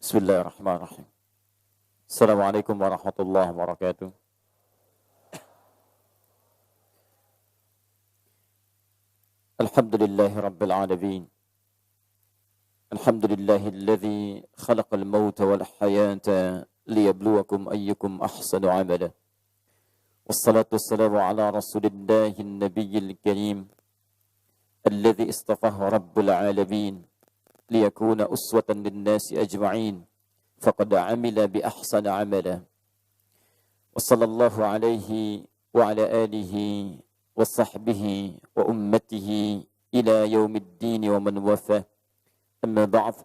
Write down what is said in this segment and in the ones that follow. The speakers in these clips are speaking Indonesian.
Bismillahirrahmanirrahim. Assalamualaikum warahmatullahi wabarakatuh. Alhamdulillahi rabbil alamin. Alhamdulillahilladzi khalaqal mauta wal hayata liyabluwakum ayyukum ahsanu amala. Wassalatu wassalamu ala rasulillahin nabiyyil karim alladzi istafahu rabbul alamin liyakuna uswatan linnasi ajma'in faqad amila bi ahsani amala. Wa sallallahu alaihi wa ala alihi wa sahbihi wa ummatihi ila yaumiddin wa man wafa. Amma ba'd,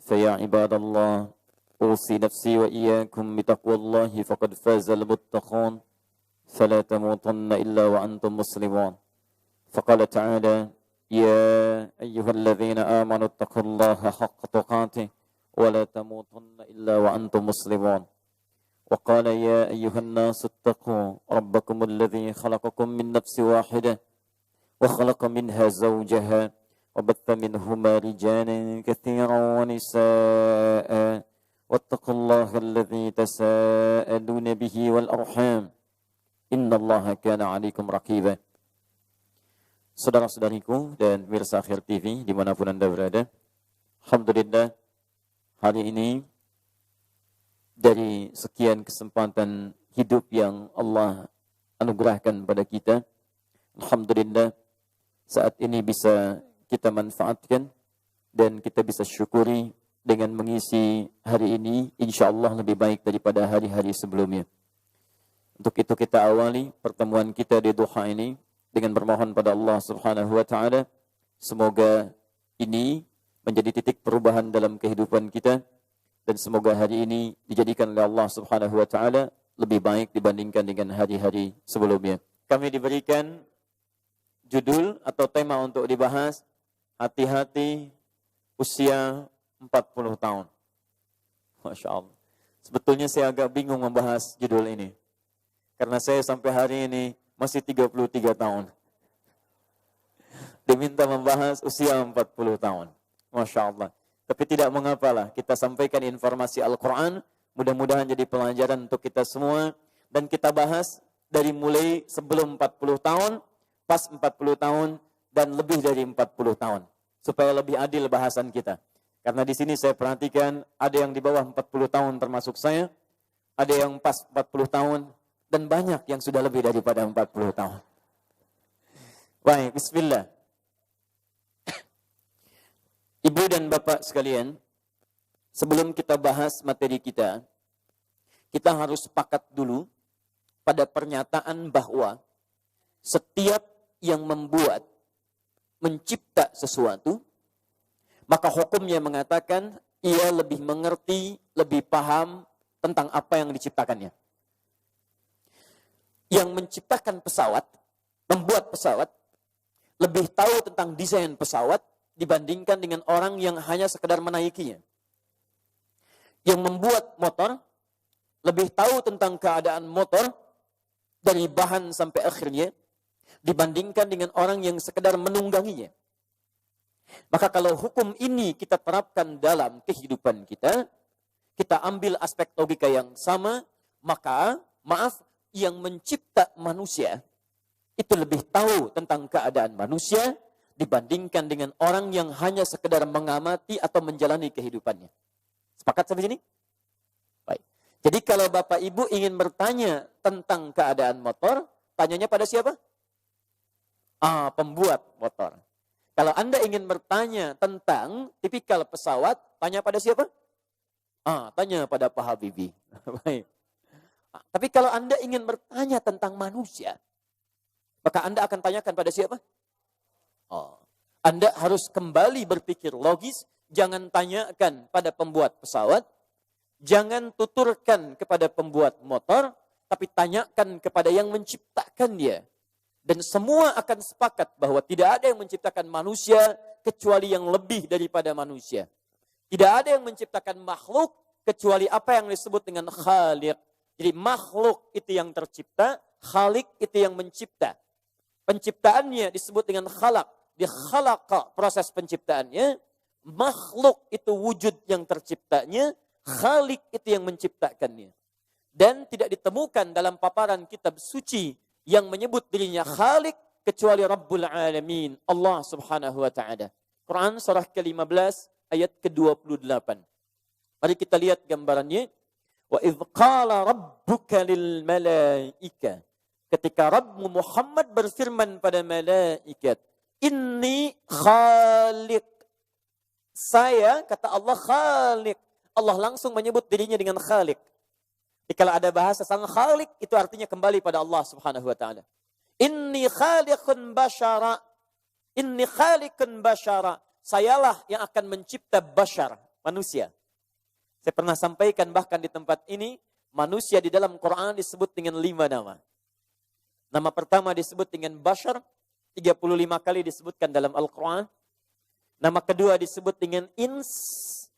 fa ya ibadallah, usi nafsi wa iyyakum bi taqwallahi faqad fazal muttaqun. Fala tamutunna illa wa antum muslimun. Faqala ta'ala: يا أيها الذين آمنوا اتقوا الله حق تقاته ولا تموتن إلا وأنتم مسلمون. وقال: يا أيها الناس اتقوا ربكم الذي خلقكم من نفس واحدة وخلق منها زوجها وبث منهما رجالا كثيرا ونساء واتقوا الله الذي تساءلون به والأرحام إن الله كان عليكم رقيبا. Saudara-saudariku dan pemirsa Akhir TV dimanapun Anda berada, alhamdulillah hari ini dari sekian kesempatan hidup yang Allah anugerahkan pada kita, alhamdulillah saat ini bisa kita manfaatkan dan kita bisa syukuri dengan mengisi hari ini insyaallah lebih baik daripada hari-hari sebelumnya. Untuk itu kita awali pertemuan kita di duha ini dengan bermohon pada Allah Subhanahu wa taala, semoga ini menjadi titik perubahan dalam kehidupan kita dan semoga hari ini dijadikan oleh Allah Subhanahu wa taala lebih baik dibandingkan dengan hari-hari sebelumnya. Kami diberikan judul atau tema untuk dibahas, hati-hati usia 40 tahun. Masya Allah. Sebetulnya saya agak bingung membahas judul ini, karena saya sampai hari ini masih 33 tahun. Diminta membahas usia 40 tahun. Masya Allah. Tapi tidak mengapalah, kita sampaikan informasi Al-Quran, mudah-mudahan jadi pelajaran untuk kita semua, dan kita bahas dari mulai sebelum 40 tahun, pas 40 tahun, dan lebih dari 40 tahun. Supaya lebih adil bahasan kita. Karena di sini saya perhatikan, ada yang di bawah 40 tahun termasuk saya, ada yang pas 40 tahun, dan banyak yang sudah lebih daripada 40 tahun. Baik, bismillah. Ibu dan bapak sekalian, sebelum kita bahas materi kita harus sepakat dulu pada pernyataan bahwa setiap yang membuat, mencipta sesuatu, maka hukumnya mengatakan ia lebih mengerti, lebih paham tentang apa yang diciptakannya. Yang menciptakan pesawat, membuat pesawat, lebih tahu tentang desain pesawat dibandingkan dengan orang yang hanya sekedar menaikinya. Yang membuat motor, lebih tahu tentang keadaan motor dari bahan sampai akhirnya dibandingkan dengan orang yang sekedar menungganginya. Maka kalau hukum ini kita terapkan dalam kehidupan kita, kita ambil aspek logika yang sama, maka yang mencipta manusia itu lebih tahu tentang keadaan manusia dibandingkan dengan orang yang hanya sekedar mengamati atau menjalani kehidupannya. Sepakat sampai sini? Baik. Jadi kalau Bapak Ibu ingin bertanya tentang keadaan motor, tanyanya pada siapa? Pembuat motor. Kalau Anda ingin bertanya tentang tipikal pesawat, tanya pada siapa? Tanya pada Pak Habibie. Baik. Tapi kalau Anda ingin bertanya tentang manusia, maka Anda akan tanyakan pada siapa? Anda harus kembali berpikir logis, jangan tanyakan pada pembuat pesawat, jangan tuturkan kepada pembuat motor, tapi tanyakan kepada yang menciptakan dia. Dan semua akan sepakat bahwa tidak ada yang menciptakan manusia kecuali yang lebih daripada manusia. Tidak ada yang menciptakan makhluk kecuali apa yang disebut dengan khaliq. Jadi makhluk itu yang tercipta, khalik itu yang mencipta. Penciptaannya disebut dengan khalaq. Di khalaqa proses penciptaannya, makhluk itu wujud yang terciptanya, Khalik itu yang menciptakannya. Dan tidak ditemukan dalam paparan kitab suci yang menyebut dirinya Khalik kecuali Rabbul Alamin, Allah Subhanahu wa taala. Quran surah ke-15 ayat ke-28. Mari kita lihat gambarannya. Wa idz qala rabbuka lil malaika. Ketika Rabbmu Muhammad berfirman pada malaikat, inni khaliq. Saya, kata Allah, khaliq. Allah langsung menyebut dirinya dengan khaliq. Jadi kalau ada bahasa sang khaliq, itu artinya kembali pada Allah Subhanahu wa taala. Inni khaliqun basyara. Inni khaliqun basyara. Sayalah yang akan mencipta basyar, manusia. Saya pernah sampaikan bahkan di tempat ini, manusia di dalam Quran disebut dengan 5 nama. Nama pertama disebut dengan basyar, 35 kali disebutkan dalam Al-Quran. Nama kedua disebut dengan ins,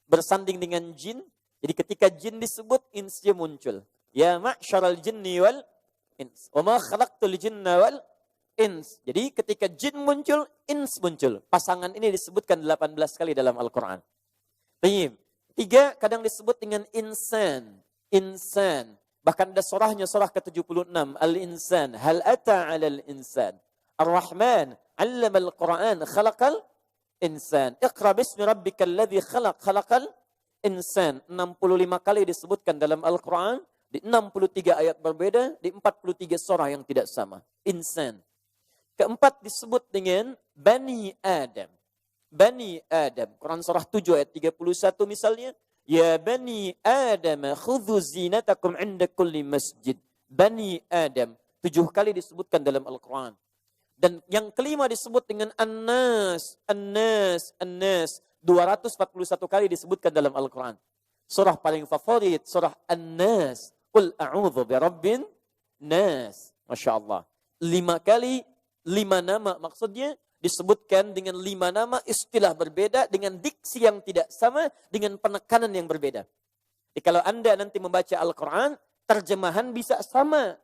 bersanding dengan jin. Jadi ketika jin disebut, insnya muncul. Ya ma'syaral jinni wal ins. Wa ma khalaqtul jinna wal ins. Jadi ketika jin muncul, ins muncul. Pasangan ini disebutkan 18 kali dalam Al-Quran. Baik. 3 kadang disebut dengan insan. Insan. Bahkan ada surahnya, surah ke-76. Al-insan. Hal ata alal insan. Ar-Rahman. Allama al-Quran. Khalaqal insan. Iqra bismi rabbikal ladzi khalaq. Khalaqal insan. 65 kali disebutkan dalam Al-Quran. Di 63 ayat berbeda. Di 43 surah yang tidak sama. Insan. Keempat disebut dengan Bani Adam. Bani Adam. Quran surah 7 ayat 31 misalnya. Ya Bani Adam, khudhu zinatakum inda kulli masjid. Bani Adam. 7 kali disebutkan dalam Al-Quran. Dan yang kelima disebut dengan An-Nas. An-Nas. An-Nas. 241 kali disebutkan dalam Al-Quran. Surah paling favorit, surah An-Nas. Qul a'udhu birabbin nas. Masya Allah. 5 kali, 5 nama maksudnya. Disebutkan dengan 5 nama, istilah berbeda, dengan diksi yang tidak sama, dengan penekanan yang berbeda. Jadi kalau Anda nanti membaca Al-Quran, terjemahan bisa sama.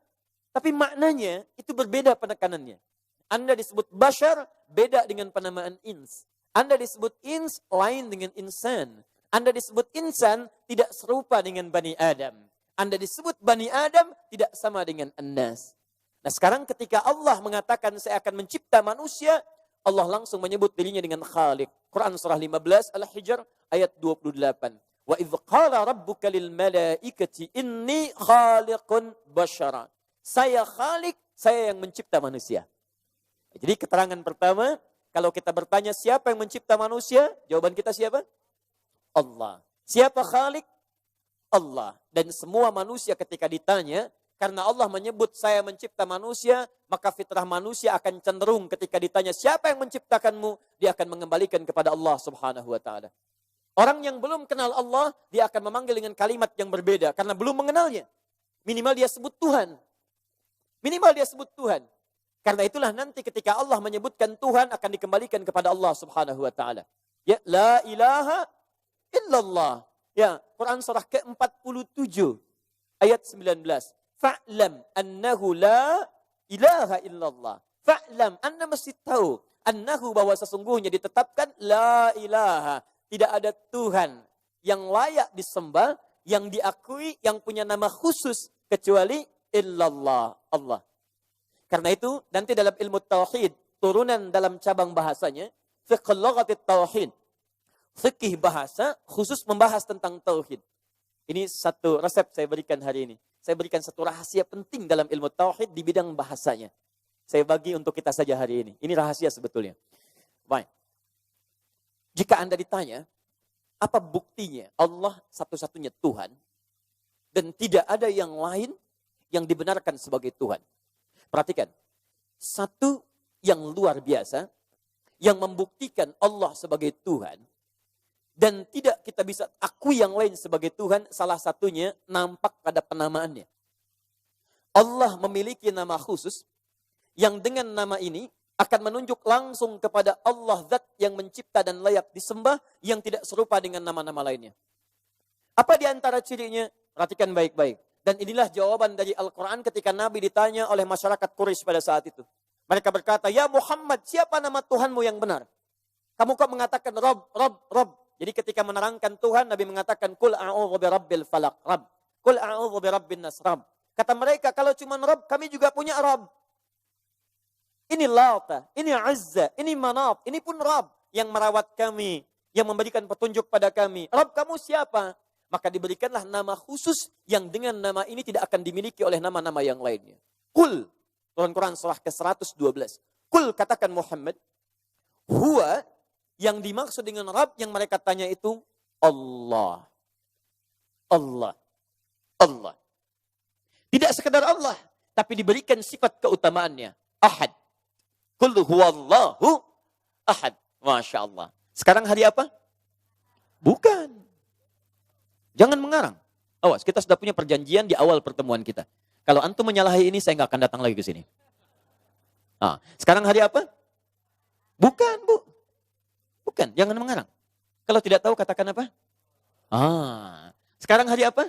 Tapi maknanya itu berbeda penekanannya. Anda disebut Bashar, beda dengan penamaan ins. Anda disebut ins, lain dengan insan. Anda disebut insan, tidak serupa dengan Bani Adam. Anda disebut Bani Adam, tidak sama dengan An-Nas. Nah sekarang ketika Allah mengatakan saya akan mencipta manusia, Allah langsung menyebut dirinya dengan Khaliq. Quran surah 15 Al-Hijr ayat 28. Wa idz qala rabbuka lil malaikati inni khaliqun basyara. Saya Khaliq, saya yang mencipta manusia. Jadi keterangan pertama, kalau kita bertanya siapa yang mencipta manusia, jawaban kita siapa? Allah. Siapa Khaliq? Allah. Dan semua manusia ketika ditanya, karena Allah menyebut saya mencipta manusia, maka fitrah manusia akan cenderung ketika ditanya siapa yang menciptakanmu, dia akan mengembalikan kepada Allah Subhanahu wa taala. Orang yang belum kenal Allah, dia akan memanggil dengan kalimat yang berbeda karena belum mengenalnya. Minimal dia sebut Tuhan. Minimal dia sebut Tuhan. Karena itulah nanti ketika Allah menyebutkan Tuhan akan dikembalikan kepada Allah Subhanahu wa taala. Ya, la ilaha illallah. Ya, Quran surah ke-47 ayat 19. Fa'lam annahu la ilaha illallah. Fa'lam, Anda mesti tahu. Annahu, bahwa sesungguhnya ditetapkan la ilaha. Tidak ada Tuhan yang layak disembah, yang diakui, yang punya nama khusus. Kecuali illallah, Allah. Karena itu, nanti dalam ilmu tauhid, turunan dalam cabang bahasanya, fiqh lughatit tauhid. Fikih bahasa khusus membahas tentang tauhid. Ini satu resep saya berikan hari ini. Saya berikan satu rahasia penting dalam ilmu tauhid di bidang bahasanya. Saya bagi untuk kita saja hari ini. Ini rahasia sebetulnya. Baik. Jika Anda ditanya, apa buktinya Allah satu-satunya Tuhan dan tidak ada yang lain yang dibenarkan sebagai Tuhan? Perhatikan. Satu yang luar biasa yang membuktikan Allah sebagai Tuhan dan tidak kita bisa akui yang lain sebagai Tuhan, salah satunya nampak pada penamaannya. Allah memiliki nama khusus yang dengan nama ini akan menunjuk langsung kepada Allah Zat yang mencipta dan layak disembah yang tidak serupa dengan nama-nama lainnya. Apa di antara cirinya? Perhatikan baik-baik. Dan inilah jawaban dari Al-Quran ketika Nabi ditanya oleh masyarakat Quraisy pada saat itu. Mereka berkata, ya Muhammad, siapa nama Tuhanmu yang benar? Kamu kok mengatakan Rob, Rob, Rob? Jadi ketika menerangkan Tuhan, Nabi mengatakan, Qul a'udzu birabbil falaq, Rabb. Qul a'udzu birabbin nas, Rabb. Kata mereka, kalau cuma Rabb, kami juga punya Rabb. Ini Lata, ini Azza, ini Manat, ini pun Rabb yang merawat kami, yang memberikan petunjuk pada kami. Rabb kamu siapa? Maka diberikanlah nama khusus yang dengan nama ini tidak akan dimiliki oleh nama-nama yang lainnya. Qul, turun Quran surah ke-112. Qul, katakan Muhammad, huwa, yang dimaksud dengan Rabb yang mereka tanya itu Allah. Allah. Allah. Tidak sekadar Allah, tapi diberikan sifat keutamaannya. Ahad. Qul huwallahu ahad. Masya Allah. Sekarang hari apa? Bukan. Jangan mengarang. Awas, kita sudah punya perjanjian di awal pertemuan kita. Kalau antum menyalahi ini, saya nggak akan datang lagi ke sini. Nah, sekarang hari apa? Bukan, Bu. Bukan, jangan mengarang. Kalau tidak tahu, katakan apa? Sekarang hari apa?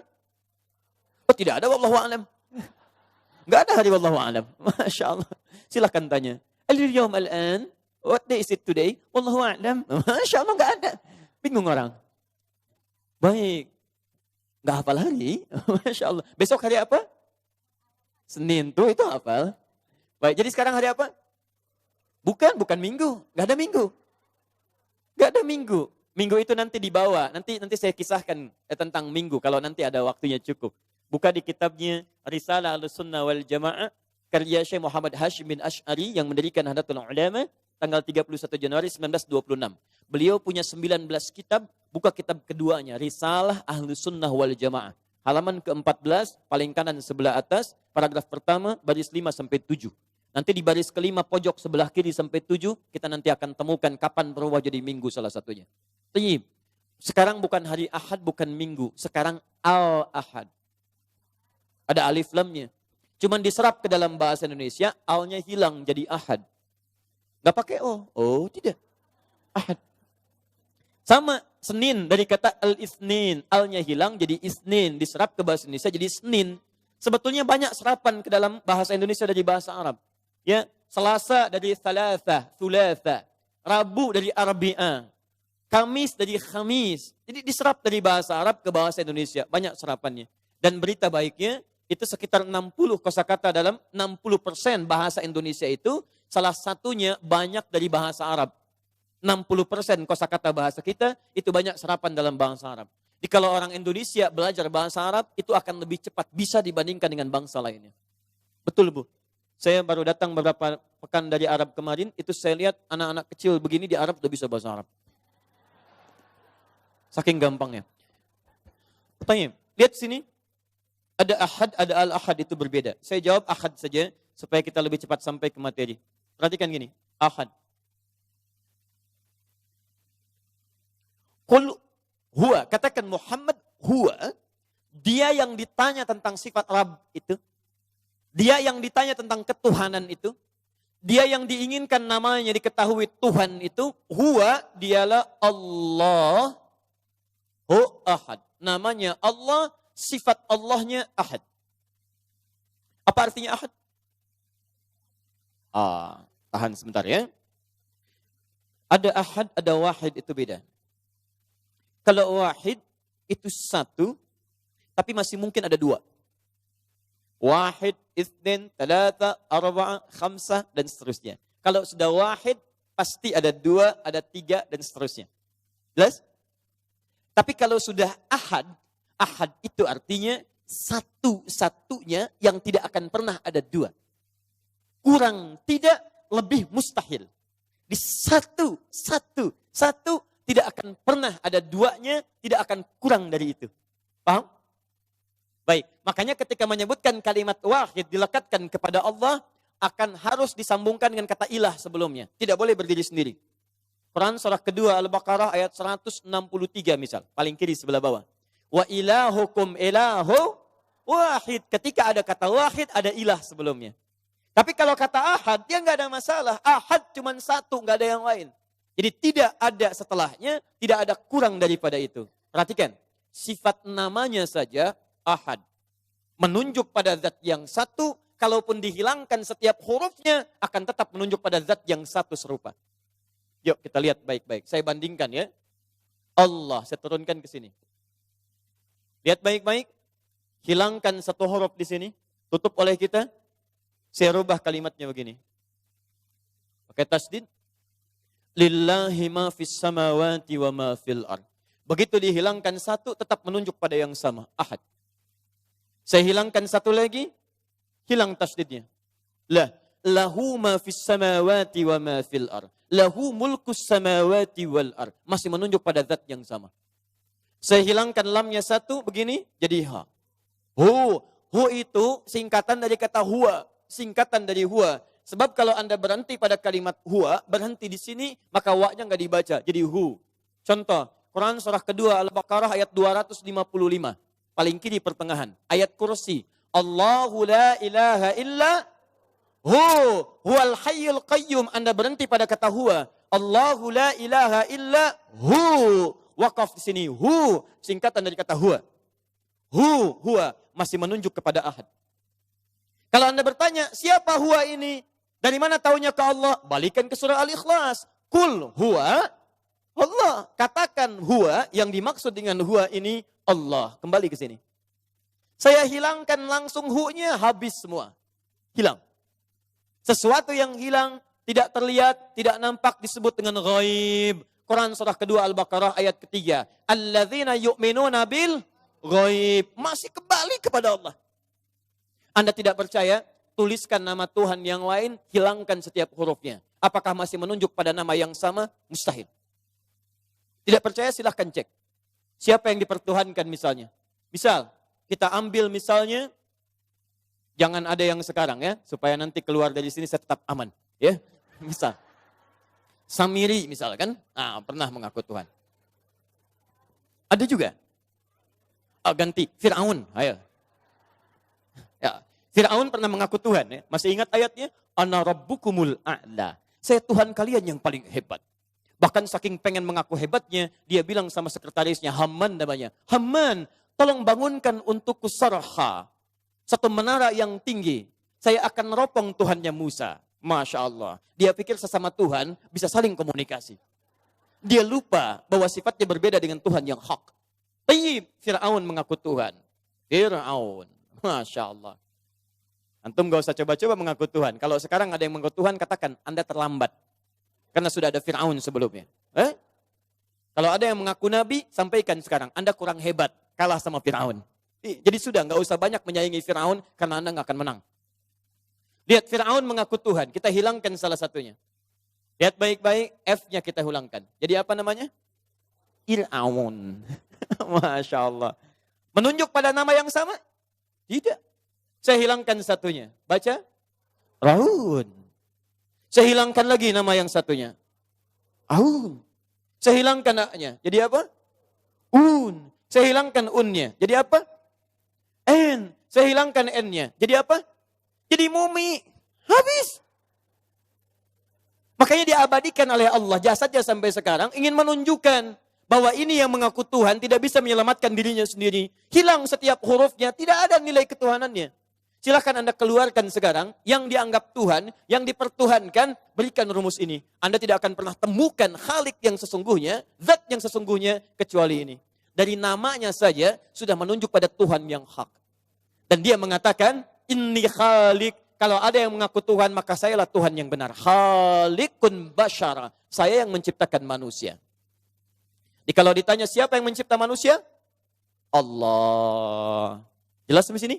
Oh, tidak ada, wallahu a'lam. Nggak ada hari wallahu a'lam. Masya Allah. Silahkan tanya. Al-yawm al-an, what day is it today? Wallahu a'lam. Masya Allah, nggak ada. Bingung orang. Baik. Nggak hafal hari. Masya Allah. Besok hari apa? Senin tuh, itu hafal. Baik, jadi sekarang hari apa? Bukan minggu. Nggak ada minggu. Nggak ada minggu. Minggu itu nanti dibawa. Nanti saya kisahkan tentang minggu kalau nanti ada waktunya cukup. Buka di kitabnya Risalah Ahlussunnah wal Jamaah karya Syekh Muhammad Hashim bin Asy'ari yang mendirikan Nahdlatul Ulama tanggal 31 Januari 1926. Beliau punya 19 kitab, buka kitab keduanya Risalah Ahlussunnah wal Jamaah. Halaman ke-14 paling kanan sebelah atas, paragraf pertama baris 5 sampai 7. Nanti di baris kelima pojok sebelah kiri sampai 7 kita nanti akan temukan kapan berubah jadi minggu salah satunya. Tayyib. Sekarang bukan hari Ahad, bukan minggu, sekarang Al-Ahad. Ada alif lamnya. Cuman diserap ke dalam bahasa Indonesia, alnya hilang jadi ahad. Gak pakai o. Oh, tidak. Ahad. Sama Senin dari kata al-isnin, alnya hilang jadi isnin, diserap ke bahasa Indonesia jadi Senin. Sebetulnya banyak serapan ke dalam bahasa Indonesia dari bahasa Arab. Ya, Selasa dari thalatha, thulatha, Rabu dari arbi'a, Kamis dari khamis. Jadi diserap dari bahasa Arab ke bahasa Indonesia, banyak serapannya. Dan berita baiknya, itu sekitar 60 kosakata dalam 60% bahasa Indonesia itu salah satunya banyak dari bahasa Arab. 60% kosakata bahasa kita itu banyak serapan dalam bahasa Arab. Jadi kalau orang Indonesia belajar bahasa Arab itu akan lebih cepat bisa dibandingkan dengan bangsa lainnya. Betul, Bu. Saya baru datang beberapa pekan dari Arab kemarin, itu saya lihat anak-anak kecil begini di Arab udah bisa bahasa Arab. Saking gampangnya. Pertanyaan, lihat sini. Ada ahad, ada al-ahad, itu berbeda. Saya jawab ahad saja, supaya kita lebih cepat sampai ke materi. Perhatikan gini, ahad. Qul huwa, katakan Muhammad huwa, dia yang ditanya tentang sifat Rabb itu, dia yang ditanya tentang ketuhanan itu, dia yang diinginkan namanya diketahui Tuhan itu, huwa, dialah Allah, ahad. Namanya Allah, sifat Allahnya ahad. Apa artinya ahad? Tahan sebentar ya. Ada ahad, ada wahid, itu beda. Kalau wahid itu satu, tapi masih mungkin ada dua. Wahid, itsnin, talata, arba'a, khamsah, dan seterusnya. Kalau sudah wahid, pasti ada dua, ada tiga, dan seterusnya. Jelas? Tapi kalau sudah ahad, ahad itu artinya satu-satunya yang tidak akan pernah ada dua. Kurang tidak, lebih mustahil. Di satu tidak akan pernah ada duanya, tidak akan kurang dari itu. Paham? Baik, makanya ketika menyebutkan kalimat wahid dilekatkan kepada Allah, akan harus disambungkan dengan kata ilah sebelumnya. Tidak boleh berdiri sendiri. Quran surah kedua Al-Baqarah ayat 163 misal, paling kiri sebelah bawah. Wa ilahukum ilahu wahid. Ketika ada kata wahid, ada ilah sebelumnya. Tapi kalau kata ahad, dia nggak ada masalah. Ahad cuma satu, nggak ada yang lain. Jadi tidak ada setelahnya, tidak ada kurang daripada itu. Perhatikan, sifat namanya saja ahad. Menunjuk pada zat yang satu, kalaupun dihilangkan setiap hurufnya, akan tetap menunjuk pada zat yang satu serupa. Yuk kita lihat baik-baik. Saya bandingkan ya. Allah. Saya turunkan ke sini. Lihat baik-baik. Hilangkan satu huruf di sini. Tutup oleh kita. Saya rubah kalimatnya begini. Pakai tasdid. Lillahi ma fis samawati wa ma fil ard. Begitu dihilangkan satu, tetap menunjuk pada yang sama. Ahad. Saya hilangkan satu lagi. Hilang tasdidnya. Lahu ma fis samawati wa ma fil ard. Lahu mulkus samawati wal ard. Masih menunjuk pada zat yang sama. Saya hilangkan lamnya satu, begini, jadi ha. Hu. Hu itu singkatan dari kata huwa. Singkatan dari huwa. Sebab kalau Anda berhenti pada kalimat huwa, berhenti di sini, maka wa-nya nggak dibaca. Jadi hu. Contoh, Quran surah kedua Al-Baqarah ayat 255. Paling kiri pertengahan. Ayat kursi. Allahu la ilaha illa hu. Huwal hayyul qayyum. Anda berhenti pada kata huwa. Allahu la ilaha illa hu. Wakaf di sini. Hu. Singkatan dari kata huwa. Hu. Huwa. Masih menunjuk kepada ahad. Kalau Anda bertanya, siapa huwa ini? Dari mana taunya ke Allah? Balikan ke surah Al-Ikhlas. Kul huwa Allah. Katakan huwa, yang dimaksud dengan huwa ini Allah. Kembali ke sini. Saya hilangkan langsung hu-nya, habis semua. Hilang. Sesuatu yang hilang, tidak terlihat, tidak nampak, disebut dengan ghaib. Quran surah kedua Al-Baqarah ayat ketiga. Alladzina yu'minuna bil ghaib. Masih kembali kepada Allah. Anda tidak percaya? Tuliskan nama Tuhan yang lain, hilangkan setiap hurufnya. Apakah masih menunjuk pada nama yang sama? Mustahil. Tidak percaya silahkan cek. Siapa yang dipertuhankan misalnya? Misal, kita ambil misalnya, jangan ada yang sekarang ya, supaya nanti keluar dari sini saya tetap aman. Ya, misal. Samiri misalkan, pernah mengaku Tuhan. Ada juga. Ganti, Fir'aun, ayo. Ya, Fir'aun pernah mengaku Tuhan. Ya. Masih ingat ayatnya? Ana rabbukumul a'la. Saya Tuhan kalian yang paling hebat. Bahkan saking pengen mengaku hebatnya, dia bilang sama sekretarisnya, Haman namanya. Haman, tolong bangunkan untukku sarha. Satu menara yang tinggi. Saya akan ropong Tuhannya Musa. Masya Allah. Dia pikir sesama Tuhan bisa saling komunikasi. Dia lupa bahwa sifatnya berbeda dengan Tuhan yang hak. Tayyib, Fir'aun mengaku Tuhan. Fir'aun. Masya Allah. Antum gak usah coba-coba mengaku Tuhan. Kalau sekarang ada yang mengaku Tuhan, katakan Anda terlambat. Karena sudah ada Fir'aun sebelumnya. Kalau ada yang mengaku Nabi, sampaikan sekarang. Anda kurang hebat, kalah sama Fir'aun. Jadi sudah, gak usah banyak menyaingi Fir'aun, karena Anda gak akan menang. Lihat, Fir'aun mengaku Tuhan. Kita hilangkan salah satunya. Lihat baik-baik, F-nya kita hilangkan. Jadi apa namanya? Fir'aun. Masya Allah. Menunjuk pada nama yang sama? Tidak. Saya hilangkan satunya. Baca. Raun. Saya hilangkan lagi nama yang satunya. Aun. Saya hilangkan A-nya. Jadi apa? Un. Saya hilangkan un-nya. Jadi apa? En. Saya hilangkan N-nya. Jadi apa? Jadi mumi. Habis. Makanya diabadikan oleh Allah. Jasadnya sampai sekarang ingin menunjukkan bahwa ini yang mengaku Tuhan tidak bisa menyelamatkan dirinya sendiri. Hilang setiap hurufnya. Tidak ada nilai ketuhanannya. Silahkan Anda keluarkan sekarang yang dianggap Tuhan, yang dipertuhankan, berikan rumus ini. Anda tidak akan pernah temukan Khalik yang sesungguhnya, zat yang sesungguhnya, kecuali ini. Dari namanya saja sudah menunjuk pada Tuhan yang hak. Dan dia mengatakan, Inni Khalik. Kalau ada yang mengaku Tuhan, maka sayalah Tuhan yang benar. Khalikun basyara. Saya yang menciptakan manusia. Jadi kalau ditanya siapa yang mencipta manusia? Allah. Jelas sampai sini?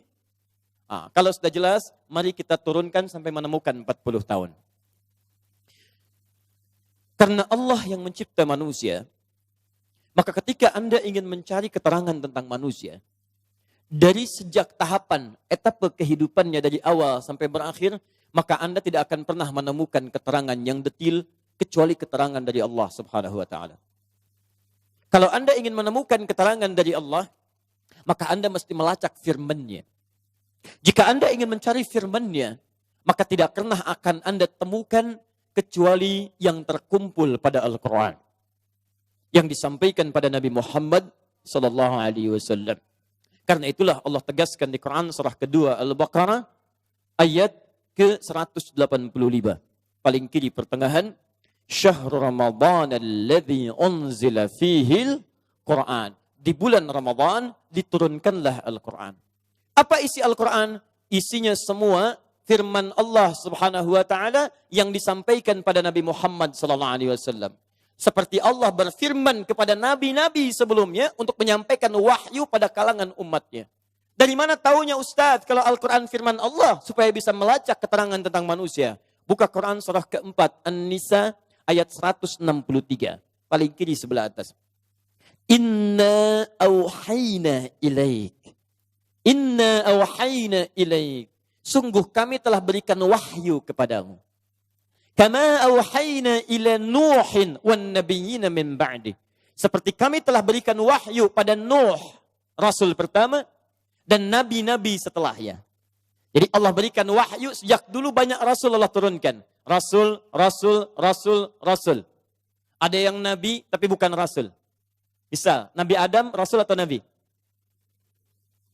Kalau sudah jelas, mari kita turunkan sampai menemukan 40 tahun. Karena Allah yang mencipta manusia, maka ketika Anda ingin mencari keterangan tentang manusia, dari sejak tahapan, etapa kehidupannya dari awal sampai berakhir, maka Anda tidak akan pernah menemukan keterangan yang detil, kecuali keterangan dari Allah subhanahu wa ta'ala. Kalau Anda ingin menemukan keterangan dari Allah, maka Anda mesti melacak firman-Nya. Jika Anda ingin mencari firman-Nya, maka tidak pernah akan Anda temukan kecuali yang terkumpul pada Al-Quran. Yang disampaikan pada Nabi Muhammad SAW. Karena itulah Allah tegaskan di Quran surah kedua Al-Baqarah ayat ke-185. Paling kiri pertengahan. Syahrul Ramadan alladzi unzila fihil Quran. Di bulan Ramadan diturunkanlah Al-Quran. Apa isi Al-Quran? Isinya semua firman Allah Subhanahu wa taala yang disampaikan pada Nabi Muhammad sallallahu alaihi wasallam. Seperti Allah berfirman kepada nabi-nabi sebelumnya untuk menyampaikan wahyu pada kalangan umatnya. Dari mana taunya Ustaz kalau Al-Quran firman Allah supaya bisa melacak keterangan tentang manusia? Buka Quran surah keempat An-Nisa ayat 163. Paling kiri sebelah atas. Inna auhayna ilaik. Inna auhayna ilaik. Sungguh kami telah berikan wahyu kepadamu. Kama auhayna ila Nuhin wan nabiyina min ba'di. Seperti kami telah berikan wahyu pada Nuh, rasul pertama, dan nabi-nabi setelahnya. Jadi Allah berikan wahyu sejak dulu banyak rasul Allah turunkan. Rasul, rasul, rasul, rasul. Ada yang nabi tapi bukan rasul. Misal, Nabi Adam rasul atau nabi?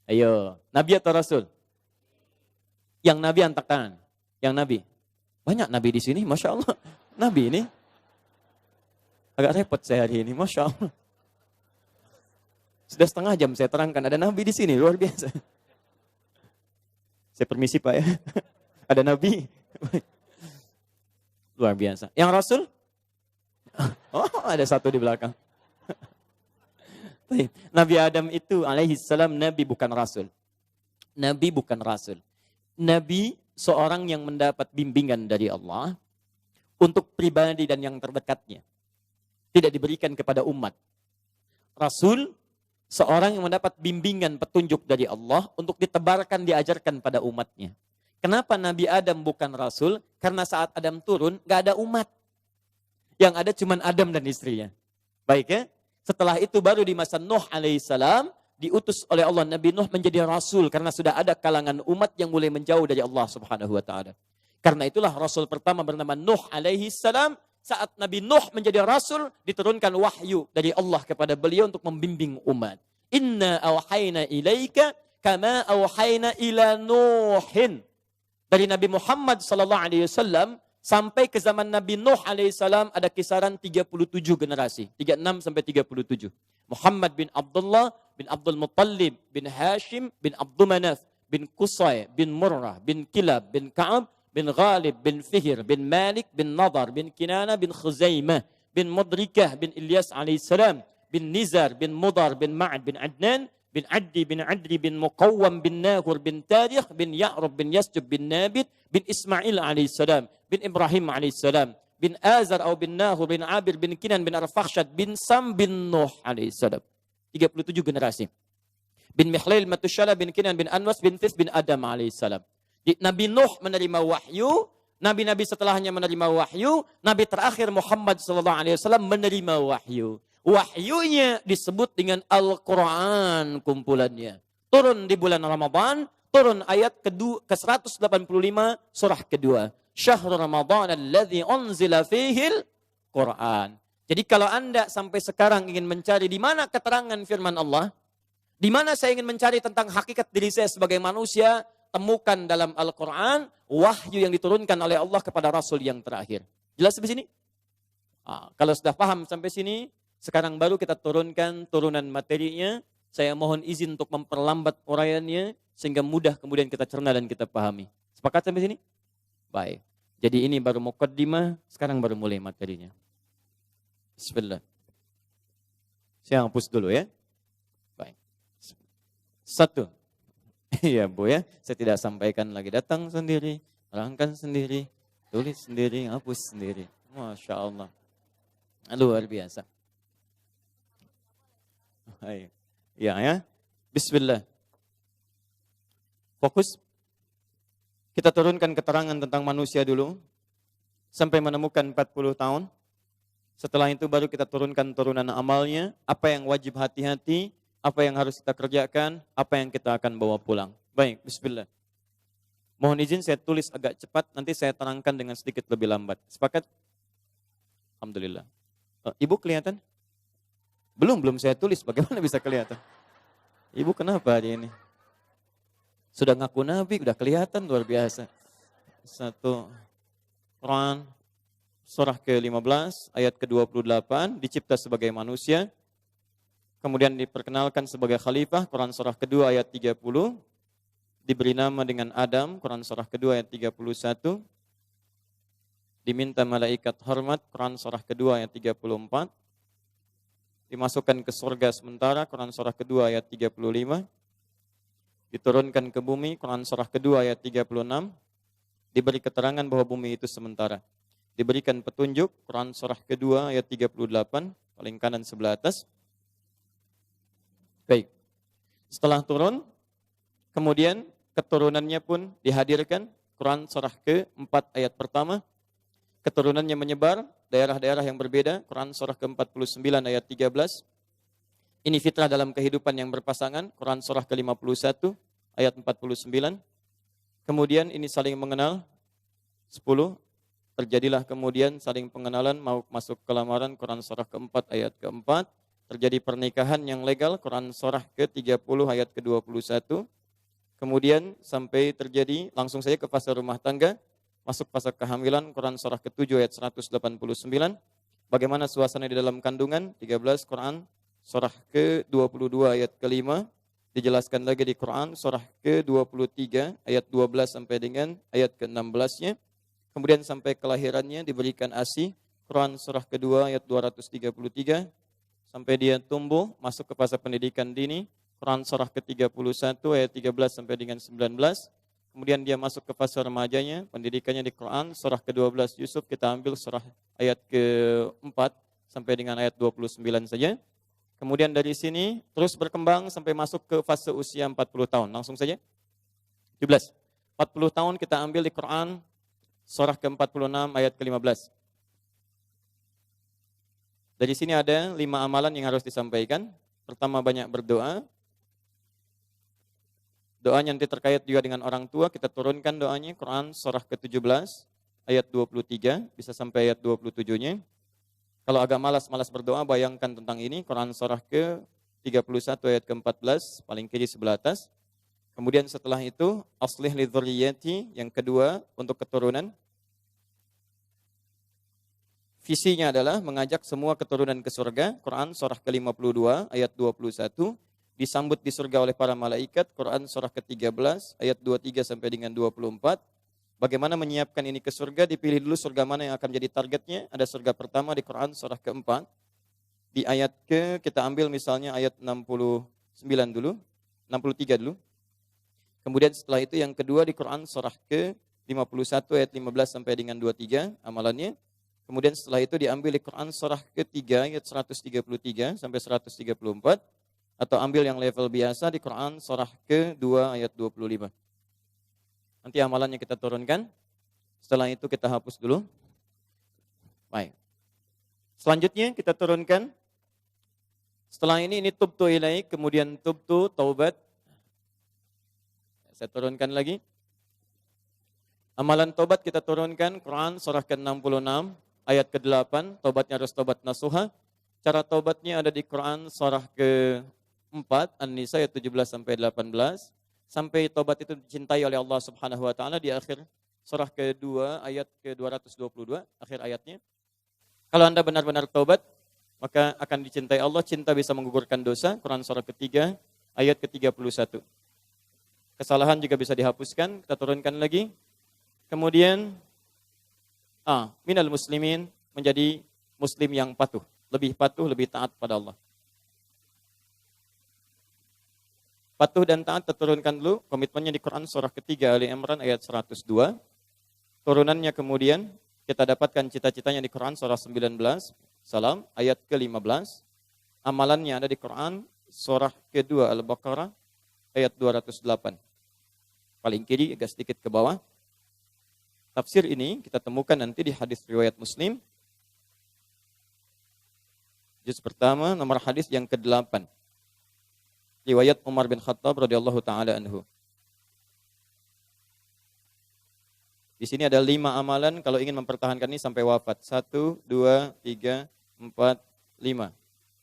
Ayo, nabi atau rasul? Yang nabi angkat tangan. Yang nabi. Banyak nabi di sini, Masya Allah. Nabi ini. Agak repot saya hari ini, Masya Allah. Sudah setengah jam saya terangkan, ada nabi di sini, luar biasa. Saya permisi Pak ya. Ada nabi. Luar biasa. Yang rasul? Oh, ada satu di belakang. Nabi Adam itu alaihi salam nabi bukan rasul. Nabi bukan rasul. Nabi seorang yang mendapat bimbingan dari Allah untuk pribadi dan yang terdekatnya. Tidak diberikan kepada umat. Rasul seorang yang mendapat bimbingan petunjuk dari Allah untuk ditebarkan, diajarkan pada umatnya. Kenapa Nabi Adam bukan rasul? Karena saat Adam turun gak ada umat. Yang ada cuma Adam dan istrinya. Baik ya? Setelah itu baru di masa Nuh alaihissalam diutus oleh Allah Nabi Nuh menjadi rasul karena sudah ada kalangan umat yang mulai menjauh dari Allah Subhanahu wa taala. Karena itulah rasul pertama bernama Nuh alaihissalam. Saat Nabi Nuh menjadi rasul diturunkan wahyu dari Allah kepada beliau untuk membimbing umat. Inna awhayna ilaika kama awhayna ila Nuhin. Dari Nabi Muhammad sallallahu alaihi wasallam sampai ke zaman Nabi Nuh alaihissalam ada kisaran 37 generasi. 36 sampai 37. Muhammad bin Abdullah, bin Abdul Muttalib, bin Hashim, bin Abdul Manaf, bin Qusay, bin Murrah, bin Kilab, bin Ka'ab, bin Ghalib, bin Fihr, bin Malik, bin Nadar, bin Kinana, bin Khuzaimah, bin Mudrikah, bin Ilyas alaihissalam, bin Nizar, bin Mudar, bin Ma'ad, bin Adnan, bin Addi, bin Adri, bin Muqawwam, bin Nahur, bin Tarikh, bin Ya'rub, bin Yasjub, bin Nabit, bin Ismail alaihissalam, bin Ibrahim alaihissalam, bin Azar atau bin Nahur, bin Abir, bin Kinan, bin Arfakhshad, bin Sam, bin Nuh alaihissalam. 37 generasi. Bin Mihlail, Matushala, bin Kinan, bin Anwas, bin Tis, bin Adam alaihissalam. Nabi Nuh menerima wahyu, nabi-nabi setelahnya menerima wahyu, nabi terakhir Muhammad sallallahu alaihi wasallam menerima wahyu. Wahyunya disebut dengan Al-Quran kumpulannya. Turun di bulan Ramadan, turun ayat ke-185 surah kedua. Syahrul Ramadan alladzi unzila fihil Quran. Jadi kalau Anda sampai sekarang ingin mencari di mana keterangan firman Allah, di mana saya ingin mencari tentang hakikat diri saya sebagai manusia, temukan dalam Al-Quran wahyu yang diturunkan oleh Allah kepada Rasul yang terakhir. Jelas sampai sini? Kalau sudah paham sampai sini, sekarang baru kita turunkan turunan materinya. Saya mohon izin untuk memperlambat uraiannya sehingga mudah kemudian kita cerna dan kita pahami. Sepakat sampai sini? Baik. Jadi ini baru muqaddimah, sekarang baru mulai materinya. Bismillah. Saya hapus dulu ya. Baik. 1. Iya Bu ya, saya tidak sampaikan lagi. Datang sendiri, terangkan sendiri, tulis sendiri, hapus sendiri. Masya Allah. Luar biasa. Ya ya. Bismillah. Fokus. Kita turunkan keterangan tentang manusia dulu. Sampai menemukan 40 tahun. Setelah itu baru kita turunkan turunan amalnya. Apa yang wajib hati-hati. Apa yang harus kita kerjakan. Apa yang kita akan bawa pulang. Baik, bismillah. Mohon izin saya tulis agak cepat. Nanti saya terangkan dengan sedikit lebih lambat. Sepakat? Alhamdulillah. Ibu kelihatan? Belum saya tulis. Bagaimana bisa kelihatan? Ibu kenapa hari ini? Sudah ngaku nabi, udah kelihatan luar biasa. 1 Quran surah ke-15 ayat ke-28 dicipta sebagai manusia. Kemudian diperkenalkan sebagai khalifah, Quran surah kedua ayat 30. Diberi nama dengan Adam, Quran surah kedua ayat 31. Diminta malaikat hormat, Quran surah kedua ayat 34. Dimasukkan ke surga sementara, Quran surah kedua ayat 35. Diturunkan ke bumi, Quran surah kedua ayat 36. Diberi keterangan bahwa bumi itu sementara. Diberikan petunjuk, Quran surah kedua ayat 38, paling kanan sebelah atas. Baik. Setelah turun, kemudian keturunannya pun dihadirkan, Quran surah ke-4 ayat pertama. Keturunannya menyebar, daerah-daerah yang berbeda, Quran surah ke-49 ayat 13. Ini fitrah dalam kehidupan yang berpasangan, Quran surah ke-51 ayat 49. Kemudian ini saling mengenal, 10. Terjadilah kemudian saling pengenalan, mau masuk ke lamaran, Quran surah ke-4 ayat ke-4. Terjadi pernikahan yang legal, Quran surah ke-30 ayat ke-21. Kemudian sampai terjadi langsung saja ke fase rumah tangga, masuk fase kehamilan, Quran surah ke-7 ayat 189. Bagaimana suasana di dalam kandungan, 13. Quran surah ke-22 ayat ke-5. Dijelaskan lagi di Quran surah ke-23 ayat 12 sampai dengan ayat ke-16-nya. Kemudian sampai kelahirannya diberikan ASI, Quran surah kedua ayat 233. Sampai dia tumbuh, masuk ke fase pendidikan dini, Quran surah ke-31 ayat 13 sampai dengan 19. Kemudian dia masuk ke fase remajanya, pendidikannya di Quran surah ke-12 Yusuf, kita ambil surah ayat ke-4 sampai dengan ayat 29 saja. Kemudian dari sini terus berkembang sampai masuk ke fase usia 40 tahun. Langsung saja. 17. 40 tahun kita ambil di Quran surah ke-46 ayat ke-15. Dari sini ada 5 amalan yang harus disampaikan. Pertama, banyak berdoa. Doanya nanti terkait juga dengan orang tua, kita turunkan doanya, Quran surah ke-17 ayat 23, bisa sampai ayat 27-nya. Kalau agak malas berdoa, bayangkan tentang ini, Quran surah ke-31 ayat ke-14, paling kiri sebelah atas. Kemudian setelah itu, aslih li dzurriyyati, yang kedua untuk keturunan. Visinya adalah mengajak semua keturunan ke surga, Quran surah ke-52 ayat 21, disambut di surga oleh para malaikat, Quran surah ke-13 ayat 23 sampai dengan 24. Bagaimana menyiapkan ini ke surga, dipilih dulu surga mana yang akan jadi targetnya. Ada surga pertama di Quran surah ke-4. Di ayat kita ambil misalnya ayat 69 dulu, 63 dulu. Kemudian setelah itu yang kedua di Quran surah ke-51 ayat 15 sampai dengan 23 amalannya. Kemudian setelah itu diambil di Quran surah ketiga ayat 133 sampai 134. Atau ambil yang level biasa di Quran surah kedua ayat 25. Nanti amalannya kita turunkan. Setelah itu kita hapus dulu. Baik. Selanjutnya kita turunkan. Setelah ini tubtu ilaik, kemudian tubtu taubat. Saya turunkan lagi. Amalan taubat kita turunkan Quran surah ke-66 ayat ke-8, taubatnya harus taubat nasuha. Cara taubatnya ada di Quran surah ke-4 An-Nisa ayat 17 sampai 18. Sampai taubat itu dicintai oleh Allah Subhanahu wa taala di akhir surah kedua ayat ke-222, akhir ayatnya. Kalau Anda benar-benar taubat, maka akan dicintai Allah. Cinta bisa menggugurkan dosa. Quran surah ketiga ayat ke-31. Kesalahan juga bisa dihapuskan. Kita turunkan lagi. Kemudian minal muslimin, menjadi muslim yang patuh, lebih taat pada Allah. Patuh dan taat terturunkan dulu, komitmennya di Quran surah ketiga Ali Imran ayat 102. Turunannya kemudian kita dapatkan cita-citanya di Quran surah 19 Salam ayat ke-15. Amalannya ada di Quran surah kedua Al-Baqarah ayat 208. Paling kiri agak sedikit ke bawah. Tafsir ini kita temukan nanti di hadis riwayat Muslim. Juz pertama, nomor hadis yang ke-8. Riwayat Umar bin Khattab radhiyallahu taala anhu. Di sini ada 5 amalan kalau ingin mempertahankan ini sampai wafat. 1, 2, 3, 4, 5.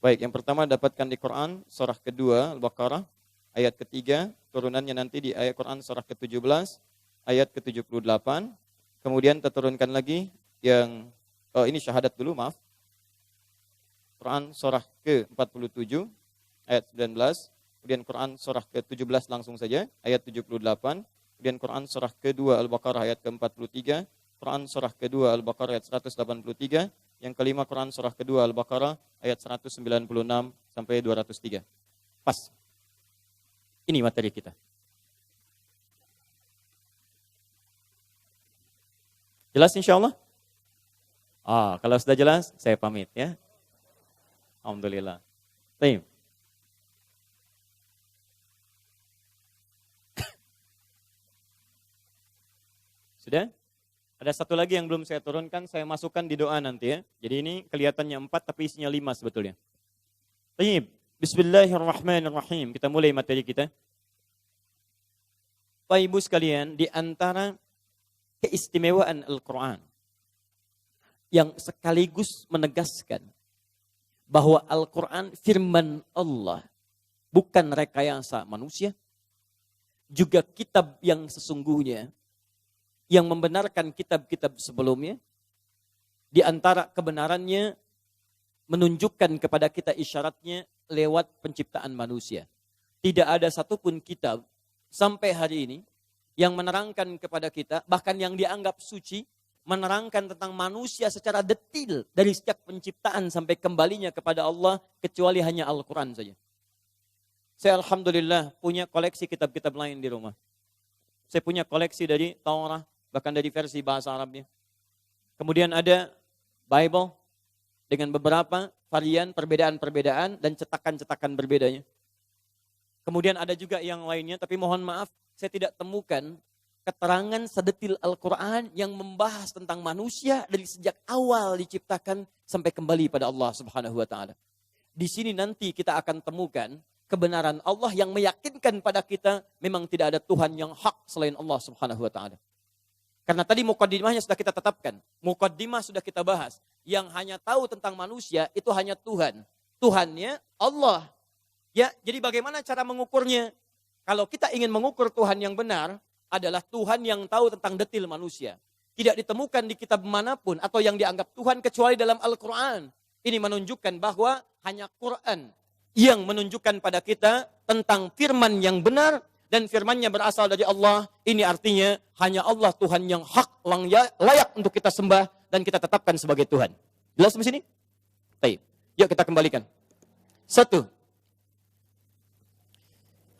Baik, yang pertama dapatkan di Quran surah kedua Al-Baqarah ayat ketiga, turunannya nanti di ayat Quran surah ke-17 ayat ke-78. Kemudian terturunkan lagi yang Oh, ini syahadat dulu, maaf. Quran surah ke-47 ayat 19, kemudian Quran surah ke-17 langsung saja ayat 78, kemudian Quran surah ke-2 Al-Baqarah ayat ke-43, Quran surah ke-2 Al-Baqarah ayat 183, yang kelima Quran surah ke-2 Al-Baqarah ayat 196 sampai 203. Pas. Ini materi kita. Jelas insyaallah? Kalau sudah jelas, saya pamit ya. Alhamdulillah. Baik. Sudah? Ada satu lagi yang belum saya turunkan, saya masukkan di doa nanti ya. Jadi ini kelihatannya 4 tapi isinya 5 sebetulnya. Baik. Bismillahirrahmanirrahim. Kita mulai materi kita. Bapak Ibu sekalian, di antara keistimewaan Al-Quran yang sekaligus menegaskan bahwa Al-Quran firman Allah, bukan rekayasa manusia, juga kitab yang sesungguhnya, yang membenarkan kitab-kitab sebelumnya, di antara kebenarannya menunjukkan kepada kita isyaratnya lewat penciptaan manusia. Tidak ada satupun kitab sampai hari ini yang menerangkan kepada kita, bahkan yang dianggap suci, menerangkan tentang manusia secara detil dari sejak penciptaan sampai kembalinya kepada Allah, kecuali hanya Al-Quran saja. Saya alhamdulillah punya koleksi kitab-kitab lain di rumah. Saya punya koleksi dari Taurat, bahkan dari versi bahasa Arabnya. Kemudian ada Bible dengan beberapa varian perbedaan-perbedaan dan cetakan-cetakan berbedanya. Kemudian ada juga yang lainnya, tapi mohon maaf, saya tidak temukan keterangan sedetil Al-Quran yang membahas tentang manusia dari sejak awal diciptakan sampai kembali pada Allah Subhanahu wa Ta'ala. Di sini nanti kita akan temukan kebenaran Allah yang meyakinkan pada kita memang tidak ada Tuhan yang hak selain Allah Subhanahu wa Ta'ala. Karena tadi mukaddimahnya sudah kita tetapkan, mukaddimah sudah kita bahas. Yang hanya tahu tentang manusia itu hanya Tuhan. Tuhannya Allah. Ya, jadi bagaimana cara mengukurnya? Kalau kita ingin mengukur Tuhan yang benar, adalah Tuhan yang tahu tentang detil manusia. Tidak ditemukan di kitab manapun atau yang dianggap Tuhan kecuali dalam Al-Quran. Ini menunjukkan bahwa hanya Quran yang menunjukkan pada kita tentang firman yang benar dan firmannya berasal dari Allah. Ini artinya hanya Allah Tuhan yang hak, layak untuk kita sembah dan kita tetapkan sebagai Tuhan. Jelas di sini? Baik. Yuk kita kembalikan. 1.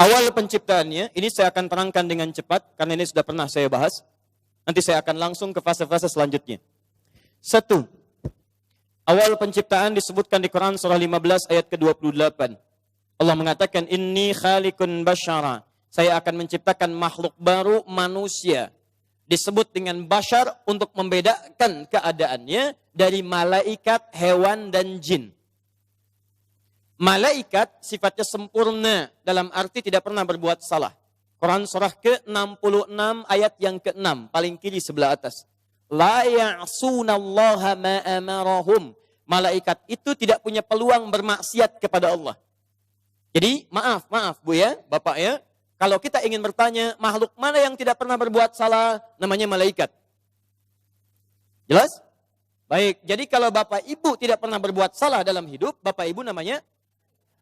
Awal penciptaannya, ini saya akan terangkan dengan cepat, karena ini sudah pernah saya bahas. Nanti saya akan langsung ke fase-fase selanjutnya. 1. Awal penciptaan disebutkan di Quran surah 15 ayat ke-28. Allah mengatakan, Inni khaliqun basyara. Saya akan menciptakan makhluk baru, manusia. Disebut dengan basyar untuk membedakan keadaannya dari malaikat, hewan, dan jin. Malaikat sifatnya sempurna dalam arti tidak pernah berbuat salah. Quran surah ke-66 ayat yang ke-6, paling kiri sebelah atas. La ya'sunallaha ma amarahum. Malaikat itu tidak punya peluang bermaksiat kepada Allah. Jadi maaf Bu ya, Bapak ya. Kalau kita ingin bertanya makhluk mana yang tidak pernah berbuat salah, namanya malaikat. Jelas? Baik, jadi kalau Bapak Ibu tidak pernah berbuat salah dalam hidup, Bapak Ibu namanya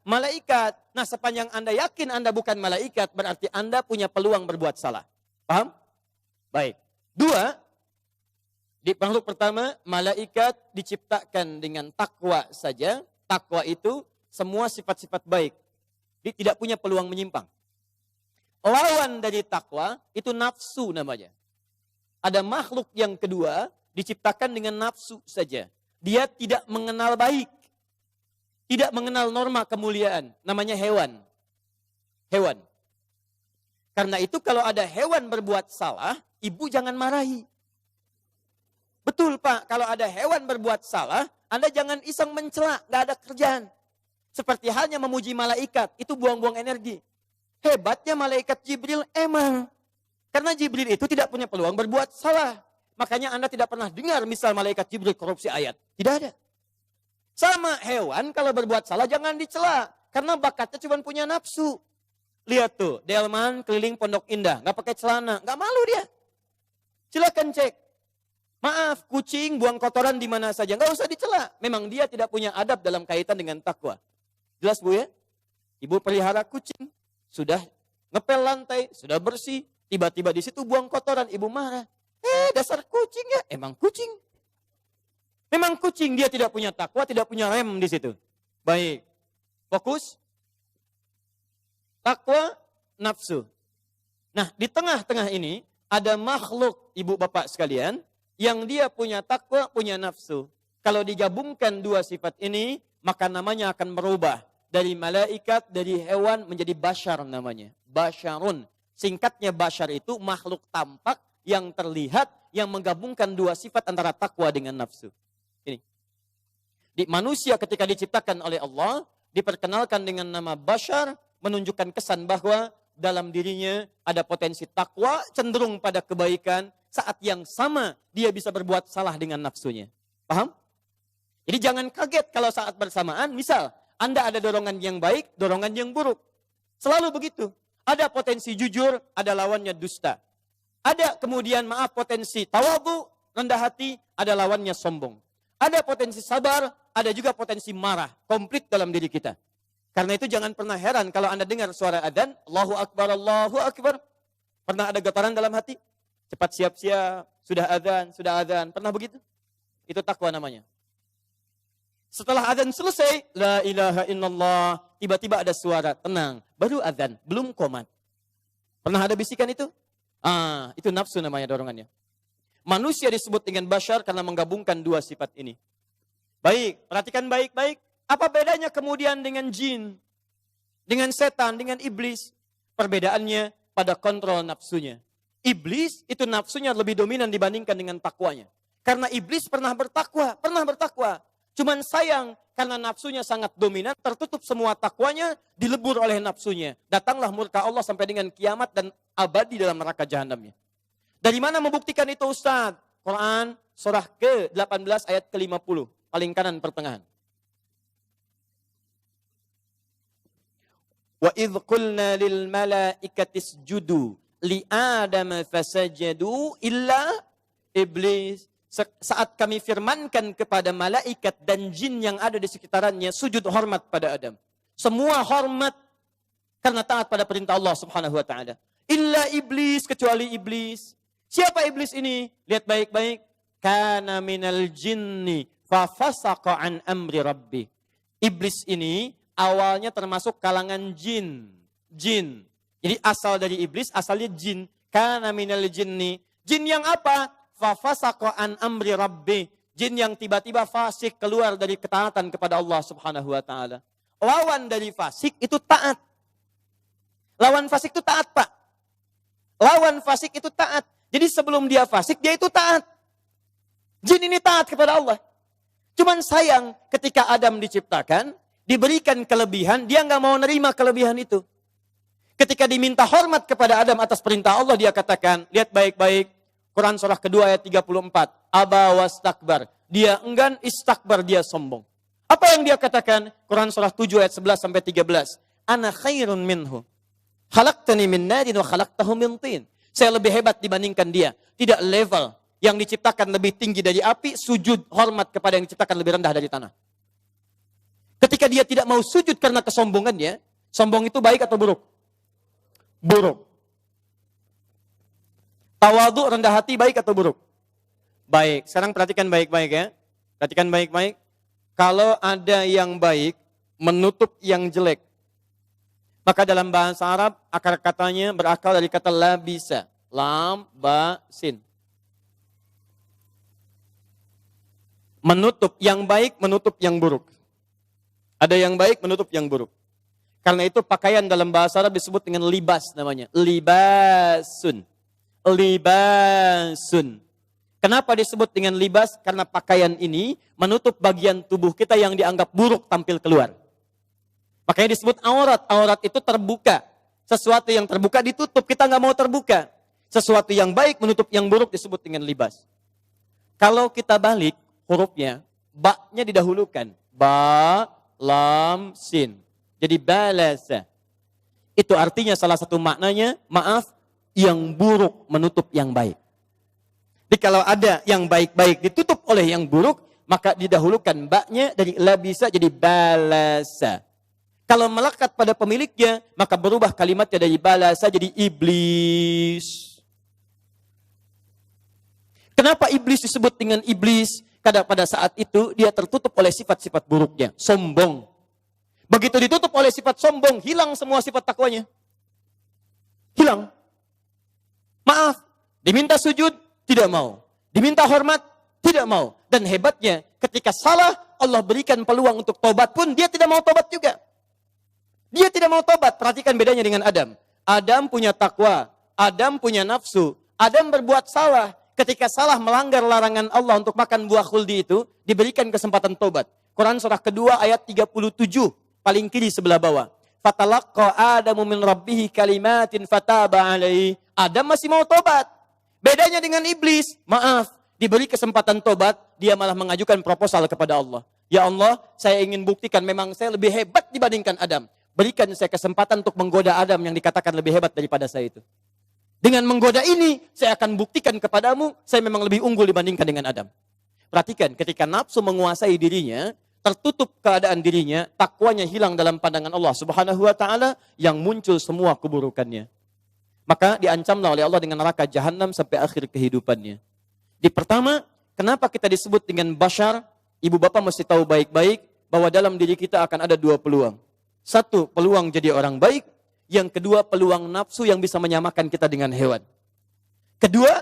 malaikat. Nah, sepanjang Anda yakin Anda bukan malaikat, berarti Anda punya peluang berbuat salah. Paham? Baik. 2, di makhluk pertama, malaikat diciptakan dengan takwa saja. Takwa itu semua sifat-sifat baik. Dia tidak punya peluang menyimpang. Lawan dari takwa itu nafsu namanya. Ada makhluk yang kedua diciptakan dengan nafsu saja. Dia tidak mengenal baik. Tidak mengenal norma kemuliaan. Namanya hewan. Hewan. Karena itu kalau ada hewan berbuat salah, ibu jangan marahi. Betul Pak, kalau ada hewan berbuat salah, Anda jangan iseng mencela, gak ada kerjaan. Seperti halnya memuji malaikat, itu buang-buang energi. Hebatnya malaikat Jibril emang. Karena Jibril itu tidak punya peluang berbuat salah. Makanya Anda tidak pernah dengar misal malaikat Jibril korupsi ayat. Tidak ada. Sama hewan kalau berbuat salah jangan dicela. Karena bakatnya cuma punya nafsu. Lihat tuh, Delman keliling Pondok Indah. Gak pakai celana, gak malu dia. Silakan cek. Maaf, kucing buang kotoran di mana saja. Nggak usah dicela. Memang dia tidak punya adab dalam kaitan dengan takwa. Jelas Bu ya? Ibu pelihara kucing. Sudah ngepel lantai, sudah bersih. Tiba-tiba di situ buang kotoran. Ibu marah. Dasar kucing ya. Emang kucing. Memang kucing, dia tidak punya takwa, tidak punya rem di situ. Baik. Fokus. Takwa, nafsu. Nah, di tengah-tengah ini ada makhluk ibu bapak sekalian yang dia punya takwa, punya nafsu. Kalau digabungkan dua sifat ini, maka namanya akan merubah dari malaikat, dari hewan menjadi bashar namanya. Basharun. Singkatnya bashar itu makhluk tampak yang terlihat yang menggabungkan dua sifat antara takwa dengan nafsu. Ini. Di manusia ketika diciptakan oleh Allah diperkenalkan dengan nama bashar, menunjukkan kesan bahwa dalam dirinya ada potensi takwa, cenderung pada kebaikan, saat yang sama dia bisa berbuat salah dengan nafsunya. Paham? Jadi jangan kaget kalau saat bersamaan, misal Anda ada dorongan yang baik, dorongan yang buruk. Selalu begitu. Ada potensi jujur, ada lawannya dusta. Ada kemudian potensi tawadhu, rendah hati, ada lawannya sombong. Ada potensi sabar, ada juga potensi marah, komplit dalam diri kita. Karena itu jangan pernah heran kalau Anda dengar suara adzan, Allahu Akbar, Allahu Akbar. Pernah ada getaran dalam hati? Cepat siap-siap, sudah adzan. Pernah begitu? Itu takwa namanya. Setelah adzan selesai, la ilaha illallah, tiba-tiba ada suara, tenang, baru adzan, belum qomat. Pernah ada bisikan itu? Itu nafsu namanya dorongannya. Manusia disebut dengan bashar karena menggabungkan dua sifat ini. Baik, perhatikan baik-baik. Apa bedanya kemudian dengan jin? Dengan setan, dengan iblis? Perbedaannya pada kontrol nafsunya. Iblis itu nafsunya lebih dominan dibandingkan dengan takwanya. Karena iblis pernah bertakwa. Cuman sayang, karena nafsunya sangat dominan, tertutup semua takwanya, dilebur oleh nafsunya. Datanglah murka Allah sampai dengan kiamat dan abadi dalam neraka jahanamnya. Dari mana membuktikan itu Ustaz? Quran surah ke-18 ayat ke-50. Paling kanan pertengahan. Wa idh qulna lil malaikati isjudu li Adam fasajadu illa iblis. Saat kami firmankan kepada malaikat dan jin yang ada di sekitarannya sujud hormat pada Adam. Semua hormat karena taat pada perintah Allah Subhanahu wa taala. Illa iblis, kecuali iblis. Siapa iblis ini? Lihat baik-baik. Kana minal jinni fa fasaqa an amri rabbi. Iblis ini awalnya termasuk kalangan jin. Jadi asal dari iblis, asalnya jin. Kana minal jinni. Jin yang apa? Fa fasaqa an amri rabbi. Jin yang tiba-tiba fasik keluar dari ketaatan kepada Allah Subhanahu wa taala. Lawan dari fasik itu taat. Lawan fasik itu taat, Pak. Lawan fasik itu taat. Jadi sebelum dia fasik, dia itu taat. Jin ini taat kepada Allah. Cuman sayang, ketika Adam diciptakan, diberikan kelebihan, dia nggak mau nerima kelebihan itu. Ketika diminta hormat kepada Adam atas perintah Allah, dia katakan, lihat baik-baik, Quran surah kedua ayat 34, Aba wastakbar. Dia enggan, istakbar, dia sombong. Apa yang dia katakan? Quran surah 7 ayat 11 sampai 13. Ana khairun minhu. Khalaqtani min narin wa khalaqtahu min tin. Saya lebih hebat dibandingkan dia. Tidak level. Yang diciptakan lebih tinggi dari api, sujud hormat kepada yang diciptakan lebih rendah dari tanah. Ketika dia tidak mau sujud karena kesombongannya, sombong itu baik atau buruk? Buruk. Tawadhu, rendah hati, baik atau buruk? Baik. Sekarang perhatikan baik-baik ya. Perhatikan baik-baik. Kalau ada yang baik, menutup yang jelek. Maka dalam bahasa Arab, akar katanya berakal dari kata labisa. Lam, ba, sin. Menutup yang baik, menutup yang buruk. Ada yang baik, menutup yang buruk. Karena itu pakaian dalam bahasa Arab disebut dengan libas namanya. Libasun. Libasun. Kenapa disebut dengan libas? Karena pakaian ini menutup bagian tubuh kita yang dianggap buruk tampil keluar. Makanya disebut aurat. Aurat itu terbuka. Sesuatu yang terbuka ditutup. Kita nggak mau terbuka. Sesuatu yang baik menutup yang buruk disebut dengan libas. Kalau kita balik hurufnya, ba-nya didahulukan. Ba, lam, sin. Jadi balasa. Itu artinya salah satu maknanya, maaf, yang buruk menutup yang baik. Jadi kalau ada yang baik-baik ditutup oleh yang buruk, maka didahulukan baknya dari labisa jadi balasa. Kalau melekat pada pemiliknya, maka berubah kalimatnya dari balasa jadi iblis. Kenapa iblis disebut dengan iblis? Karena pada saat itu dia tertutup oleh sifat-sifat buruknya, sombong. Begitu ditutup oleh sifat sombong, hilang semua sifat takwanya. Hilang. Maaf, diminta sujud, tidak mau. Diminta hormat, tidak mau. Dan hebatnya, ketika salah, Allah berikan peluang untuk tobat pun, dia tidak mau tobat juga. Dia tidak mau tobat. Perhatikan bedanya dengan Adam. Adam punya takwa, Adam punya nafsu. Adam berbuat salah. Ketika salah melanggar larangan Allah untuk makan buah khuldi itu, diberikan kesempatan tobat. Quran surah kedua ayat 37, paling kiri sebelah bawah. Fatalaqqa Adamu min rabbihi kalimatin fataba alaihi. Adam masih mau tobat. Bedanya dengan iblis, maaf, diberi kesempatan tobat, dia malah mengajukan proposal kepada Allah. Ya Allah, saya ingin buktikan memang saya lebih hebat dibandingkan Adam. Berikan saya kesempatan untuk menggoda Adam yang dikatakan lebih hebat daripada saya itu. Dengan menggoda ini, saya akan buktikan kepadamu, saya memang lebih unggul dibandingkan dengan Adam. Perhatikan, ketika nafsu menguasai dirinya, tertutup keadaan dirinya, takwanya hilang dalam pandangan Allah Subhanahu wa Ta'ala, yang muncul semua keburukannya. Maka diancamlah oleh Allah dengan neraka jahanam sampai akhir kehidupannya. Di pertama, kenapa kita disebut dengan bashar? Ibu bapak mesti tahu baik-baik bahwa dalam diri kita akan ada dua peluang. Satu, peluang jadi orang baik. Yang kedua, peluang nafsu yang bisa menyamakan kita dengan hewan. Kedua,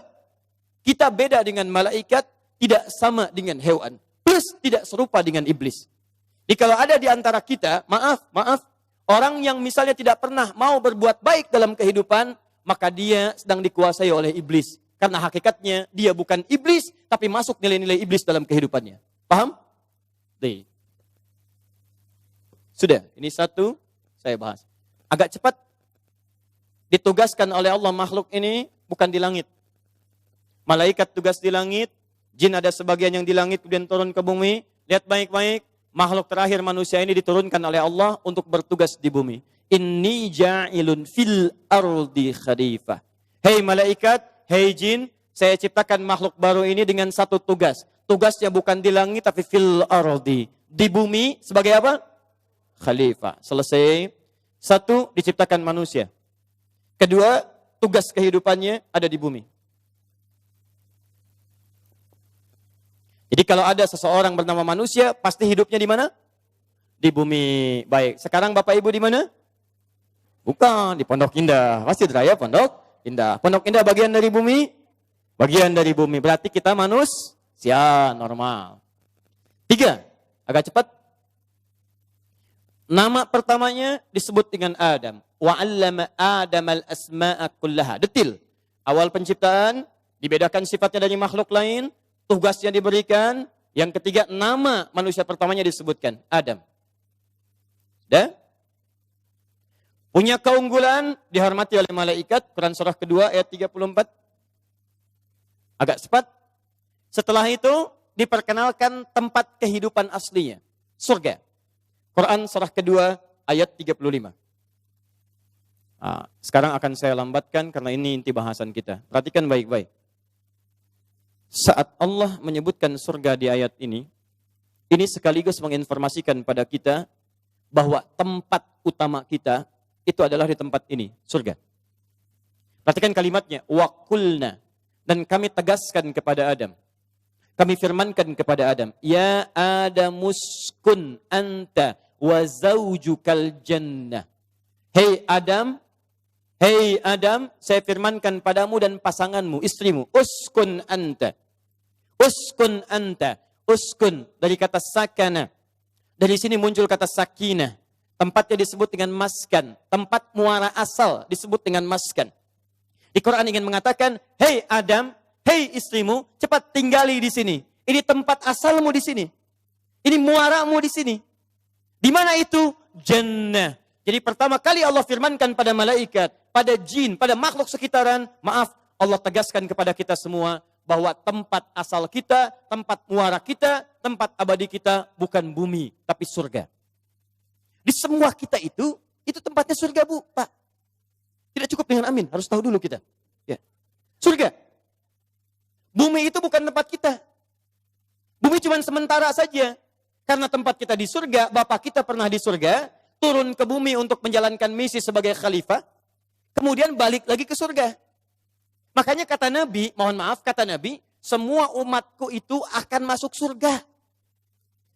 kita beda dengan malaikat, tidak sama dengan hewan. Plus, tidak serupa dengan iblis. Jadi kalau ada di antara kita, maaf, orang yang misalnya tidak pernah mau berbuat baik dalam kehidupan, maka dia sedang dikuasai oleh iblis. Karena hakikatnya, dia bukan iblis, tapi masuk nilai-nilai iblis dalam kehidupannya. Paham? Sudah, ini satu, saya bahas. Agak cepat, ditugaskan oleh Allah makhluk ini bukan di langit. Malaikat tugas di langit, jin ada sebagian yang di langit kemudian turun ke bumi. Lihat baik-baik, makhluk terakhir manusia ini diturunkan oleh Allah untuk bertugas di bumi. Inni ja'ilun fil ardi khalifah. Hei malaikat, hei jin, saya ciptakan makhluk baru ini dengan satu tugas. Tugasnya bukan di langit tapi fil ardi. Di bumi sebagai apa? Khalifah. Selesai. Satu, diciptakan manusia. Kedua, tugas kehidupannya ada di bumi. Jadi kalau ada seseorang bernama manusia, pasti hidupnya di mana? Di bumi. Baik, sekarang Bapak Ibu di mana? Bukan, di Pondok Indah. Masjid Raya Pondok Indah. Pondok Indah bagian dari bumi? Bagian dari bumi. Berarti kita manusia normal. Tiga, agak cepat. Nama pertamanya disebut dengan Adam. Wa 'allama Adamal asma'a kullaha. Detil. Awal penciptaan dibedakan sifatnya dari makhluk lain, tugasnya diberikan. Yang ketiga, nama manusia pertamanya disebutkan Adam. Dah? Punya keunggulan, dihormati oleh malaikat. Quran surah kedua ayat 34. Agak cepat. Setelah itu diperkenalkan tempat kehidupan aslinya, surga. Quran surah kedua ayat 35. Sekarang akan saya lambatkan karena ini inti bahasan kita. Perhatikan baik-baik. Saat Allah menyebutkan surga di ayat ini sekaligus menginformasikan pada kita bahwa tempat utama kita itu adalah di tempat ini, surga. Perhatikan kalimatnya, wa qulna, dan kami tegaskan kepada Adam. Kami firmankan kepada Adam, ya Adamuskun anta wa zaujukal jannah. Hei Adam, saya firmankan padamu dan pasanganmu, istrimu, uskun anta. Uskun anta. Uskun dari kata sakana. Dari sini muncul kata sakinah. Tempatnya disebut dengan maskan. Tempat muara asal disebut dengan maskan. Di Quran ingin mengatakan, hei Adam, hei istrimu, cepat tinggali di sini. Ini tempat asalmu di sini. Ini muaramu di sini. Di mana itu? Jannah. Jadi pertama kali Allah firmankan pada malaikat, pada jin, pada makhluk sekitaran, maaf, Allah tegaskan kepada kita semua bahwa tempat asal kita, tempat muara kita, tempat abadi kita bukan bumi, tapi surga. Di semua kita itu tempatnya surga, Bu, Pak. Tidak cukup dengan amin, harus tahu dulu kita. Ya. Surga. Bumi itu bukan tempat kita. Bumi cuma sementara saja. Karena tempat kita di surga, Bapak kita pernah di surga, turun ke bumi untuk menjalankan misi sebagai khalifah, kemudian balik lagi ke surga. Makanya kata Nabi, mohon maaf, kata Nabi, semua umatku itu akan masuk surga.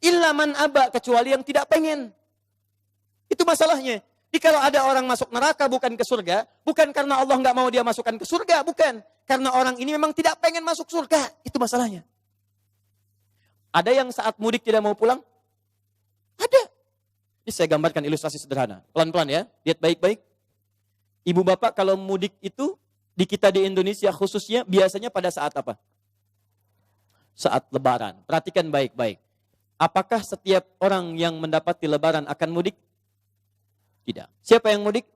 Illa man aba, kecuali yang tidak pengen. Itu masalahnya. Jadi kalau ada orang masuk neraka bukan ke surga, bukan karena Allah nggak mau dia masukkan ke surga, bukan. Karena orang ini memang tidak pengen masuk surga. Itu masalahnya. Ada yang saat mudik tidak mau pulang? Ada. Ini saya gambarkan ilustrasi sederhana. Pelan-pelan ya, lihat baik-baik. Ibu bapak kalau mudik itu, di kita di Indonesia khususnya, biasanya pada saat apa? Saat lebaran. Perhatikan baik-baik. Apakah setiap orang yang mendapati lebaran akan mudik? Tidak. Siapa yang mudik?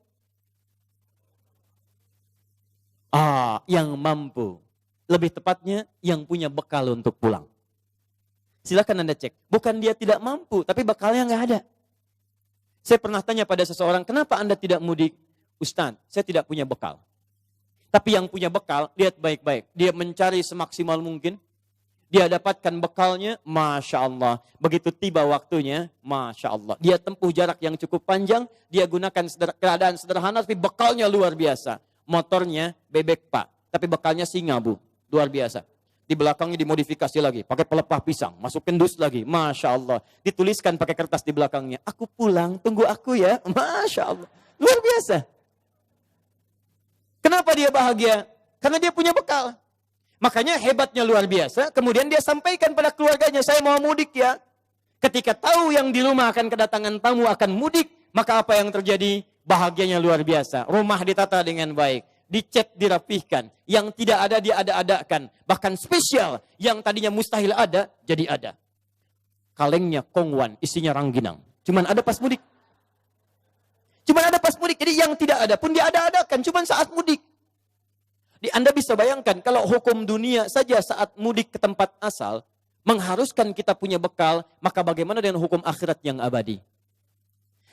Yang mampu. Lebih tepatnya, yang punya bekal untuk pulang. Silakan Anda cek. Bukan dia tidak mampu, tapi bekalnya nggak ada. Saya pernah tanya pada seseorang, kenapa Anda tidak mudik? Ustaz, saya tidak punya bekal. Tapi yang punya bekal, lihat baik-baik. Dia mencari semaksimal mungkin. Dia dapatkan bekalnya, Masya Allah. Begitu tiba waktunya, Masya Allah. Dia tempuh jarak yang cukup panjang, dia gunakan keadaan sederhana, tapi bekalnya luar biasa. Motornya bebek Pak, tapi bekalnya singa Bu, luar biasa. Di belakangnya dimodifikasi lagi, pakai pelepah pisang, masukin dus lagi, Masya Allah. Dituliskan pakai kertas di belakangnya, aku pulang, tunggu aku ya, Masya Allah. Luar biasa. Kenapa dia bahagia? Karena dia punya bekal. Makanya hebatnya luar biasa, kemudian dia sampaikan pada keluarganya, saya mau mudik ya. Ketika tahu yang di rumah akan kedatangan tamu akan mudik, maka apa yang terjadi? Bahagianya luar biasa. Rumah ditata dengan baik, dicat dirapihkan, yang tidak ada dia ada-adakan. Bahkan spesial, yang tadinya mustahil ada, jadi ada. Kalengnya kongwan, isinya rangginang. Cuman ada pas mudik. Cuman ada pas mudik, jadi yang tidak ada pun dia ada-adakan, cuman saat mudik. Anda bisa bayangkan kalau hukum dunia saja saat mudik ke tempat asal mengharuskan kita punya bekal, maka bagaimana dengan hukum akhirat yang abadi?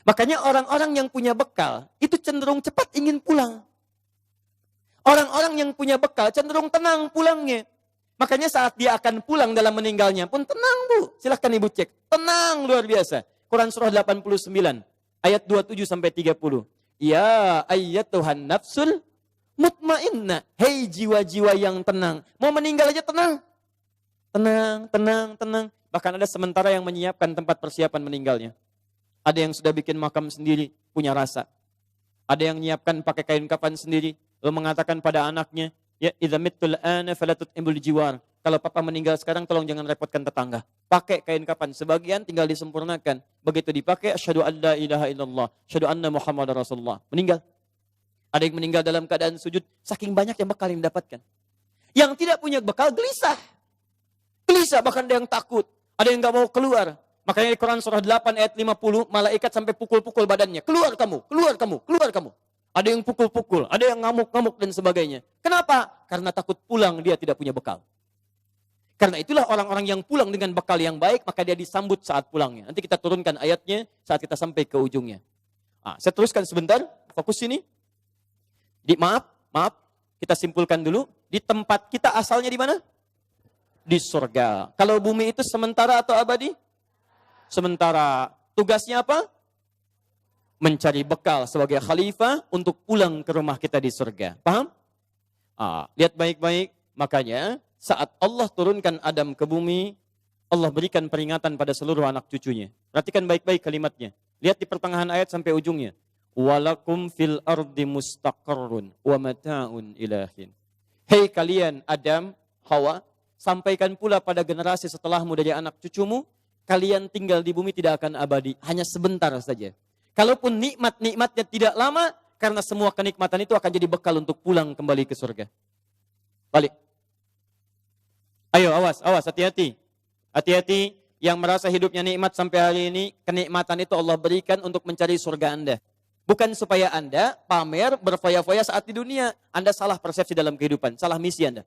Makanya orang-orang yang punya bekal itu cenderung cepat ingin pulang. Orang-orang yang punya bekal cenderung tenang pulangnya. Makanya saat dia akan pulang dalam meninggalnya pun tenang Bu. Silahkan Ibu cek. Tenang luar biasa. Quran surah 89 ayat 27 sampai 30. Ya ayyatuhan nafsul mutmainnah, hei jiwa-jiwa yang tenang. Mau meninggal aja tenang. Tenang, tenang, tenang. Bahkan ada sementara yang menyiapkan tempat persiapan meninggalnya. Ada yang sudah bikin makam sendiri, punya rasa. Ada yang menyiapkan pakai kain kafan sendiri, lalu mengatakan pada anaknya, ya idza mittul ana fala tut'imul jiwar. Kalau papa meninggal sekarang tolong jangan repotkan tetangga. Pakai kain kafan, sebagian tinggal disempurnakan. Begitu dipakai, asyhadu an la ilaha illallah, asyhadu anna muhammadar rasulullah. Meninggal. Ada yang meninggal dalam keadaan sujud, saking banyak yang bekal yang didapatkan. Yang tidak punya bekal gelisah. Gelisah, bahkan ada yang takut. Ada yang gak mau keluar. Makanya di Quran surah 8 ayat 50, malaikat sampai pukul-pukul badannya. Keluar kamu, keluar kamu, keluar kamu. Ada yang pukul-pukul, ada yang ngamuk-ngamuk dan sebagainya. Kenapa? Karena takut pulang dia tidak punya bekal. Karena itulah orang-orang yang pulang dengan bekal yang baik, maka dia disambut saat pulangnya. Nanti kita turunkan ayatnya saat kita sampai ke ujungnya. Saya teruskan sebentar, fokus sini. Maaf, kita simpulkan dulu. Di tempat kita asalnya di mana? Di surga. Kalau bumi itu sementara atau abadi? Sementara. Tugasnya apa? Mencari bekal sebagai khalifah untuk pulang ke rumah kita di surga. Paham? Lihat baik-baik. Makanya saat Allah turunkan Adam ke bumi, Allah berikan peringatan pada seluruh anak cucunya. Perhatikan baik-baik kalimatnya. Lihat di pertengahan ayat sampai ujungnya. Walakum fil ardi mustaqarrun wa mata'un ilahin. Hei kalian Adam, Hawa, sampaikan pula pada generasi setelahmu dari anak cucumu, kalian tinggal di bumi tidak akan abadi, hanya sebentar saja. Kalaupun nikmat-nikmatnya tidak lama, karena semua kenikmatan itu akan jadi bekal untuk pulang kembali ke surga. Balik. Ayo awas, hati-hati. Hati-hati yang merasa hidupnya nikmat sampai hari ini, kenikmatan itu Allah berikan untuk mencari surga Anda. Bukan supaya Anda pamer, berfoya-foya saat di dunia. Anda salah persepsi dalam kehidupan, salah misi Anda.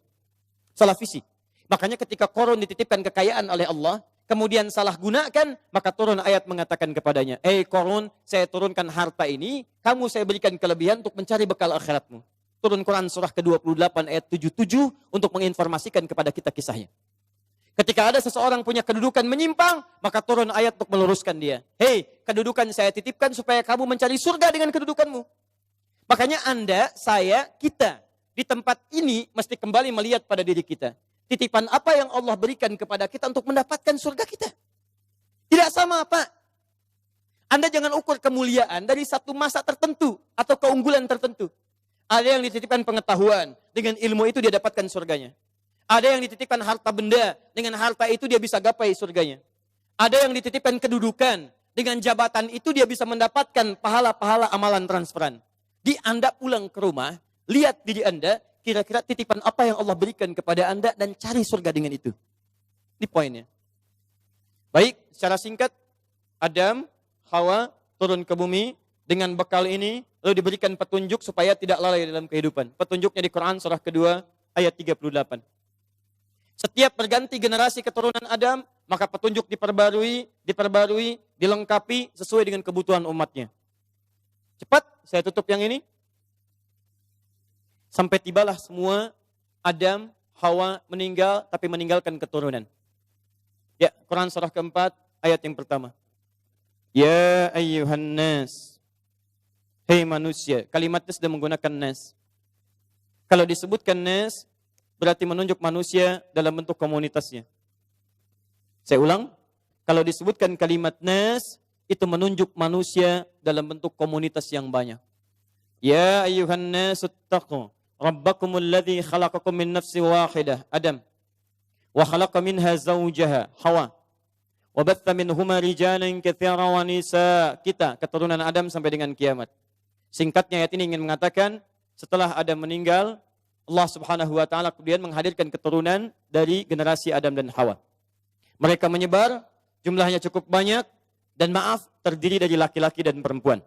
Salah visi. Makanya ketika Qarun dititipkan kekayaan oleh Allah, kemudian salah gunakan, maka turun ayat mengatakan kepadanya, Qarun, saya turunkan harta ini, kamu saya berikan kelebihan untuk mencari bekal akhiratmu. turun Quran surah ke-28 ayat 77 untuk menginformasikan kepada kita kisahnya. Ketika ada seseorang punya kedudukan menyimpang, maka turun ayat untuk meluruskan dia. Hei, kedudukan saya titipkan supaya kamu mencari surga dengan kedudukanmu. Makanya Anda, saya, kita di tempat ini mesti kembali melihat pada diri kita. Titipan apa yang Allah berikan kepada kita untuk mendapatkan surga kita. Tidak sama Pak. Anda jangan ukur kemuliaan dari satu masa tertentu atau keunggulan tertentu. Ada yang dititipkan pengetahuan, dengan ilmu itu dia dapatkan surganya. Ada yang dititipkan harta benda, dengan harta itu dia bisa gapai surganya. Ada yang dititipkan kedudukan, dengan jabatan itu dia bisa mendapatkan pahala-pahala amalan transferan. Di Anda pulang ke rumah, lihat diri Anda, kira-kira titipan apa yang Allah berikan kepada Anda dan cari surga dengan itu. Ini poinnya. Baik, secara singkat, Adam, Hawa turun ke bumi dengan bekal ini, lalu diberikan petunjuk supaya tidak lalai dalam kehidupan. Petunjuknya di Quran surah kedua ayat 38. Setiap berganti generasi keturunan Adam, maka petunjuk diperbarui, dilengkapi sesuai dengan kebutuhan umatnya. Cepat, saya tutup yang ini. Sampai tibalah semua Adam, Hawa meninggal, tapi meninggalkan keturunan. Ya, Quran surah keempat, ayat yang pertama. Ya ayyuhan nas. Hei manusia. Kalimatnya sudah menggunakan nas. Kalau disebutkan nas, berarti menunjuk manusia dalam bentuk komunitasnya. Saya ulang. Kalau disebutkan kalimat nas, itu menunjuk manusia dalam bentuk komunitas yang banyak. Ya ayyuhan nas ittaqu rabbakumul ladzi khalaqakum min nafsin wahidah, Adam. Wa khalaqa minha zawjaha, Hawa. Wa batha minhuma rijalan katsiran wa nisaa, kita keturunan Adam sampai dengan kiamat. Singkatnya ayat ini ingin mengatakan setelah Adam meninggal, Allah Subhanahu wa taala kemudian menghadirkan keturunan dari generasi Adam dan Hawa. Mereka menyebar, jumlahnya cukup banyak dan maaf terdiri dari laki-laki dan perempuan.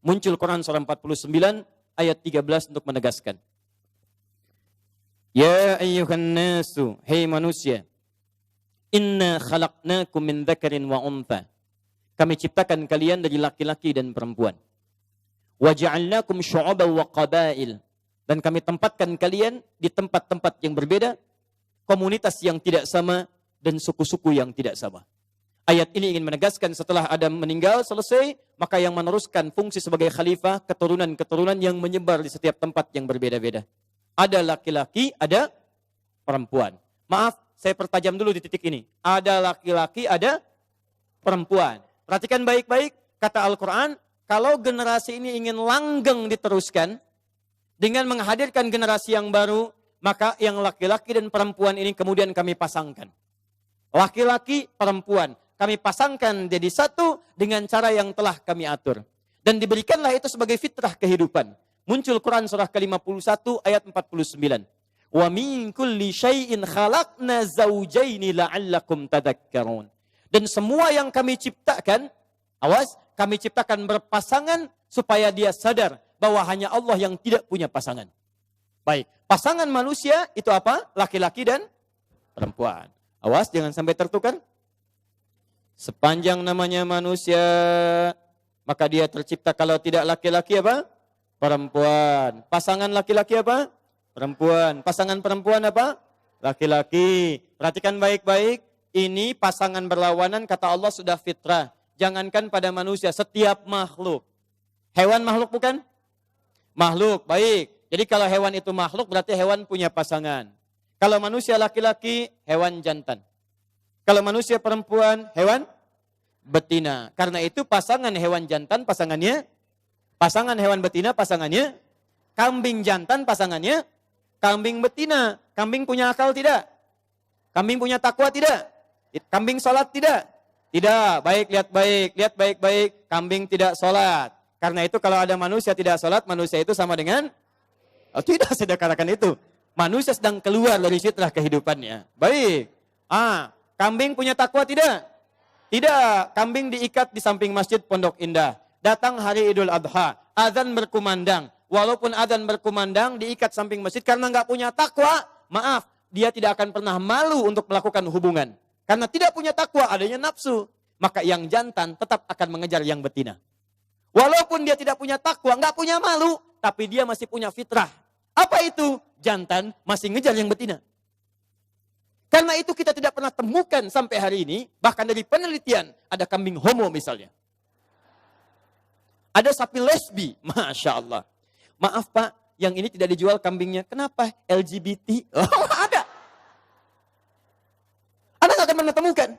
Muncul Quran surah 49 ayat 13 untuk menegaskan. Ya ayyuhan nasu, hei manusia, inna khalaqnakum min dzakarin wa untha. Kami ciptakan kalian dari laki-laki dan perempuan. Wa ja'alnakum syu'uban wa qabail. Dan kami tempatkan kalian di tempat-tempat yang berbeda, komunitas yang tidak sama, dan suku-suku yang tidak sama. Ayat ini ingin menegaskan setelah Adam meninggal selesai, maka yang meneruskan fungsi sebagai khalifah, keturunan-keturunan yang menyebar di setiap tempat yang berbeda-beda. Ada laki-laki, ada perempuan. Maaf, saya pertajam dulu di titik ini. Ada laki-laki, ada perempuan. Perhatikan baik-baik, kata Al-Quran, kalau generasi ini ingin langgeng diteruskan, dengan menghadirkan generasi yang baru, maka yang laki-laki dan perempuan ini kemudian kami pasangkan. Laki-laki, perempuan. Kami pasangkan jadi satu dengan cara yang telah kami atur. Dan diberikanlah itu sebagai fitrah kehidupan. Muncul Quran surah ke-51 ayat 49. Wa min kulli syai'in khalaqna zawjaini la'allakum tadhakkarun. Dan semua yang kami ciptakan, awas, kami ciptakan berpasangan supaya dia sadar bahwa hanya Allah yang tidak punya pasangan. Baik, pasangan manusia itu apa? Laki-laki dan perempuan. Awas, jangan sampai tertukar. Sepanjang namanya manusia, maka dia tercipta kalau tidak laki-laki apa? Perempuan. Pasangan laki-laki apa? Perempuan. Pasangan perempuan apa? Laki-laki. Perhatikan baik-baik. Ini pasangan berlawanan kata Allah sudah fitrah. Jangankan pada manusia, setiap makhluk. Hewan makhluk bukan? Makhluk, baik. Jadi kalau hewan itu makhluk berarti hewan punya pasangan. Kalau manusia laki-laki, hewan jantan. Kalau manusia perempuan, hewan betina. Karena itu pasangan hewan jantan pasangannya, pasangan hewan betina pasangannya, kambing jantan pasangannya, kambing betina. Kambing punya akal tidak? Kambing punya takwa tidak? Kambing sholat tidak? Tidak. Baik, lihat baik-baik. Kambing tidak sholat. Karena itu kalau ada manusia tidak sholat, manusia itu sama dengan, tidak saya katakan itu. Manusia sedang keluar dari fitrah kehidupannya. Baik. Kambing punya takwa tidak? Tidak. Kambing diikat di samping masjid Pondok Indah. Datang hari Idul Adha, azan berkumandang. Walaupun azan berkumandang, diikat samping masjid karena nggak punya takwa. Maaf, dia tidak akan pernah malu untuk melakukan hubungan. Karena tidak punya takwa, adanya nafsu. Maka yang jantan tetap akan mengejar yang betina. Walaupun dia tidak punya takwa, nggak punya malu, tapi dia masih punya fitrah. Apa itu? Jantan masih ngejar yang betina. Karena itu kita tidak pernah temukan sampai hari ini, bahkan dari penelitian, ada kambing homo misalnya. Ada sapi lesbi, Masya Allah. Maaf Pak, yang ini tidak dijual kambingnya. Kenapa? LGBT? Oh, ada. Anda nggak akan pernah temukan.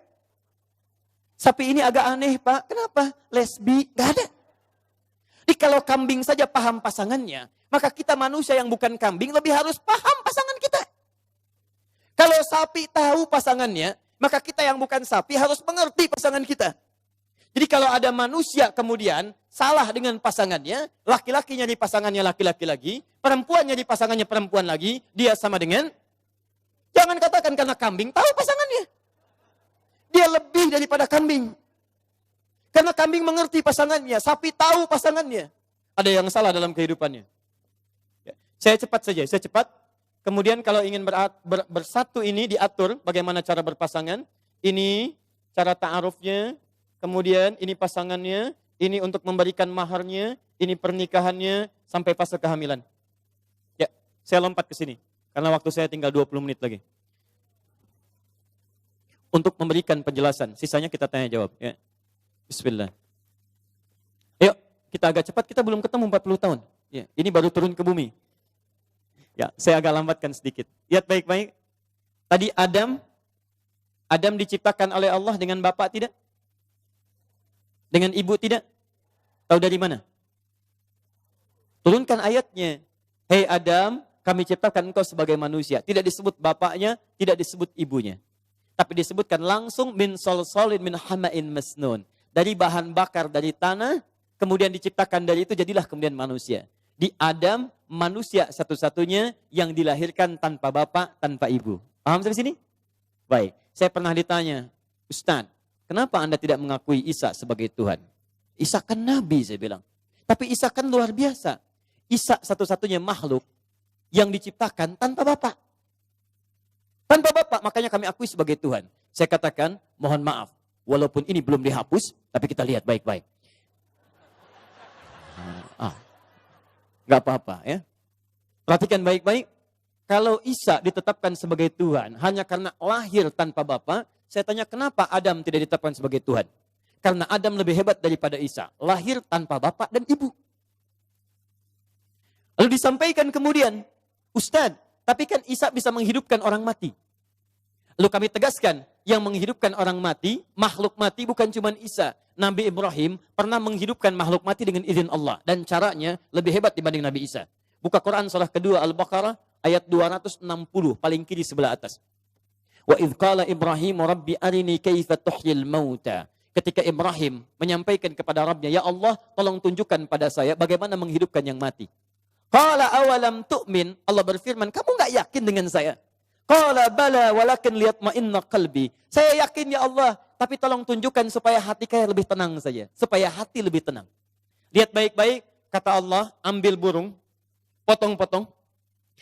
Sapi ini agak aneh Pak, kenapa? Lesbi? Nggak ada. Jadi kalau kambing saja paham pasangannya, maka kita manusia yang bukan kambing lebih harus paham pasangan kita. Kalau sapi tahu pasangannya, maka kita yang bukan sapi harus mengerti pasangan kita. Jadi kalau ada manusia kemudian salah dengan pasangannya, laki-laki nyari pasangannya laki-laki lagi, perempuan nyari pasangannya perempuan lagi, dia sama dengan, jangan katakan karena kambing tahu pasangannya. Dia lebih daripada kambing. Karena kambing mengerti pasangannya, sapi tahu pasangannya. Ada yang salah dalam kehidupannya. Ya, saya cepat saja, saya cepat. Kemudian kalau ingin bersatu ini diatur bagaimana cara berpasangan. Ini cara ta'arufnya, kemudian ini pasangannya, ini untuk memberikan maharnya, ini pernikahannya, sampai fase kehamilan. Ya, saya lompat ke sini. Karena waktu saya tinggal 20 menit lagi. Untuk memberikan penjelasan, sisanya kita tanya jawab. Ya. Bismillah. Yuk, kita agak cepat, kita belum ketemu 40 tahun. Ya, ini baru turun ke bumi. Ya, saya agak lambatkan sedikit. Lihat baik-baik. Tadi Adam diciptakan oleh Allah dengan bapak tidak? Dengan ibu tidak? Tahu dari mana? Turunkan ayatnya. Hei Adam, kami ciptakan engkau sebagai manusia. Tidak disebut bapaknya, tidak disebut ibunya. Tapi disebutkan langsung min solsolin min hama'in masnun. Dari bahan bakar dari tanah, kemudian diciptakan dari itu jadilah kemudian manusia. Di Adam, manusia satu-satunya yang dilahirkan tanpa bapak, tanpa ibu. Paham sampai sini? Baik, saya pernah ditanya, Ustaz, kenapa Anda tidak mengakui Isa sebagai Tuhan? Isa kan Nabi, saya bilang. Tapi Isa kan luar biasa. Isa satu-satunya makhluk yang diciptakan tanpa bapak. Tanpa bapak, makanya kami akui sebagai Tuhan. Saya katakan, mohon maaf. Walaupun ini belum dihapus, tapi kita lihat baik-baik. Gak apa-apa ya. Perhatikan baik-baik. Kalau Isa ditetapkan sebagai Tuhan hanya karena lahir tanpa bapa, saya tanya kenapa Adam tidak ditetapkan sebagai Tuhan? Karena Adam lebih hebat daripada Isa. Lahir tanpa bapak dan ibu. Lalu disampaikan kemudian, Ustaz, tapi kan Isa bisa menghidupkan orang mati. Lalu kami tegaskan, yang menghidupkan orang mati, makhluk mati bukan cuma Isa. Nabi Ibrahim pernah menghidupkan makhluk mati dengan izin Allah. Dan caranya lebih hebat dibanding Nabi Isa. Buka Quran surah kedua Al-Baqarah ayat 260, paling kiri sebelah atas. Wa idh qala Ibrahim rabbi arini kaifa tuhyil mauta. Ketika Ibrahim menyampaikan kepada Rabbnya, ya Allah tolong tunjukkan pada saya bagaimana menghidupkan yang mati. Qala awalam tu'min, Allah berfirman, kamu enggak yakin dengan saya? Qala bala walakin liyatma'inna qalbi. Saya yakin ya Allah, tapi tolong tunjukkan supaya hati saya lebih tenang saja. Supaya hati lebih tenang. Lihat baik-baik, kata Allah, ambil burung, potong-potong,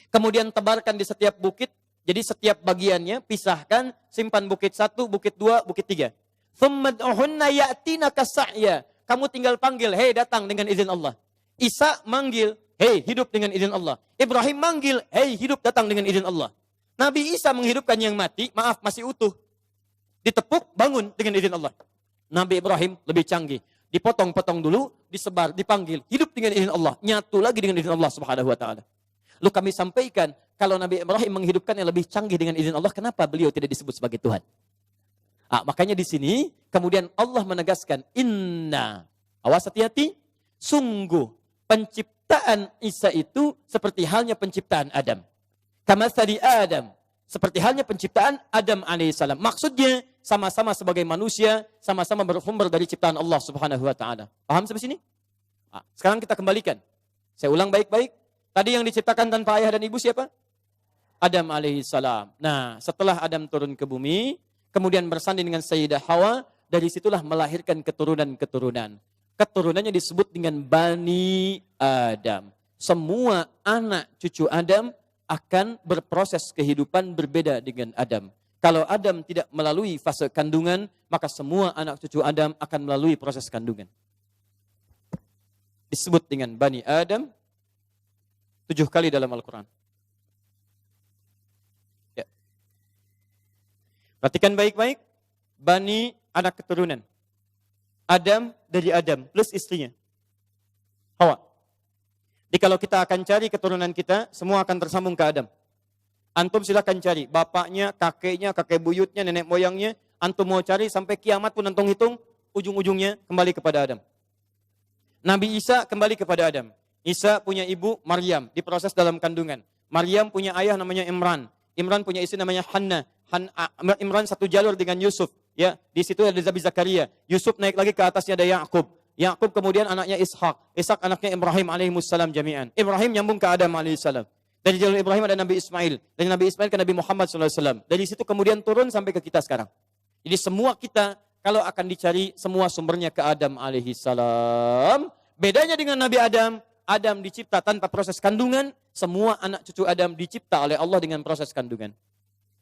kemudian tebarkan di setiap bukit. Jadi setiap bagiannya pisahkan, simpan bukit 1, bukit 2, bukit 3. Thummad'uhunna ya'tinaka sa'ya. Kamu tinggal panggil, hei datang dengan izin Allah. Isa manggil, hei hidup dengan izin Allah. Ibrahim manggil, hei hidup datang dengan izin Allah. Nabi Isa menghidupkan yang mati, maaf masih utuh. Ditepuk, bangun dengan izin Allah. Nabi Ibrahim lebih canggih. Dipotong-potong dulu, disebar, dipanggil, hidup dengan izin Allah. Nyatu lagi dengan izin Allah subhanahu wa ta'ala. Lalu kami sampaikan, kalau Nabi Ibrahim menghidupkan yang lebih canggih dengan izin Allah, kenapa beliau tidak disebut sebagai Tuhan? Makanya di sini, kemudian Allah menegaskan, inna, awas hati-hati, sungguh penciptaan Isa itu seperti halnya penciptaan Adam. Kamatsali Adam, seperti halnya penciptaan Adam alaihissalam. Maksudnya sama-sama sebagai manusia, sama-sama bersumber dari ciptaan Allah subhanahu wa ta'ala. Paham sampai sini? Sekarang kita kembalikan. Saya ulang baik-baik. Tadi yang diciptakan tanpa ayah dan ibu siapa? Adam alaihissalam. Nah, setelah Adam turun ke bumi, kemudian bersanding dengan Sayyidah Hawa, dari situlah melahirkan keturunan-keturunan. Keturunannya disebut dengan Bani Adam. Semua anak cucu Adam akan berproses kehidupan berbeda dengan Adam. Kalau Adam tidak melalui fase kandungan, maka semua anak cucu Adam akan melalui proses kandungan. Disebut dengan Bani Adam. 7 kali dalam Al-Quran. Ya. Perhatikan baik-baik. Bani, anak keturunan. Adam dari Adam plus istrinya. Hawa. Jadi kalau kita akan cari keturunan kita, semua akan tersambung ke Adam. Antum silakan cari bapaknya, kakek buyutnya, nenek moyangnya. Antum mau cari sampai kiamat pun antum hitung, ujung-ujungnya kembali kepada Adam. Nabi Isa kembali kepada Adam. Isa punya ibu Maryam, diproses dalam kandungan. Maryam punya ayah namanya Imran. Imran punya istri namanya Hannah. Imran satu jalur dengan Yusuf. Ya, di situ ada Nabi Zakaria. Yusuf naik lagi ke atasnya ada Yakub. Yakub kemudian anaknya Ishak. Ishak anaknya Ibrahim alaihissalam jami'an. Ibrahim nyambung ke Adam alaihissalam. Dari jalur Ibrahim ada Nabi Ismail. Dari Nabi Ismail ke Nabi Muhammad SAW. Dari situ kemudian turun sampai ke kita sekarang. Jadi semua kita kalau akan dicari semua sumbernya ke Adam alaihissalam. Bedanya dengan Nabi Adam, Adam dicipta tanpa proses kandungan. Semua anak cucu Adam dicipta oleh Allah dengan proses kandungan.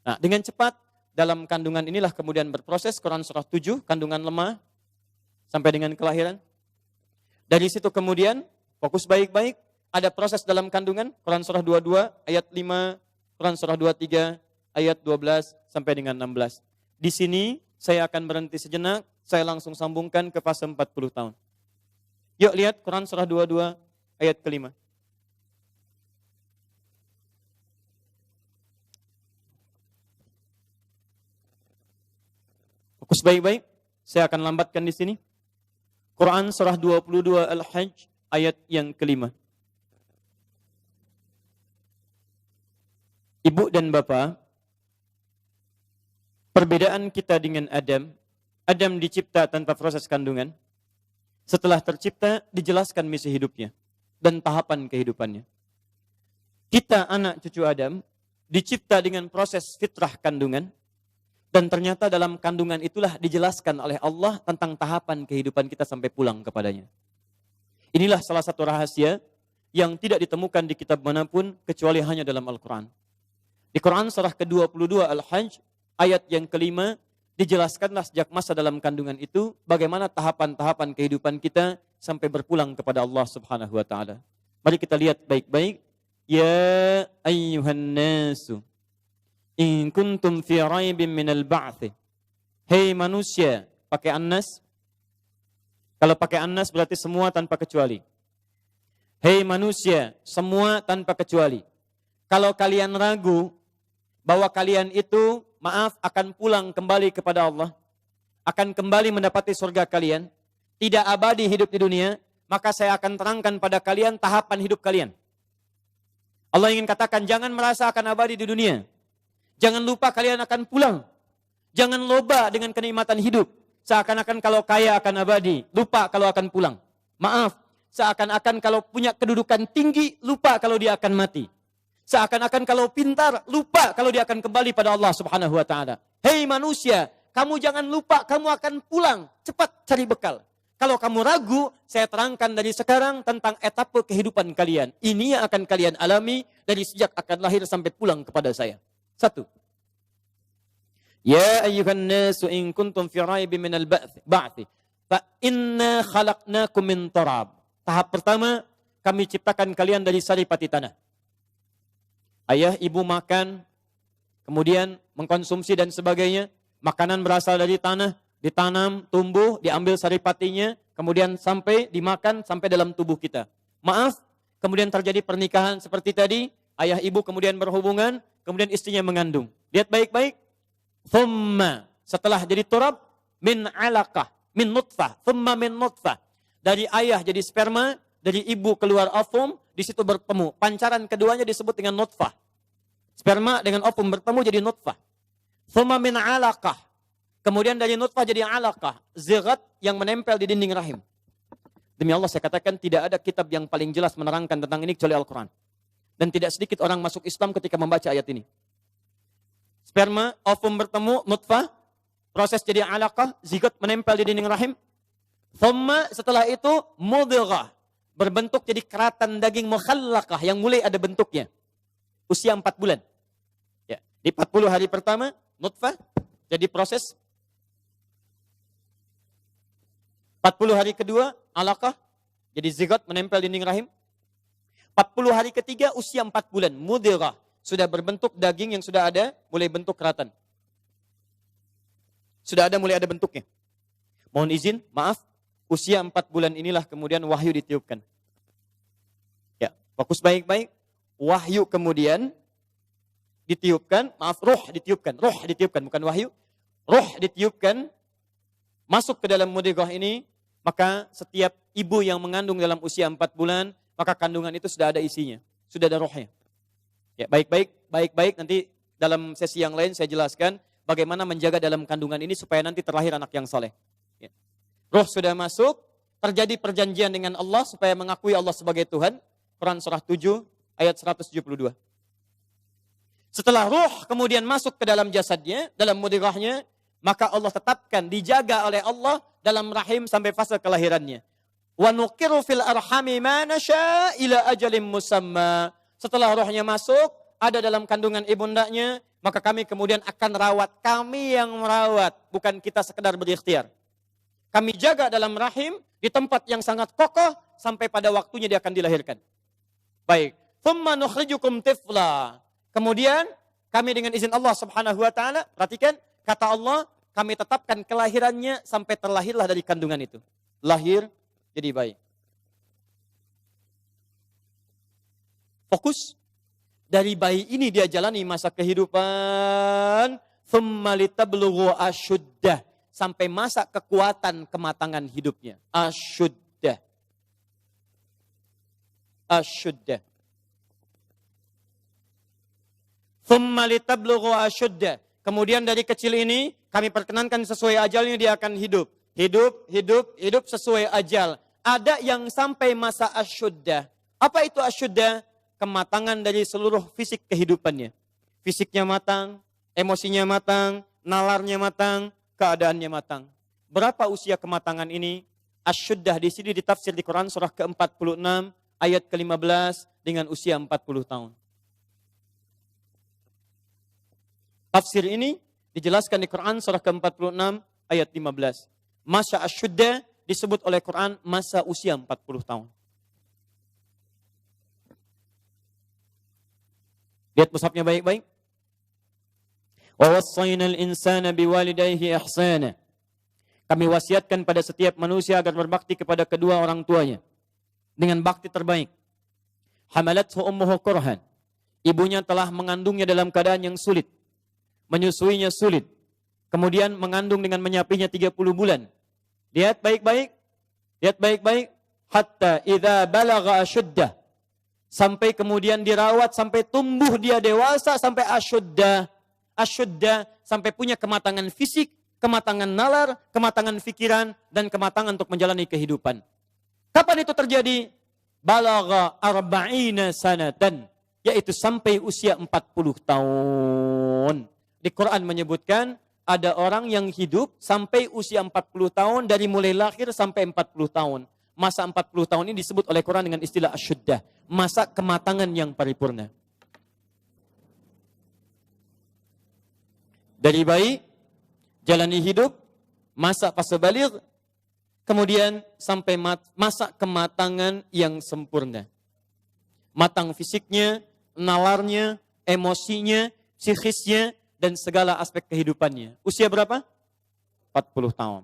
Nah, dengan cepat dalam kandungan inilah kemudian berproses Quran surah 7, kandungan lemah sampai dengan kelahiran. Dari situ kemudian fokus baik-baik. Ada proses dalam kandungan, Quran surah 22 ayat 5, Quran surah 23 ayat 12 sampai dengan 16. Di sini saya akan berhenti sejenak, saya langsung sambungkan ke fase 40 tahun. Yuk lihat Quran surah 22 ayat kelima. Fokus baik-baik, saya akan lambatkan di sini. Quran surah 22 Al-Hajj ayat yang kelima. Ibu dan bapak, perbedaan kita dengan Adam, Adam dicipta tanpa proses kandungan. Setelah tercipta, dijelaskan misi hidupnya dan tahapan kehidupannya. Kita anak cucu Adam, dicipta dengan proses fitrah kandungan, dan ternyata dalam kandungan itulah dijelaskan oleh Allah tentang tahapan kehidupan kita sampai pulang kepadanya. Inilah salah satu rahasia yang tidak ditemukan di kitab manapun kecuali hanya dalam Al-Quran. Di Quran surah ke-22 Al-Hajj, ayat yang kelima, dijelaskanlah sejak masa dalam kandungan itu, bagaimana tahapan-tahapan kehidupan kita sampai berpulang kepada Allah subhanahu wa ta'ala. Mari kita lihat baik-baik. Ya ayyuhan nasu, in kuntum fi raibin minal ba'thi. Hei manusia, pakai annas. Kalau pakai annas berarti semua tanpa kecuali. Hei manusia, semua tanpa kecuali. Kalau kalian ragu bahwa kalian itu, maaf, akan pulang kembali kepada Allah, akan kembali mendapati surga kalian, tidak abadi hidup di dunia, maka saya akan terangkan pada kalian tahapan hidup kalian. Allah ingin katakan, jangan merasa akan abadi di dunia. Jangan lupa kalian akan pulang. Jangan loba dengan kenikmatan hidup. Seakan-akan kalau kaya akan abadi, lupa kalau akan pulang. Maaf, seakan-akan kalau punya kedudukan tinggi, lupa kalau dia akan mati. Seakan-akan kalau pintar, lupa kalau dia akan kembali pada Allah subhanahu wa ta'ala. Hei manusia, kamu jangan lupa kamu akan pulang. Cepat cari bekal. Kalau kamu ragu, saya terangkan dari sekarang tentang etape kehidupan kalian. Ini yang akan kalian alami dari sejak akan lahir sampai pulang kepada saya. 1. Ya ayyuhan nasu in kuntum fi raibin minal ba'thi fa inna khalaqnakum min turab. Tahap pertama, kami ciptakan kalian dari saripati tanah. Ayah ibu makan, kemudian mengkonsumsi dan sebagainya. Makanan berasal dari tanah, ditanam, tumbuh, diambil saripatinya, kemudian sampai dimakan sampai dalam tubuh kita. Maaf, kemudian terjadi pernikahan seperti tadi, ayah ibu kemudian berhubungan, kemudian istrinya mengandung. Lihat baik-baik. Thumma, setelah jadi turab, min alaqah, min nutfah, thumma min nutfah. Dari ayah jadi sperma, dari ibu keluar ovum, di situ bertemu. Pancaran keduanya disebut dengan nutfah. Sperma dengan ovum bertemu jadi nutfah. Thumma min alaqah. Kemudian dari nutfah jadi alaqah. Zigat yang menempel di dinding rahim. Demi Allah saya katakan tidak ada kitab yang paling jelas menerangkan tentang ini kecuali Al-Quran. Dan tidak sedikit orang masuk Islam ketika membaca ayat ini. Sperma, ovum bertemu, nutfah. Proses jadi alaqah, zigat menempel di dinding rahim. Thumma setelah itu mudghah. Berbentuk jadi keratan daging mukhallaqah yang mulai ada bentuknya. Usia 4 bulan. Ya, di 40 hari pertama, nutfah, jadi proses. 40 hari kedua, alaqah, jadi zigot menempel di dinding rahim. 40 hari ketiga usia 4 bulan. Mudirah. Sudah berbentuk daging yang sudah ada, mulai bentuk keratan. Sudah ada, mulai ada bentuknya. Mohon izin, maaf, usia 4 bulan inilah kemudian wahyu ditiupkan. Ya, fokus baik-baik. Wahyu kemudian ditiupkan, maaf, roh ditiupkan, bukan wahyu. Roh ditiupkan, masuk ke dalam mudirah ini, maka setiap ibu yang mengandung dalam usia 4 bulan, maka kandungan itu sudah ada isinya, sudah ada rohnya. Ya, baik-baik, nanti dalam sesi yang lain saya jelaskan bagaimana menjaga dalam kandungan ini supaya nanti terlahir anak yang saleh. Ya. Roh sudah masuk, terjadi perjanjian dengan Allah supaya mengakui Allah sebagai Tuhan. Quran surah 7 ayat 172. Setelah roh kemudian masuk ke dalam jasadnya, dalam mudirahnya, maka Allah tetapkan, dijaga oleh Allah dalam rahim sampai fase kelahirannya. Wa nuqiru fil arhami ma nasya ila ajalin musamma. Setelah rohnya masuk, ada dalam kandungan ibundanya, maka kami kemudian akan rawat. Kami yang merawat, bukan kita sekedar berikhtiar. Kami jaga dalam rahim di tempat yang sangat kokoh sampai pada waktunya dia akan dilahirkan. Baik. Thumma nukhrijukum tifla. Kemudian kami dengan izin Allah Subhanahu wa taala, perhatikan kata Allah, kami tetapkan kelahirannya sampai terlahirlah dari kandungan itu. Lahir jadi bayi. Fokus. Dari bayi ini dia jalani masa kehidupan. Thumma litablughu asyuddah. Sampai masa kekuatan kematangan hidupnya. Asyuddah. Asyuddah. Thumma litablughu asyuddah. Kemudian dari kecil ini kami perkenankan sesuai ajalnya dia akan hidup. Hidup sesuai ajal. Ada yang sampai masa asyuddah. Apa itu asyuddah? Kematangan dari seluruh fisik kehidupannya. Fisiknya matang, emosinya matang, nalarnya matang, keadaannya matang. Berapa usia kematangan ini? Asyuddah di sini ditafsir di Quran surah ke-46 ayat ke-15 dengan usia 40 tahun. Tafsir ini dijelaskan di Quran surah ke-46 ayat 15. Masa asyuddah disebut oleh Quran masa usia 40 tahun. Lihat mushafnya baik-baik. Wa wassaynal insana biwalidayhi ihsana. Kami wasiatkan pada setiap manusia agar berbakti kepada kedua orang tuanya dengan bakti terbaik. Hamalathu ummuhu kurhan. Ibunya telah mengandungnya dalam keadaan yang sulit. Menyusuinya sulit. Kemudian mengandung dengan menyapinya 30 bulan. Lihat baik-baik. Lihat baik-baik. Hatta idza balagha asyuddah. Sampai kemudian dirawat, sampai tumbuh dia dewasa, sampai asyuddah. Asyuddah, sampai punya kematangan fisik, kematangan nalar, kematangan pikiran, dan kematangan untuk menjalani kehidupan. Kapan itu terjadi? Balagha arba'ina sanatan. Yaitu sampai usia 40 tahun. Di Quran menyebutkan, ada orang yang hidup sampai usia 40 tahun dari mulai lahir sampai 40 tahun. Masa 40 tahun ini disebut oleh Quran dengan istilah asyuddah. Masa kematangan yang paripurna. Dari bayi, jalani hidup, masa fase baligh, kemudian sampai masa kematangan yang sempurna. Matang fisiknya, nalarnya, emosinya, psikisnya, dan segala aspek kehidupannya. Usia berapa? 40 tahun.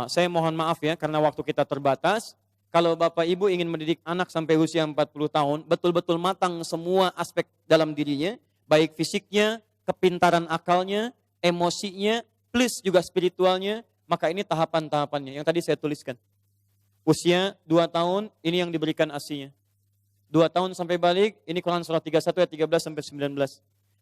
Saya mohon maaf ya, karena waktu kita terbatas. Kalau Bapak Ibu ingin mendidik anak sampai usia 40 tahun, betul-betul matang semua aspek dalam dirinya, baik fisiknya, kepintaran akalnya, emosinya, plus juga spiritualnya, maka ini tahapan-tahapannya yang tadi saya tuliskan. Usia 2 tahun, ini yang diberikan asinya. 2 tahun sampai balik, ini Quran surah 31 ayat 13 sampai 19.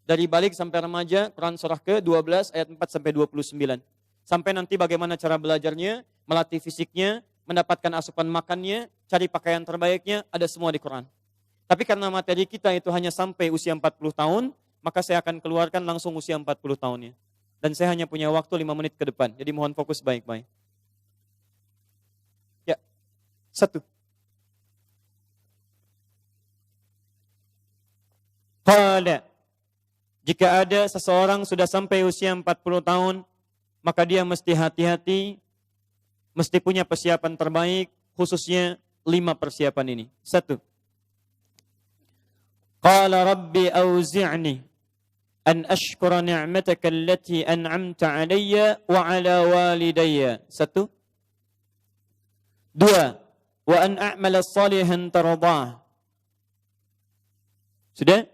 Dari balik sampai remaja, Quran surah ke-12 ayat 4 sampai 29. Sampai nanti bagaimana cara belajarnya, melatih fisiknya, mendapatkan asupan makannya, cari pakaian terbaiknya, ada semua di Quran. Tapi karena materi kita itu hanya sampai usia 40 tahun, maka saya akan keluarkan langsung usia 40 tahunnya. Dan saya hanya punya waktu 5 menit ke depan, jadi mohon fokus baik-baik. Ya, 1. Qala, jika ada seseorang sudah sampai usia 40 tahun, maka dia mesti hati-hati, mesti punya persiapan terbaik, khususnya 5 persiapan ini. 1. Qala rabbi auzi'ni an ashkura ni'mataka allati an'amta alayya wa ala walidayya. 1. 2. Wa an a'mala salihan tardah. Sudah?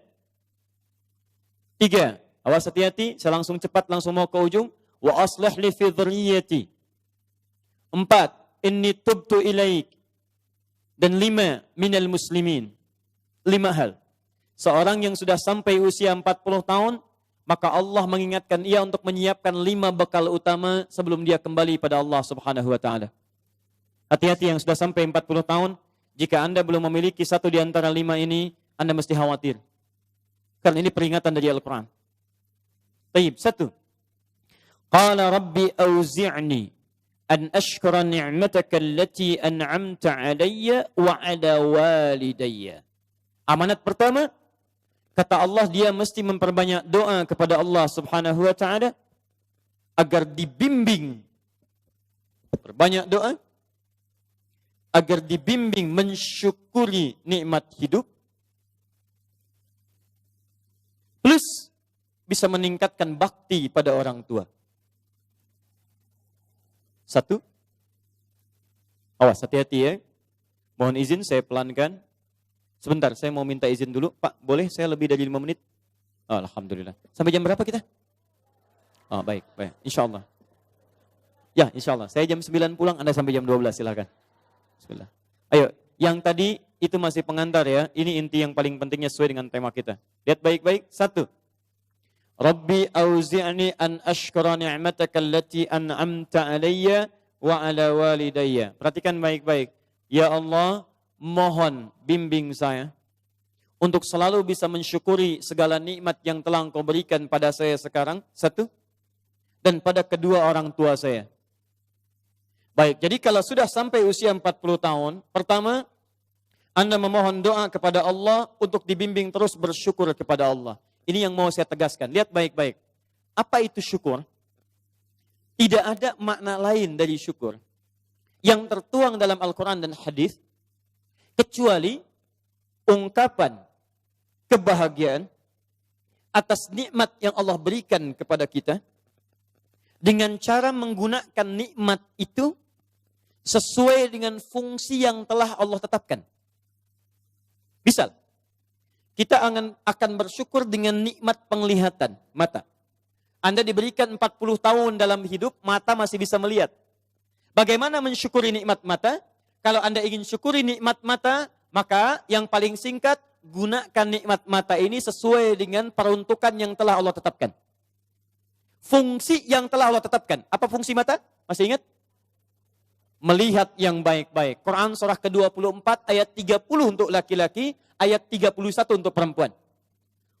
3. Awas hati-hati, saya langsung cepat langsung mau ke ujung. Wa aslih li fi dhurriyyati. 4. Inni tubtu ilaik. Dan 5. Minal muslimin. 5 hal. Seorang yang sudah sampai usia 40 tahun, maka Allah mengingatkan ia untuk menyiapkan 5 bekal utama sebelum dia kembali pada Allah Subhanahu wa taala. Hati-hati yang sudah sampai 40 tahun, jika Anda belum memiliki satu di antara 5 ini, Anda mesti khawatir. Karena ini peringatan dari Al-Quran. Taib, 1. Qala rabbi auzi'ni an ashkura ni'mataka allati an'amta alayya wa ala walidayya. Amanat pertama, kata Allah, dia mesti memperbanyak doa kepada Allah Subhanahu wa taala agar dibimbing. Perbanyak doa agar dibimbing mensyukuri nikmat hidup, plus bisa meningkatkan bakti pada orang tua. 1. Awas, hati-hati ya. Mohon izin saya pelankan. Sebentar, saya mau minta izin dulu. Pak, boleh saya lebih dari 5 menit? Oh, alhamdulillah. Sampai jam berapa kita? Oh, baik. Insya Allah. Ya, insya Allah. Saya jam 9 pulang, Anda sampai jam 12, silakan. Bismillah. Ayo, yang tadi itu masih pengantar ya. Ini inti yang paling pentingnya sesuai dengan tema kita. Lihat baik-baik. 1. Rabbi auzi'ni an ashkura ni'mataka allati an'amta alayya wa ala walidayya. Perhatikan baik-baik. Ya Allah, mohon bimbing saya untuk selalu bisa mensyukuri segala nikmat yang telah Engkau berikan pada saya sekarang. 1. Dan pada kedua orang tua saya. Baik, jadi kalau sudah sampai usia 40 tahun, pertama, Anda memohon doa kepada Allah untuk dibimbing terus bersyukur kepada Allah. Ini yang mau saya tegaskan. Lihat baik-baik. Apa itu syukur? Tidak ada makna lain dari syukur yang tertuang dalam Al-Quran dan hadis kecuali ungkapan kebahagiaan atas nikmat yang Allah berikan kepada kita dengan cara menggunakan nikmat itu sesuai dengan fungsi yang telah Allah tetapkan. Misal, kita akan bersyukur dengan nikmat penglihatan mata. Anda diberikan 40 tahun dalam hidup, mata masih bisa melihat. Bagaimana mensyukuri nikmat mata? Kalau Anda ingin syukuri nikmat mata, maka yang paling singkat, gunakan nikmat mata ini sesuai dengan peruntukan yang telah Allah tetapkan. Fungsi yang telah Allah tetapkan. Apa fungsi mata? Masih ingat? Melihat yang baik-baik. Quran surah ke-24 ayat 30 untuk laki-laki, ayat 31 untuk perempuan.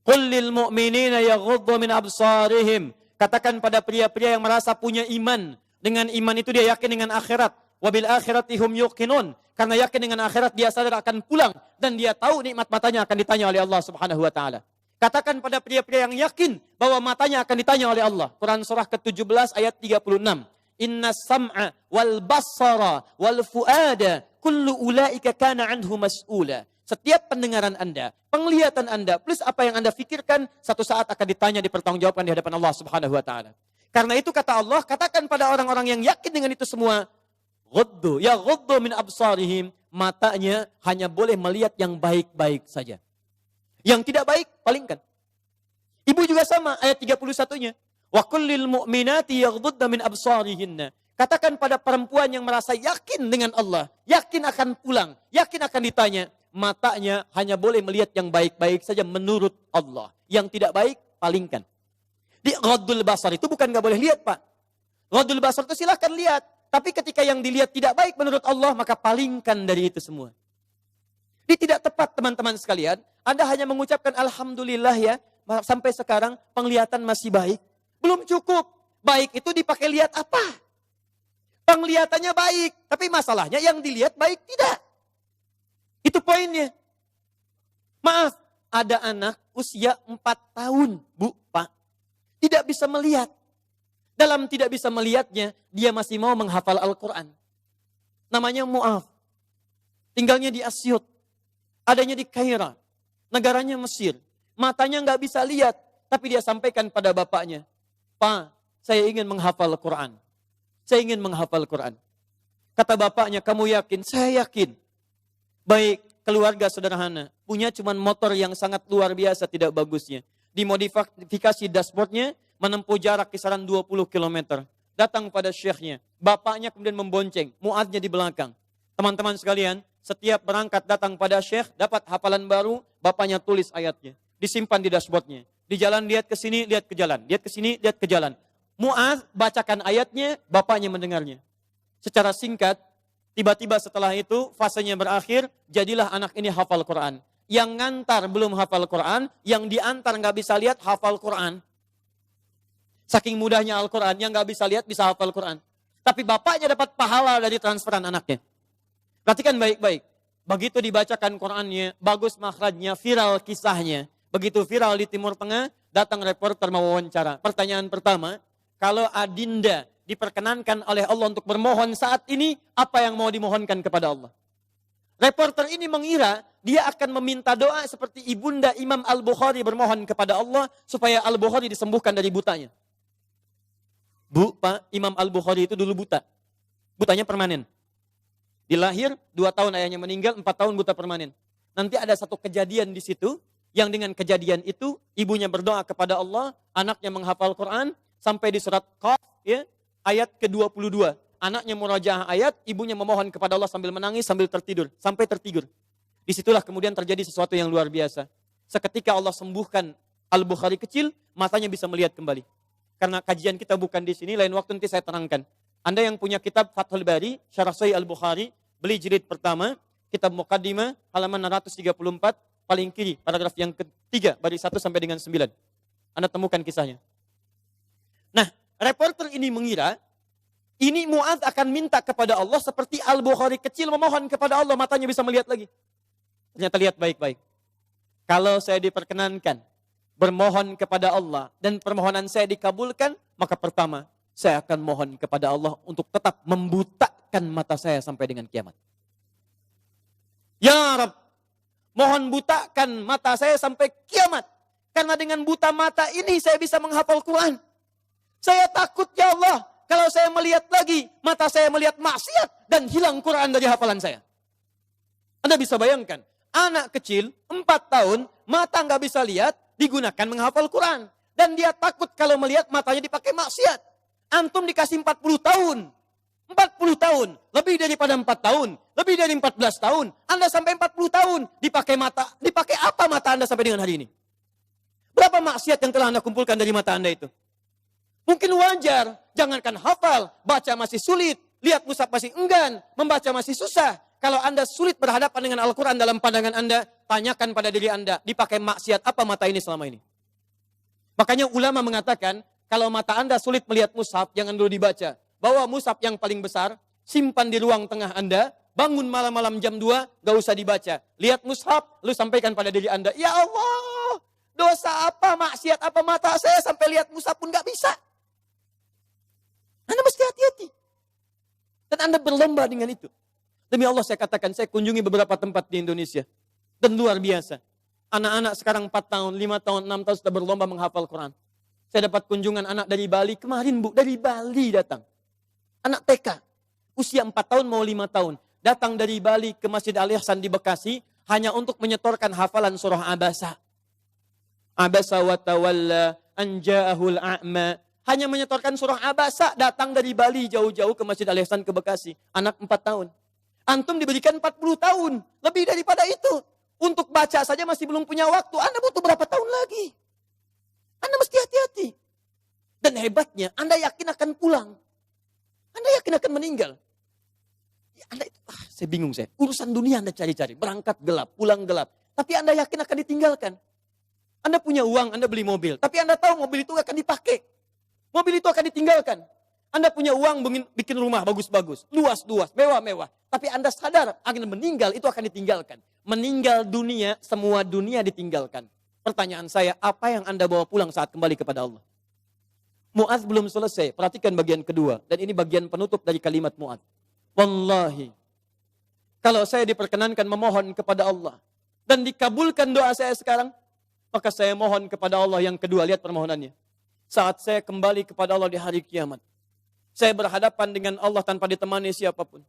Qul lil mu'minina yaghuddu min absarihim. Katakan pada pria-pria yang merasa punya iman. Dengan iman itu dia yakin dengan akhirat. Wabil akhirati hum yuqinun. Karena yakin dengan akhirat dia sadar akan pulang. Dan dia tahu nikmat matanya akan ditanya oleh Allah Subhanahu wa ta'ala. Katakan pada pria-pria yang yakin bahwa matanya akan ditanya oleh Allah. Quran surah ke-17 ayat 36. Inna sam'a wal basara wal fuada kullu ulaika kana anhu mas'ula. Setiap pendengaran Anda, penglihatan Anda, plus apa yang Anda fikirkan, satu saat akan ditanya, dipertanggungjawabkan di hadapan Allah Subhanahu wa ta'ala. Karena itu kata Allah, katakan pada orang-orang yang yakin dengan itu semua, ghuddu min absarihim, matanya hanya boleh melihat yang baik-baik saja. Yang tidak baik, palingkan. Ibu juga sama, ayat 31-nya. Wa kullil mu'minati yaghdudna min absarihinna. Katakan pada perempuan yang merasa yakin dengan Allah, yakin akan pulang, yakin akan ditanya, matanya hanya boleh melihat yang baik-baik saja menurut Allah. Yang tidak baik, palingkan. Di ghaddul basar itu bukan nggak boleh lihat, Pak. Ghaddul basar itu silahkan lihat. Tapi ketika yang dilihat tidak baik menurut Allah, maka palingkan dari itu semua. Ini tidak tepat, teman-teman sekalian. Anda hanya mengucapkan Alhamdulillah ya, sampai sekarang penglihatan masih baik. Belum cukup. Baik itu dipakai lihat apa? Penglihatannya baik. Tapi masalahnya yang dilihat baik tidak. Itu poinnya. Maaf, ada anak usia 4 tahun, Bu, Pak. Tidak bisa melihat. Dalam tidak bisa melihatnya, dia masih mau menghafal Al-Quran. Namanya Mu'af. Tinggalnya di Asyut. Adanya di Kaira. negaranya Mesir. Matanya nggak bisa lihat, tapi dia sampaikan pada bapaknya, "Pak, saya ingin menghafal Quran. Saya ingin menghafal Quran." Kata bapaknya, "Kamu yakin?" "Saya yakin." Baik, keluarga sederhana, punya cuman motor yang sangat luar biasa tidak bagusnya. Dimodifikasi dashboardnya, menempuh jarak kisaran 20 km. Datang pada syekhnya, bapaknya kemudian membonceng, Muadznya di belakang. Teman-teman sekalian, setiap berangkat datang pada syekh, dapat hafalan baru, bapaknya tulis ayatnya. Disimpan di dashboardnya. Di jalan lihat ke sini, lihat ke jalan. Lihat ke sini, lihat ke jalan. Muadz bacakan ayatnya, bapaknya mendengarnya. Secara singkat, tiba-tiba setelah itu, fasenya berakhir, jadilah anak ini hafal Quran. Yang ngantar belum hafal Quran, yang diantar nggak bisa lihat, hafal Quran. Saking mudahnya Al-Quran, yang nggak bisa lihat, bisa hafal Quran. Tapi bapaknya dapat pahala dari transferan anaknya. Perhatikan baik-baik. Begitu dibacakan Qurannya, bagus makhrajnya, viral kisahnya. Begitu viral di Timur Tengah, datang reporter mewawancara. Pertanyaan pertama, kalau adinda diperkenankan oleh Allah untuk bermohon saat ini, apa yang mau dimohonkan kepada Allah? Reporter ini mengira dia akan meminta doa seperti ibunda Imam Al-Bukhari bermohon kepada Allah supaya Al-Bukhari disembuhkan dari butanya. Bu, Pak, Imam Al-Bukhari itu dulu buta. Butanya permanen. Dilahir, 2 tahun ayahnya meninggal, 4 tahun buta permanen. Nanti ada satu kejadian di situ, yang dengan kejadian itu, ibunya berdoa kepada Allah, anaknya menghafal Quran, sampai di surat Qaf, ya, ayat ke-22. Anaknya murajaah ayat, ibunya memohon kepada Allah sambil menangis, sambil tertidur. Sampai tertidur. Disitulah kemudian terjadi sesuatu yang luar biasa. Seketika Allah sembuhkan Al-Bukhari kecil, matanya bisa melihat kembali. Karena kajian kita bukan di sini, lain waktu nanti saya terangkan. Anda yang punya kitab Fathul Bari, Syarah Sahih Al-Bukhari, beli jilid pertama, kitab Muqaddimah, halaman 634, paling kiri, paragraf yang ketiga, baris 1 sampai dengan 9. Anda temukan kisahnya. Nah, reporter ini mengira, ini Muadz akan minta kepada Allah seperti Al-Bukhari kecil memohon kepada Allah, matanya bisa melihat lagi. Ternyata lihat baik-baik. Kalau saya diperkenankan bermohon kepada Allah dan permohonan saya dikabulkan, maka pertama, saya akan mohon kepada Allah untuk tetap membutakan mata saya sampai dengan kiamat. Ya Rabb, mohon butakan mata saya sampai kiamat. Karena dengan buta mata ini saya bisa menghafal Quran. Saya takut ya Allah, kalau saya melihat lagi, mata saya melihat maksiat dan hilang Quran dari hafalan saya. Anda bisa bayangkan, anak kecil 4 tahun, mata nggak bisa lihat, digunakan menghafal Quran. Dan dia takut kalau melihat matanya dipakai maksiat. Antum dikasih 40 tahun. 40 tahun. Lebih daripada 4 tahun. Lebih dari 14 tahun. Anda sampai 40 tahun. Dipakai mata. Dipakai apa mata Anda sampai dengan hari ini? Berapa maksiat yang telah Anda kumpulkan dari mata Anda itu? Mungkin wajar. Jangankan hafal. Baca masih sulit. Lihat mushaf masih enggan. Membaca masih susah. Kalau Anda sulit berhadapan dengan Al-Quran dalam pandangan Anda, tanyakan pada diri Anda, dipakai maksiat apa mata ini selama ini? Makanya ulama mengatakan, kalau mata Anda sulit melihat mushaf, jangan dulu dibaca. Bawa mushaf yang paling besar, simpan di ruang tengah Anda, bangun malam-malam jam 2, gak usah dibaca. Lihat mushaf, lalu sampaikan pada diri Anda, ya Allah, dosa apa, maksiat apa mata saya sampai lihat mushaf pun gak bisa. Anda mesti hati-hati. Dan Anda berlomba dengan itu. Demi Allah saya katakan, saya kunjungi beberapa tempat di Indonesia. Dan luar biasa. Anak-anak sekarang 4 tahun, 5 tahun, 6 tahun sudah berlomba menghafal Quran. Saya dapat kunjungan anak dari Bali, kemarin Bu, dari Bali datang. Anak TK, usia 4 tahun mau 5 tahun. Datang dari Bali ke Masjid Al-Ihsan di Bekasi, hanya untuk menyetorkan hafalan surah Abasa. Abasa wa tawalla an ja'ahul a'ma. Hanya menyetorkan surah Abasa, datang dari Bali jauh-jauh ke Masjid Al-Ihsan ke Bekasi. Anak 4 tahun. Antum diberikan 40 tahun, lebih daripada itu. Untuk baca saja masih belum punya waktu. Anda butuh berapa tahun lagi? Anda mesti hati-hati. Dan hebatnya, Anda yakin akan pulang. Anda yakin akan meninggal. Ya, Anda itu, saya bingung saya. Urusan dunia Anda cari-cari. Berangkat gelap, pulang gelap. Tapi Anda yakin akan ditinggalkan. Anda punya uang, Anda beli mobil. Tapi Anda tahu mobil itu akan dipakai. Mobil itu akan ditinggalkan. Anda punya uang bikin rumah bagus-bagus, luas-luas, mewah-mewah. Tapi Anda sadar akan meninggal itu akan ditinggalkan. Meninggal dunia, semua dunia ditinggalkan. Pertanyaan saya, apa yang Anda bawa pulang saat kembali kepada Allah? Muadz belum selesai, perhatikan bagian kedua. Dan ini bagian penutup dari kalimat Muadz. Wallahi, kalau saya diperkenankan memohon kepada Allah, dan dikabulkan doa saya sekarang, maka saya mohon kepada Allah yang kedua, lihat permohonannya. Saat saya kembali kepada Allah di hari kiamat, saya berhadapan dengan Allah tanpa ditemani siapapun.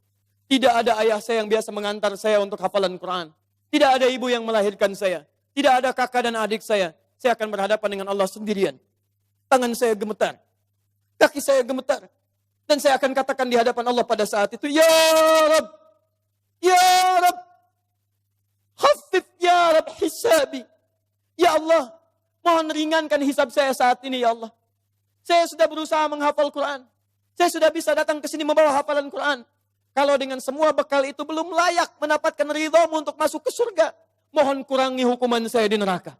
Tidak ada ayah saya yang biasa mengantar saya untuk hafalan Quran. Tidak ada ibu yang melahirkan saya. Tidak ada kakak dan adik saya. Saya akan berhadapan dengan Allah sendirian. Tangan saya gemetar. Kaki saya gemetar. Dan saya akan katakan di hadapan Allah pada saat itu, Ya Rab, Ya Rab, khaffif Ya Rab hisabi. Ya Allah, mohon ringankan hisab saya saat ini ya Allah. Saya sudah berusaha menghafal Quran. Saya sudah bisa datang ke sini membawa hafalan Quran. Kalau dengan semua bekal itu belum layak mendapatkan ridhamu untuk masuk ke surga, mohon kurangi hukuman saya di neraka.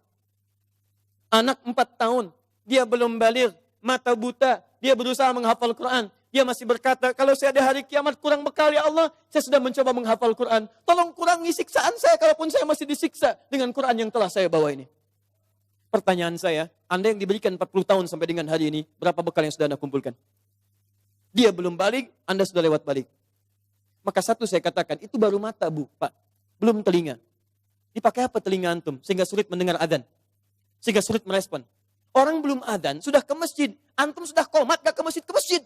Anak 4 tahun, dia belum baligh, mata buta, dia berusaha menghafal Quran. Dia masih berkata, kalau saya ada hari kiamat kurang bekal ya Allah, saya sudah mencoba menghafal Quran. Tolong kurangi siksaan saya kalaupun saya masih disiksa dengan Quran yang telah saya bawa ini. Pertanyaan saya, Anda yang diberikan 40 tahun sampai dengan hari ini, berapa bekal yang sudah Anda kumpulkan? Dia belum balik, Anda sudah lewat balik. Maka satu saya katakan, itu baru mata Bu, Pak. Belum telinga. Dipakai apa telinga antum? Sehingga sulit mendengar adzan. Sehingga sulit merespon. Orang belum adzan, sudah ke masjid. Antum sudah komat, gak ke masjid, ke masjid.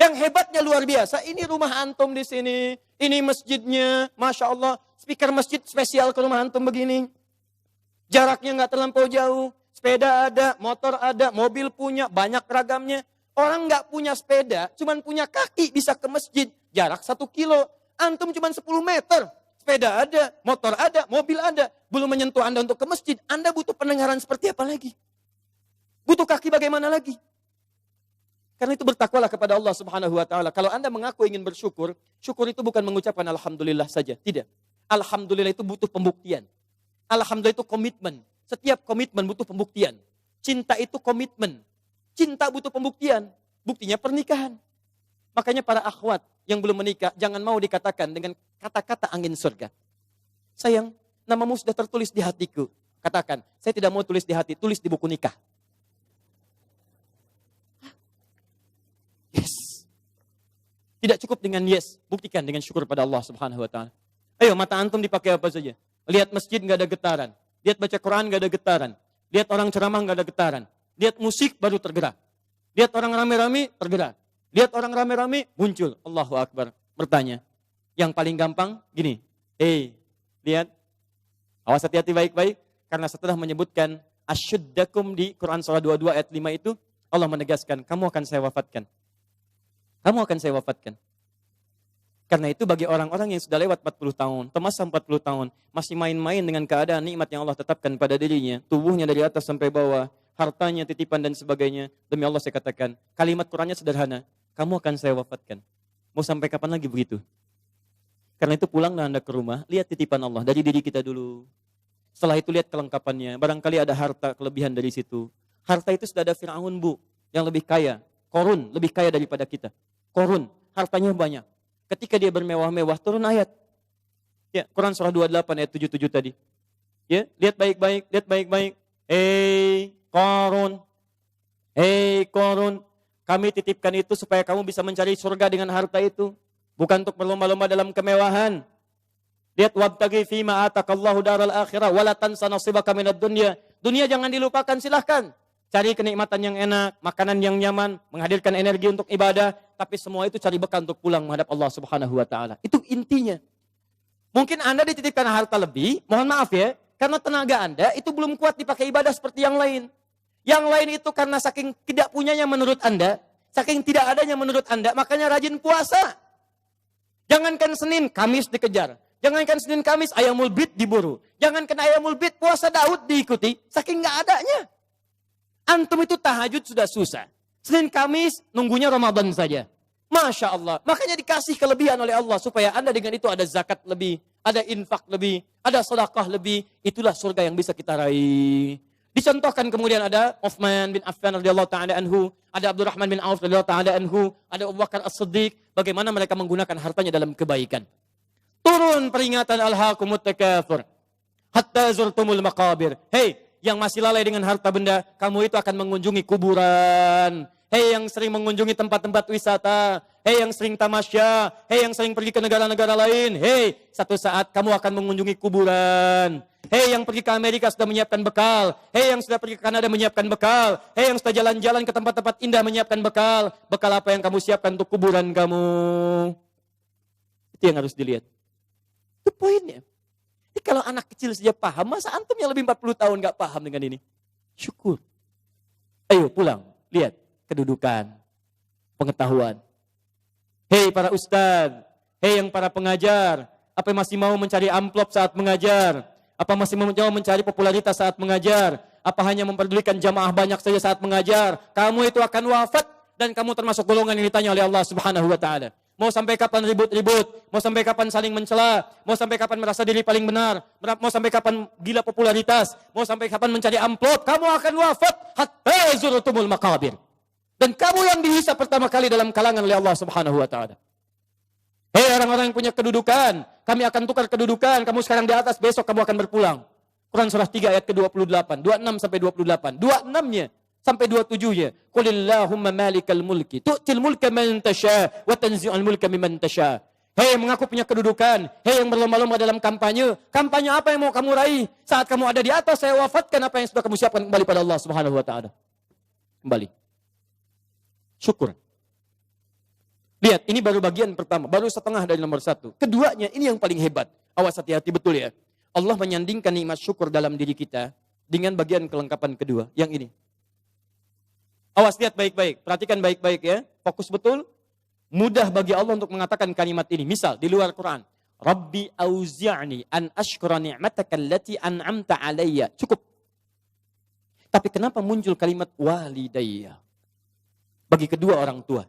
Yang hebatnya luar biasa, ini rumah antum di sini. Ini masjidnya, Masya Allah. Speaker masjid spesial ke rumah antum begini. Jaraknya gak terlampau jauh. Sepeda ada, motor ada, mobil punya, banyak ragamnya. Orang gak punya sepeda, cuman punya kaki bisa ke masjid. Jarak 1 kilo. Antum cuman 10 meter. Sepeda ada, motor ada, mobil ada. Belum menyentuh Anda untuk ke masjid. Anda butuh pendengaran seperti apa lagi? Butuh kaki bagaimana lagi? Karena itu bertakwalah kepada Allah Subhanahu wa taala. Kalau Anda mengaku ingin bersyukur, syukur itu bukan mengucapkan alhamdulillah saja, tidak. Alhamdulillah itu butuh pembuktian. Alhamdulillah itu komitmen. Setiap komitmen butuh pembuktian. Cinta itu komitmen. Cinta butuh pembuktian. Buktinya pernikahan. Makanya para akhwat yang belum menikah, jangan mau dikatakan dengan kata-kata angin surga. Sayang, namamu sudah tertulis di hatiku. Katakan, saya tidak mau tulis di hati, tulis di buku nikah. Yes. Tidak cukup dengan yes, buktikan dengan syukur pada Allah Subhanahu wa taala. Ayo, mata antum dipakai apa saja? Lihat masjid enggak ada getaran. Lihat baca Quran enggak ada getaran. Lihat orang ceramah enggak ada getaran. Lihat musik baru tergerak. Lihat orang rame-rame tergerak. Lihat orang rame-rame muncul. Allahu Akbar. Bertanya. Yang paling gampang gini. Lihat. Awas hati-hati baik-baik. Karena setelah menyebutkan asyuddakum di Quran surah 22 ayat 5 itu, Allah menegaskan, kamu akan saya wafatkan. Kamu akan saya wafatkan. Karena itu bagi orang-orang yang sudah lewat 40 tahun, termasuk 40 tahun, masih main-main dengan keadaan nikmat yang Allah tetapkan pada dirinya, tubuhnya dari atas sampai bawah, hartanya, titipan dan sebagainya. Demi Allah saya katakan, kalimat Qurannya sederhana, kamu akan saya wafatkan. Mau sampai kapan lagi begitu? Karena itu pulanglah Anda ke rumah, lihat titipan Allah dari diri kita dulu. Setelah itu lihat kelengkapannya, barangkali ada harta kelebihan dari situ. Harta itu sudah ada Fir'aun Bu, yang lebih kaya. Korun, lebih kaya daripada kita. Korun, hartanya banyak. Ketika dia bermewah-mewah, turun ayat. Ya, Quran surah 28 ayat 77 tadi. Ya, lihat baik-baik, lihat baik-baik. Korun, Korun, kami titipkan itu supaya kamu bisa mencari surga dengan harta itu. Bukan untuk berlomba-lomba dalam kemewahan. Lihat, wabtaghi fima atakallahu daral akhirah, wala tansa nasibaka minad dunya. Dunia jangan dilupakan, silahkan. Cari kenikmatan yang enak, makanan yang nyaman, menghadirkan energi untuk ibadah. Tapi semua itu cari bekal untuk pulang menghadap Allah Subhanahu wa ta'ala. Itu intinya. Mungkin Anda dititipkan harta lebih, mohon maaf ya. Karena tenaga Anda itu belum kuat dipakai ibadah seperti yang lain. Yang lain itu karena saking tidak punyanya menurut Anda, saking tidak adanya menurut Anda, makanya rajin puasa. Jangankan Senin, Kamis dikejar. Jangankan Senin, Kamis, ayamul bid diburu. Jangankan ayamul bid, puasa Daud diikuti, saking nggak adanya. Antum itu tahajud sudah susah. Senin, Kamis, nunggunya Ramadan saja. Masya Allah. Makanya dikasih kelebihan oleh Allah, supaya Anda dengan itu ada zakat lebih, ada infak lebih, ada sedekah lebih. Itulah surga yang bisa kita raih. Dicontohkan kemudian ada Uthman bin Affan radhiyallahu taala anhu, ada Abdurrahman bin Auf radhiyallahu taala anhu, ada Abu Bakar As-Siddiq, bagaimana mereka menggunakan hartanya dalam kebaikan. Turun peringatan alhaakumut takatsur hatta zurtumul maqabir. Hei, yang masih lalai dengan harta benda, kamu itu akan mengunjungi kuburan. Hei, yang sering mengunjungi tempat-tempat wisata, hei yang sering tamasya, hei yang sering pergi ke negara-negara lain, hei satu saat kamu akan mengunjungi kuburan. Hei yang pergi ke Amerika sudah menyiapkan bekal, hei yang sudah pergi ke Kanada menyiapkan bekal, hei yang sudah jalan-jalan ke tempat-tempat indah menyiapkan bekal. Bekal apa yang kamu siapkan untuk kuburan kamu? Itu yang harus dilihat. Itu poinnya. Jadi kalau anak kecil saja paham, masa antum yang lebih 40 tahun gak paham dengan ini? Syukur. Ayo pulang, lihat kedudukan, pengetahuan. Hei para ustadz, hei yang para pengajar, apa masih mau mencari amplop saat mengajar? Apa masih mau mencari popularitas saat mengajar? Apa hanya memperdulikan jamaah banyak saja saat mengajar? Kamu itu akan wafat dan kamu termasuk golongan yang ditanya oleh Allah Subhanahu wa taala. Mau sampai kapan ribut-ribut? Mau sampai kapan saling mencela? Mau sampai kapan merasa diri paling benar? Mau sampai kapan gila popularitas? Mau sampai kapan mencari amplop? Kamu akan wafat hatta zurtumul maqabir. Dan kamu yang dihisab pertama kali dalam kalangan oleh Allah Subhanahu wa taala. Hei orang-orang yang punya kedudukan, kami akan tukar kedudukan, kamu sekarang di atas, besok kamu akan berpulang. Quran surah 3 ayat ke-28, 26 sampai 28. 26-nya sampai 27-nya. Qulillahumma malikal mulki, tu'til mulka man tasha, wa tanzi'ul mulka mimman tasha. Hei mengaku punya kedudukan, hei yang berlomba-lomba dalam kampanye. Kampanye apa yang mau kamu raih? Saat kamu ada di atas, saya wafatkan apa yang sudah kamu siapkan kembali pada Allah Subhanahu wa taala. Kembali. Syukur. Lihat, ini baru bagian pertama, baru setengah dari nomor 1. Keduanya, ini yang paling hebat. Awas hati-hati betul ya. Allah menyandingkan nikmat syukur dalam diri kita dengan bagian kelengkapan kedua, yang ini. Awas, lihat baik-baik, perhatikan baik-baik ya. Fokus betul. Mudah bagi Allah untuk mengatakan kalimat ini. Misal, di luar Quran. Rabbi auzi'ni an ashkura ni'mataka allati an'amta alayya. Cukup. Tapi kenapa muncul kalimat walidayya? Bagi kedua orang tua.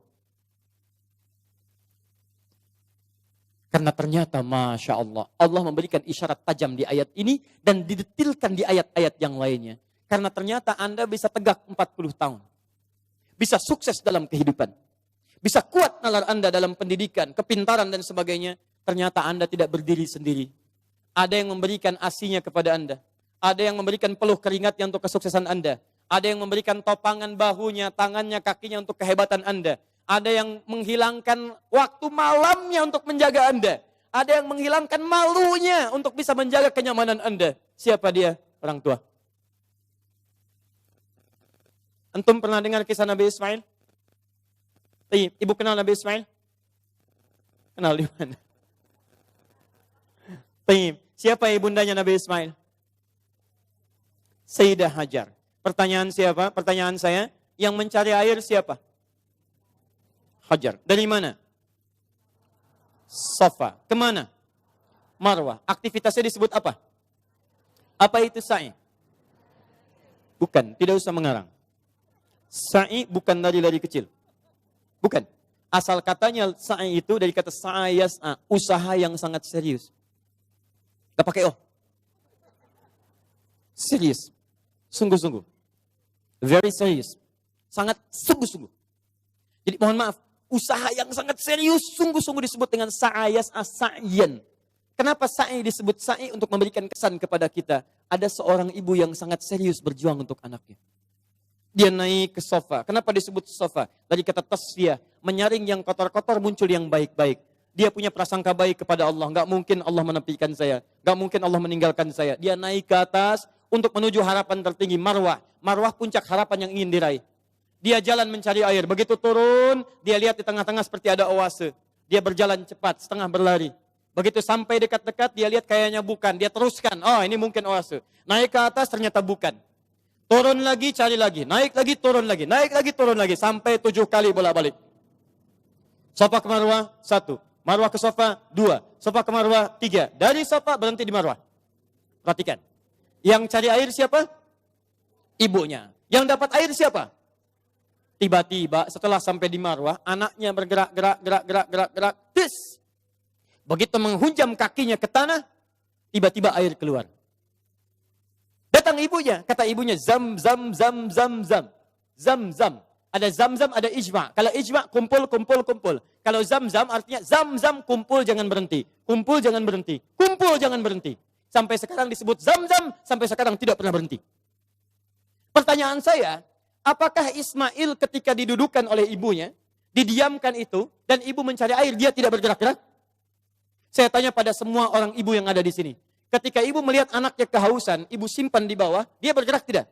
Karena ternyata Masya Allah, Allah memberikan isyarat tajam di ayat ini dan didetilkan di ayat-ayat yang lainnya. Karena ternyata Anda bisa tegak 40 tahun. Bisa sukses dalam kehidupan. Bisa kuat nalar Anda dalam pendidikan, kepintaran dan sebagainya. Ternyata Anda tidak berdiri sendiri. Ada yang memberikan asinya kepada Anda. Ada yang memberikan peluh keringatnya untuk kesuksesan Anda. Ada yang memberikan topangan bahunya, tangannya, kakinya untuk kehebatan Anda. Ada yang menghilangkan waktu malamnya untuk menjaga Anda. Ada yang menghilangkan malunya untuk bisa menjaga kenyamanan Anda. Siapa dia? Orang tua. Antum pernah dengar kisah Nabi Ismail? Ibu kenal Nabi Ismail? Kenal di mana? Siapa ibundanya Nabi Ismail? Sayyidah Hajar. Pertanyaan siapa? Pertanyaan saya, yang mencari air siapa? Hajar. Dari mana? Safa. Kemana? Marwah. Aktivitasnya disebut apa? Apa itu sa'i? Bukan, tidak usah mengarang. Sa'i bukan lari-lari kecil. Bukan. Asal katanya sa'i itu dari kata sa'ayas'a, usaha yang sangat serius. Gak pakai oh. Serius. Sungguh-sungguh. Very serious. Sangat sungguh-sungguh. Jadi mohon maaf, usaha yang sangat serius, sungguh-sungguh disebut dengan sa'ayas as-sa'yan. Kenapa sa'i disebut sa'i? Untuk memberikan kesan kepada kita. Ada seorang ibu yang sangat serius berjuang untuk anaknya. Dia naik ke sofa. Kenapa disebut sofa? Dari kata tasfiyah. Menyaring yang kotor-kotor, muncul yang baik-baik. Dia punya prasangka baik kepada Allah. Gak mungkin Allah menepikan saya. Gak mungkin Allah meninggalkan saya. Dia naik ke atas untuk menuju harapan tertinggi, marwah. Marwah puncak harapan yang ingin diraih. Dia jalan mencari air. Begitu turun, dia lihat di tengah-tengah seperti ada oase. Dia berjalan cepat, setengah berlari. Begitu sampai dekat-dekat, dia lihat kayaknya bukan. Dia teruskan, oh ini mungkin oase. Naik ke atas, ternyata bukan. Turun lagi, cari lagi. Naik lagi, turun lagi. Naik lagi, turun lagi. Sampai 7 kali bolak-balik. Sofa ke Marwah, 1. Marwah ke Sofa, 2. Sofa ke Marwah, 3. Dari Sofa, berhenti di Marwah. Perhatikan. Yang cari air siapa? Ibunya. Yang dapat air siapa? Tiba-tiba setelah sampai di Marwah, anaknya bergerak. Tis. Begitu menghunjam kakinya ke tanah, tiba-tiba air keluar. Datang ibunya, kata ibunya, zam. Ada zam, ada ijma. Kalau ijma, kumpul. Kalau zam artinya zam, kumpul jangan berhenti. Kumpul jangan berhenti. Sampai sekarang disebut zam, sampai sekarang tidak pernah berhenti. Pertanyaan saya, apakah Ismail ketika didudukan oleh ibunya, didiamkan itu, dan ibu mencari air, dia tidak bergerak-gerak? Saya tanya pada semua orang ibu yang ada di sini. Ketika ibu melihat anaknya kehausan, ibu simpan di bawah, dia bergerak tidak?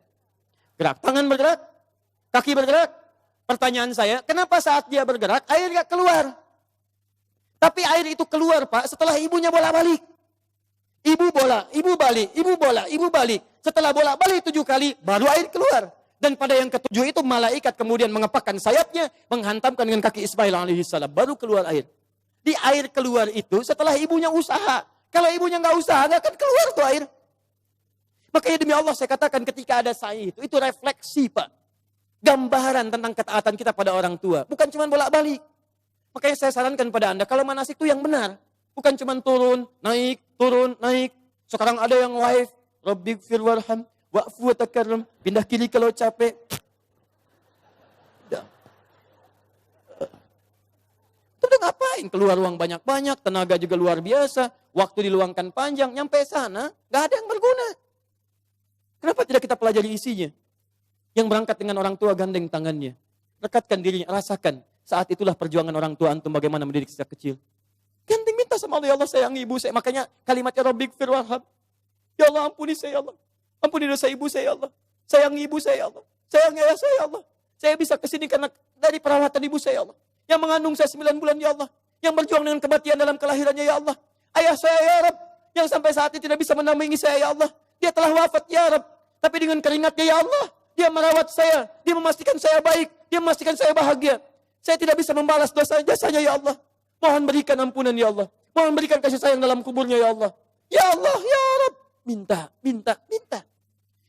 Gerak. Tangan bergerak? Kaki bergerak? Pertanyaan saya, kenapa saat dia bergerak, air gak keluar? Tapi air itu keluar, Pak, setelah ibunya bolak-balik. Ibu bola, ibu balik, ibu bola, ibu balik. Setelah bolak-balik 7 kali, baru air keluar. Dan pada yang ke-7 itu, malaikat kemudian mengepakkan sayapnya, menghantamkan dengan kaki Ismail alaihissalam, baru keluar air. Di air keluar itu, setelah ibunya usaha. Kalau ibunya nggak usaha, nggak akan keluar tuh air. Makanya demi Allah saya katakan ketika ada sa'i itu refleksi, Pak. Gambaran tentang ketaatan kita pada orang tua. Bukan cuma bolak-balik. Makanya saya sarankan pada Anda, kalau manasik itu yang benar. Bukan cuma turun, naik. Sekarang ada yang live. Rabbighfir warham, wa'fu wa takarram. Pindah kiri kalau capek. Itu ngapain? Keluar uang banyak-banyak, tenaga juga luar biasa. Waktu diluangkan panjang, nyampe sana, gak ada yang berguna. Kenapa tidak kita pelajari isinya? Yang berangkat dengan orang tua gandeng tangannya. Rekatkan dirinya, rasakan. Saat itulah perjuangan orang tua antum bagaimana mendidik sejak kecil. Gandeng minta sama Allah, ya Allah sayang ibu saya. Makanya kalimatnya Rabbighfir warham. Ya Allah ampuni saya ya Allah. Ampuni dosa ibu saya ya Allah. Sayang ibu saya ya Allah. Sayang ayah saya ya Allah. Saya bisa kesini karena dari perawatan ibu saya ya Allah. Yang mengandung saya 9 bulan ya Allah. Yang berjuang dengan kematian dalam kelahirannya ya Allah. Ayah saya ya Rabb. Yang sampai saat ini tidak bisa menampingi saya ya Allah. Dia telah wafat ya Rabb. Tapi dengan keringatnya ya Allah. Dia merawat saya. Dia memastikan saya baik. Dia memastikan saya bahagia. Saya tidak bisa membalas dosa jasanya ya Allah. Mohon berikan ampunan ya Allah. Mohon berikan kasih sayang dalam kuburnya ya Allah. Ya Allah ya Rabb. Minta.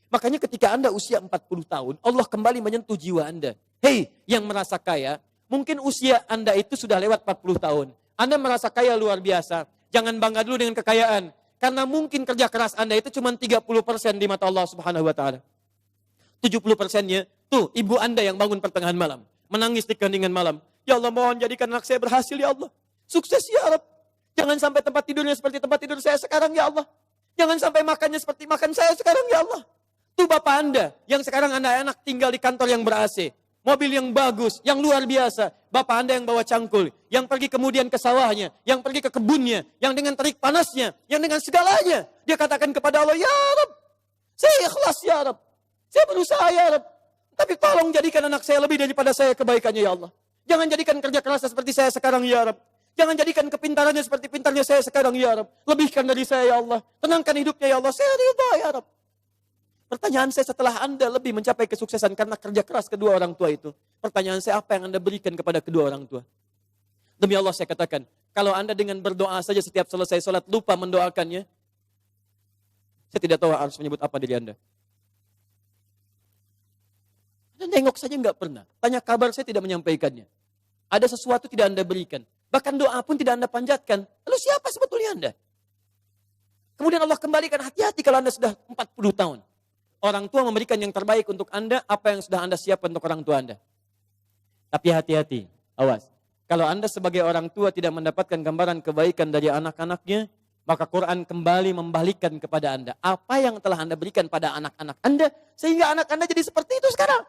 Makanya ketika Anda usia 40 tahun. Allah kembali menyentuh jiwa Anda. Hei yang merasa kaya. Mungkin usia Anda itu sudah lewat 40 tahun. Anda merasa kaya luar biasa. Jangan bangga dulu dengan kekayaan. Karena mungkin kerja keras Anda itu cuma 30% di mata Allah subhanahu wa ta'ala. 70%-nya, tuh ibu Anda yang bangun pertengahan malam. Menangis di keheningan malam. Ya Allah mohon jadikan anak saya berhasil ya Allah. Sukses ya Rabb. Jangan sampai tempat tidurnya seperti tempat tidur saya sekarang ya Allah. Jangan sampai makannya seperti makan saya sekarang ya Allah. Tuh Bapak Anda yang sekarang anak-anak tinggal di kantor yang ber-AC. Mobil yang bagus, yang luar biasa. Bapak Anda yang bawa cangkul, yang pergi kemudian ke sawahnya, yang pergi ke kebunnya, yang dengan terik panasnya, yang dengan segalanya. Dia katakan kepada Allah, ya Rabb, saya ikhlas ya Rabb. Saya berusaha ya Rabb. Tapi tolong jadikan anak saya lebih daripada saya kebaikannya ya Allah. Jangan jadikan kerja kerasnya seperti saya sekarang ya Rabb. Jangan jadikan kepintarannya seperti pintarnya saya sekarang ya Rabb. Lebihkan dari saya ya Allah. Tenangkan hidupnya ya Allah. Saya ridha ya Rabb. Pertanyaan saya setelah Anda lebih mencapai kesuksesan karena kerja keras kedua orang tua itu. Pertanyaan saya apa yang Anda berikan kepada kedua orang tua? Demi Allah saya katakan, kalau Anda dengan berdoa saja setiap selesai sholat lupa mendoakannya, saya tidak tahu harus menyebut apa diri Anda. Anda nengok saja nggak pernah. Tanya kabar saya tidak menyampaikannya. Ada sesuatu tidak Anda berikan. Bahkan doa pun tidak Anda panjatkan. Lalu siapa sebetulnya Anda? Kemudian Allah kembalikan hati-hati kalau Anda sudah 40 tahun. Orang tua memberikan yang terbaik untuk Anda, apa yang sudah Anda siapkan untuk orang tua Anda. Tapi hati-hati, awas. Kalau Anda sebagai orang tua tidak mendapatkan gambaran kebaikan dari anak-anaknya, maka Quran kembali membalikkan kepada Anda. Apa yang telah Anda berikan pada anak-anak Anda, sehingga anak Anda jadi seperti itu sekarang.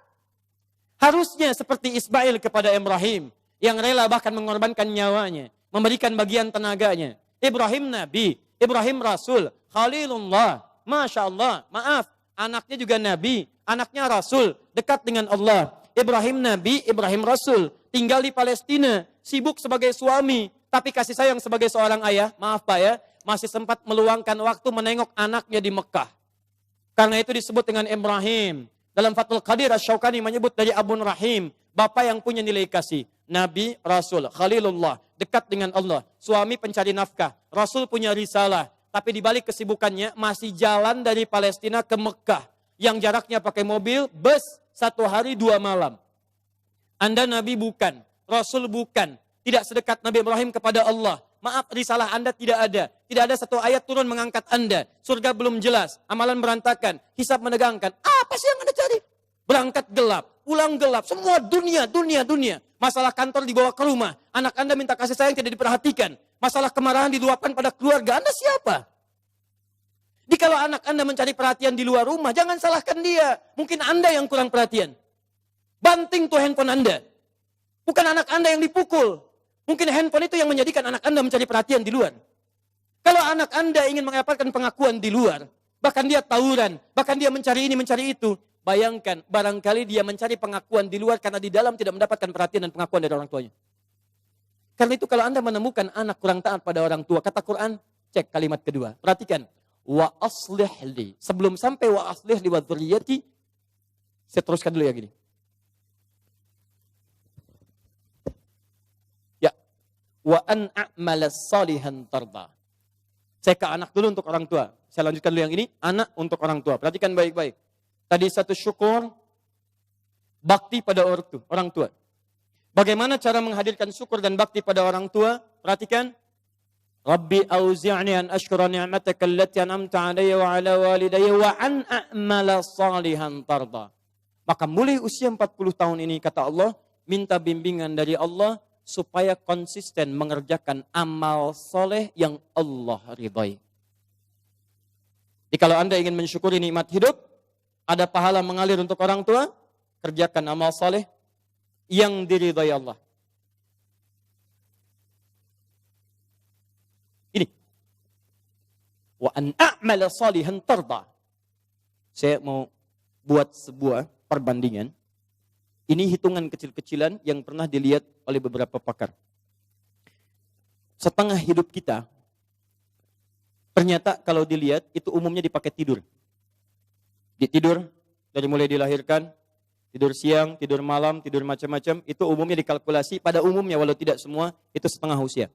Harusnya seperti Ismail kepada Ibrahim, yang rela bahkan mengorbankan nyawanya, memberikan bagian tenaganya. Ibrahim Nabi, Ibrahim Rasul, Khalilullah, Masya Allah, maaf. Anaknya juga Nabi, anaknya Rasul, dekat dengan Allah. Ibrahim Nabi, Ibrahim Rasul, tinggal di Palestina, sibuk sebagai suami, tapi kasih sayang sebagai seorang ayah, maaf Pak ya, masih sempat meluangkan waktu menengok anaknya di Mekah. Karena itu disebut dengan Ibrahim. Dalam Fathul Qadir, Asy-Syaukani menyebut dari Abun Rahim, bapak yang punya nilai kasih. Nabi, Rasul, Khalilullah, dekat dengan Allah. Suami pencari nafkah, Rasul punya risalah. Tapi di balik kesibukannya masih jalan dari Palestina ke Mekah. Yang jaraknya pakai mobil, bus, 1 hari 2 malam. Anda Nabi bukan, Rasul bukan. Tidak sedekat Nabi Ibrahim kepada Allah. Maaf, risalah Anda tidak ada. Tidak ada satu ayat turun mengangkat Anda. Surga belum jelas, amalan berantakan, hisab menegangkan. Apa sih yang Anda cari? Berangkat gelap, pulang gelap, semua dunia. Masalah kantor dibawa ke rumah. Anak Anda minta kasih sayang tidak diperhatikan. Masalah kemarahan diluapkan pada keluarga. Anda siapa? Kalau anak Anda mencari perhatian di luar rumah, jangan salahkan dia. Mungkin Anda yang kurang perhatian. Banting tuh handphone Anda. Bukan anak Anda yang dipukul. Mungkin handphone itu yang menjadikan anak Anda mencari perhatian di luar. Kalau anak Anda ingin mendapatkan pengakuan di luar, bahkan dia tawuran, bahkan dia mencari ini, mencari itu, bayangkan, barangkali dia mencari pengakuan di luar karena di dalam tidak mendapatkan perhatian dan pengakuan dari orang tuanya. Karena itu kalau Anda menemukan anak kurang taat pada orang tua, kata Quran, cek kalimat kedua. Perhatikan. Wa aslih li. Sebelum sampai wa aslih li wa dzurriyyati, saya teruskan dulu ya gini. Ya. Wa an a'mala salihan tarda. Saya ke anak dulu untuk orang tua. Saya lanjutkan dulu yang ini. Anak untuk orang tua. Perhatikan baik-baik. Tadi satu syukur, bakti pada orang tua. Bagaimana cara menghadirkan syukur dan bakti pada orang tua? Perhatikan. Rabbi auzi'ni an ashkura ni'mataka allati an'amta 'alayya wa 'ala walidayya wa an a'mala salihan tarda. Maka mulai usia 40 tahun ini kata Allah, minta bimbingan dari Allah supaya konsisten mengerjakan amal soleh yang Allah ridhai. Jadi kalau Anda ingin mensyukuri nikmat hidup, ada pahala mengalir untuk orang tua, kerjakan amal soleh yang diridhai Allah. Ini. Wa an a'mala salihan tarda. Saya mau buat sebuah perbandingan. Ini hitungan kecil-kecilan yang pernah dilihat oleh beberapa pakar. Setengah hidup kita, ternyata kalau dilihat itu umumnya dipakai tidur. Tidur dari mulai dilahirkan, tidur siang, tidur malam, tidur macam-macam, itu umumnya dikalkulasi, pada umumnya walau tidak semua, itu setengah usia.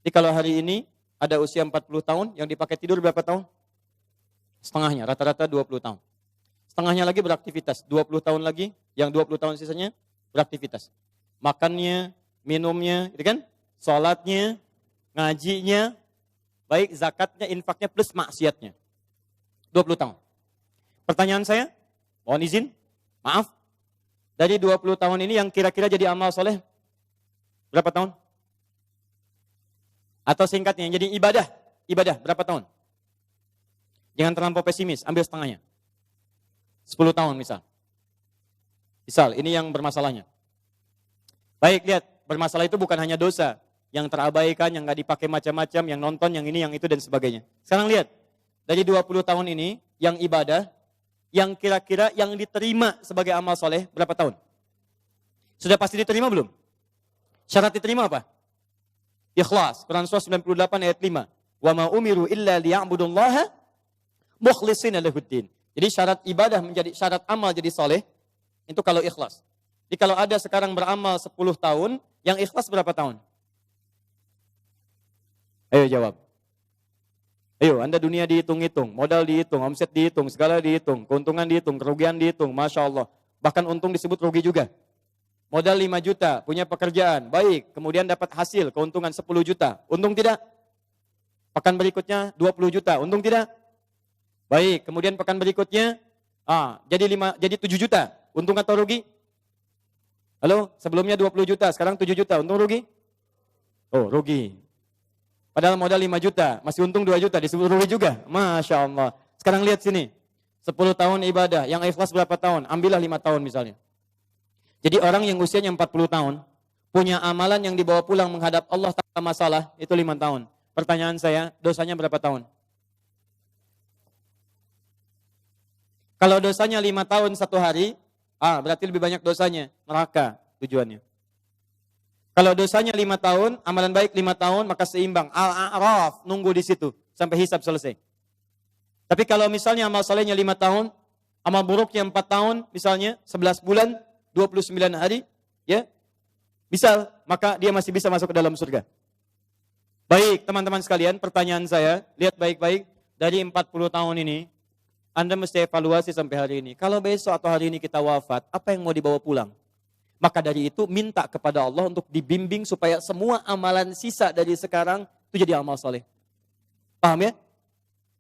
Jadi kalau hari ini ada usia 40 tahun, yang dipakai tidur berapa tahun? Setengahnya, rata-rata 20 tahun. Setengahnya lagi beraktivitas, 20 tahun lagi, yang 20 tahun sisanya beraktivitas. Makannya, minumnya, gitu kan? Sholatnya, ngajinya, baik zakatnya, infaknya, plus maksiatnya. 20 tahun. Pertanyaan saya, mohon izin, maaf, dari 20 tahun ini yang kira-kira jadi amal soleh, berapa tahun? Atau singkatnya, yang jadi ibadah, berapa tahun? Jangan terlampau pesimis, ambil setengahnya. 10 tahun misal. Misal, ini yang bermasalahnya. Baik, lihat, bermasalah itu bukan hanya dosa, yang terabaikan, yang gak dipakai macam-macam, yang nonton, yang ini, yang itu, dan sebagainya. Sekarang lihat, dari 20 tahun ini, yang ibadah, yang kira-kira yang diterima sebagai amal soleh, berapa tahun? Sudah pasti diterima belum? Syarat diterima apa? Ikhlas, Quran surah 98 ayat 5. Wa ma umiru illa liya'budullaha mukhlishina lahuddin. Jadi syarat ibadah menjadi syarat amal jadi soleh, itu kalau ikhlas. Jadi kalau ada sekarang beramal 10 tahun, yang ikhlas berapa tahun? Ayo jawab. Ayo, Anda dunia dihitung-hitung, modal dihitung, omset dihitung, segala dihitung, keuntungan dihitung, kerugian dihitung, Masya Allah. Bahkan untung disebut rugi juga. Modal 5 juta, punya pekerjaan, baik, kemudian dapat hasil, keuntungan 10 juta. Untung tidak? Pekan berikutnya 20 juta, untung tidak? Baik, kemudian pekan berikutnya jadi 7 juta. Untung atau rugi? Halo, sebelumnya 20 juta, sekarang 7 juta. Untung rugi? Oh, rugi. Padahal modal 5 juta, masih untung 2 juta, disebut rugi juga. Masya Allah. Sekarang lihat sini. 10 tahun ibadah, yang ikhlas berapa tahun? Ambillah 5 tahun misalnya. Jadi orang yang usianya 40 tahun, punya amalan yang dibawa pulang menghadap Allah tanpa masalah, itu 5 tahun. Pertanyaan saya, dosanya berapa tahun? Kalau dosanya 5 tahun 1 hari, berarti lebih banyak dosanya, neraka tujuannya. Kalau dosanya 5 tahun, amalan baik 5 tahun, maka seimbang. Al-A'raf, nunggu di situ sampai hisab selesai. Tapi kalau misalnya amal solehnya 5 tahun, amal buruknya 4 tahun, misalnya 11 bulan, 29 hari, ya, misal, maka dia masih bisa masuk ke dalam surga. Baik, teman-teman sekalian, pertanyaan saya, lihat baik-baik, dari 40 tahun ini, Anda mesti evaluasi sampai hari ini. Kalau besok atau hari ini kita wafat, apa yang mau dibawa pulang? Maka dari itu minta kepada Allah untuk dibimbing supaya semua amalan sisa dari sekarang itu jadi amal soleh. Paham ya?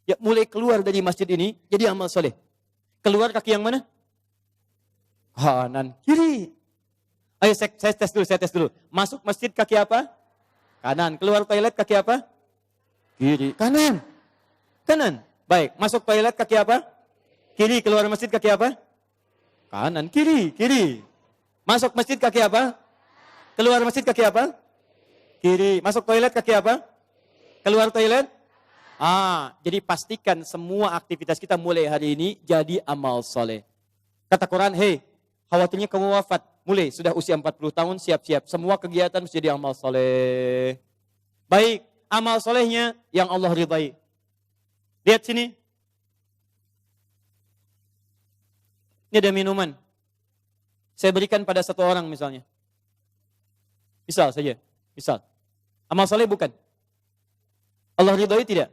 Ya mulai keluar dari masjid ini jadi amal soleh. Keluar kaki yang mana? Kanan, kiri. Ayo saya tes dulu. Masuk masjid kaki apa? Kanan. Keluar toilet kaki apa? Kiri. Kanan. Baik, masuk toilet kaki apa? Kiri. Keluar masjid kaki apa? Kanan. Kiri. Masuk masjid kaki apa? Keluar masjid kaki apa? Kiri. Masuk toilet kaki apa? Keluar toilet? Jadi pastikan semua aktivitas kita mulai hari ini jadi amal soleh. Kata Quran, hei, khawatirnya kamu wafat. Mulai, sudah usia 40 tahun, siap-siap. Semua kegiatan mesti jadi amal soleh. Baik, amal solehnya yang Allah ridai. Lihat sini. Ini ada minuman. Saya berikan pada satu orang misalnya. Misal saja. Misal. Amal soleh bukan? Allah ridai tidak?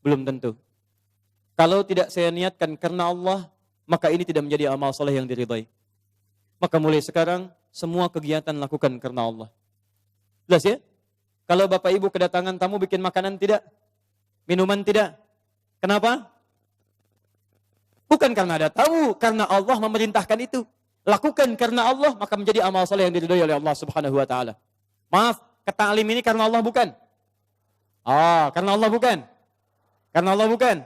Belum tentu. Kalau tidak saya niatkan karena Allah, maka ini tidak menjadi amal soleh yang diridai. Maka mulai sekarang, semua kegiatan lakukan karena Allah. Jelas ya? Kalau Bapak Ibu kedatangan tamu bikin makanan tidak? Minuman tidak? Kenapa? Bukan karena ada tamu, karena Allah memerintahkan itu. Lakukan karena Allah, maka menjadi amal soleh yang diridai oleh Allah Subhanahu wa taala. Maaf, keta'lim ini karena Allah bukan? Karena Allah bukan? Karena Allah bukan?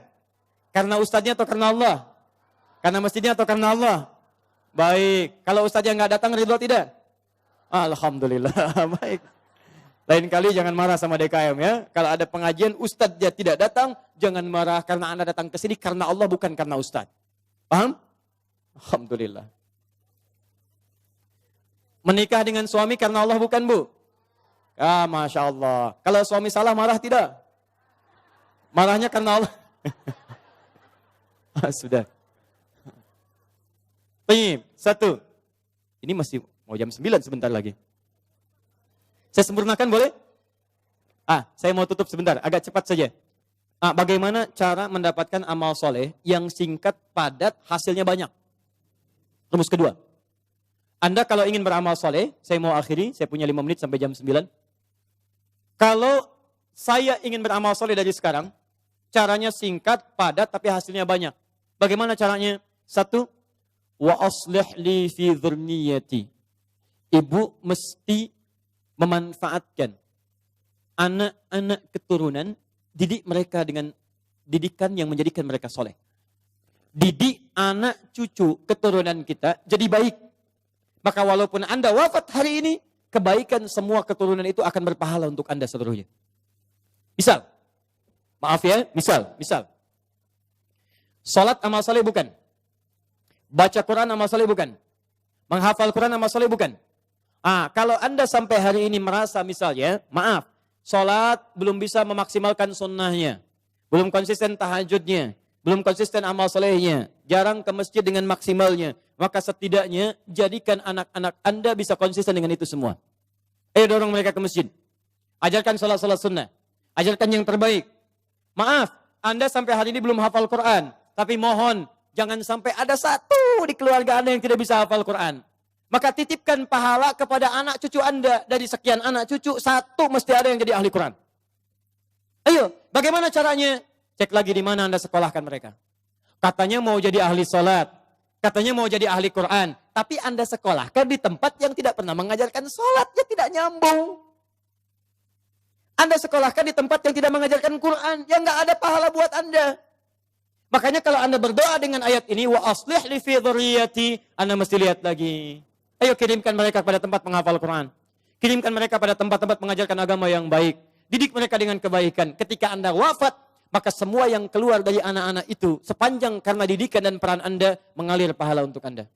Karena ustadznya atau karena Allah? Karena masjidnya atau karena Allah? Baik, kalau ustadznya nggak datang ridho tidak? Alhamdulillah, baik. Lain kali jangan marah sama DKM ya. Kalau ada pengajian ustadznya tidak datang, jangan marah karena Anda datang ke sini karena Allah bukan karena ustadz. Paham? Alhamdulillah. Menikah dengan suami karena Allah bukan, Bu? Masya Allah. Kalau suami salah marah tidak? Marahnya karena Allah. Sudah. Baik, satu. Ini masih mau jam 9 sebentar lagi. Saya sempurnakan boleh? Saya mau tutup sebentar, agak cepat saja. Bagaimana cara mendapatkan amal soleh yang singkat, padat, hasilnya banyak? Rumus kedua. Anda kalau ingin beramal soleh, saya mau akhiri, saya punya 5 menit sampai jam 9. Kalau saya ingin beramal soleh dari sekarang, caranya singkat, padat, tapi hasilnya banyak. Bagaimana caranya? Satu, wa aslih li fi dzurniyyati. Ibu mesti memanfaatkan anak-anak keturunan, didik mereka dengan didikan yang menjadikan mereka soleh. Didik anak cucu keturunan kita jadi baik. Maka walaupun Anda wafat hari ini, kebaikan semua keturunan itu akan berpahala untuk Anda seluruhnya. Misal, maaf ya, misal. Salat amal soleh bukan? Baca Quran amal soleh bukan? Menghafal Quran amal soleh bukan? Kalau Anda sampai hari ini merasa misalnya, maaf, salat belum bisa memaksimalkan sunnahnya, belum konsisten tahajudnya, belum konsisten amal solehnya, jarang ke masjid dengan maksimalnya, maka setidaknya jadikan anak-anak Anda bisa konsisten dengan itu semua. Ayo dorong mereka ke masjid. Ajarkan salat-salat sunnah. Ajarkan yang terbaik. Maaf, Anda sampai hari ini belum hafal Quran, tapi mohon, jangan sampai ada satu di keluarga Anda yang tidak bisa hafal Quran. Maka titipkan pahala kepada anak cucu Anda. Dari sekian anak cucu, satu mesti ada yang jadi ahli Quran. Ayo, bagaimana caranya? Cek lagi di mana Anda sekolahkan mereka. Katanya mau jadi ahli salat. Katanya mau jadi ahli Quran. Tapi Anda sekolahkan di tempat yang tidak pernah mengajarkan salat. Ya tidak nyambung. Anda sekolahkan di tempat yang tidak mengajarkan Quran. Ya nggak ada pahala buat Anda. Makanya kalau Anda berdoa dengan ayat ini, wa aslih li fi dzurriyyati, Anda mesti lihat lagi. Ayo kirimkan mereka kepada tempat menghafal Quran. Kirimkan mereka pada tempat-tempat mengajarkan agama yang baik. Didik mereka dengan kebaikan. Ketika Anda wafat, maka semua yang keluar dari anak-anak itu, sepanjang karena didikan dan peran Anda, mengalir pahala untuk Anda.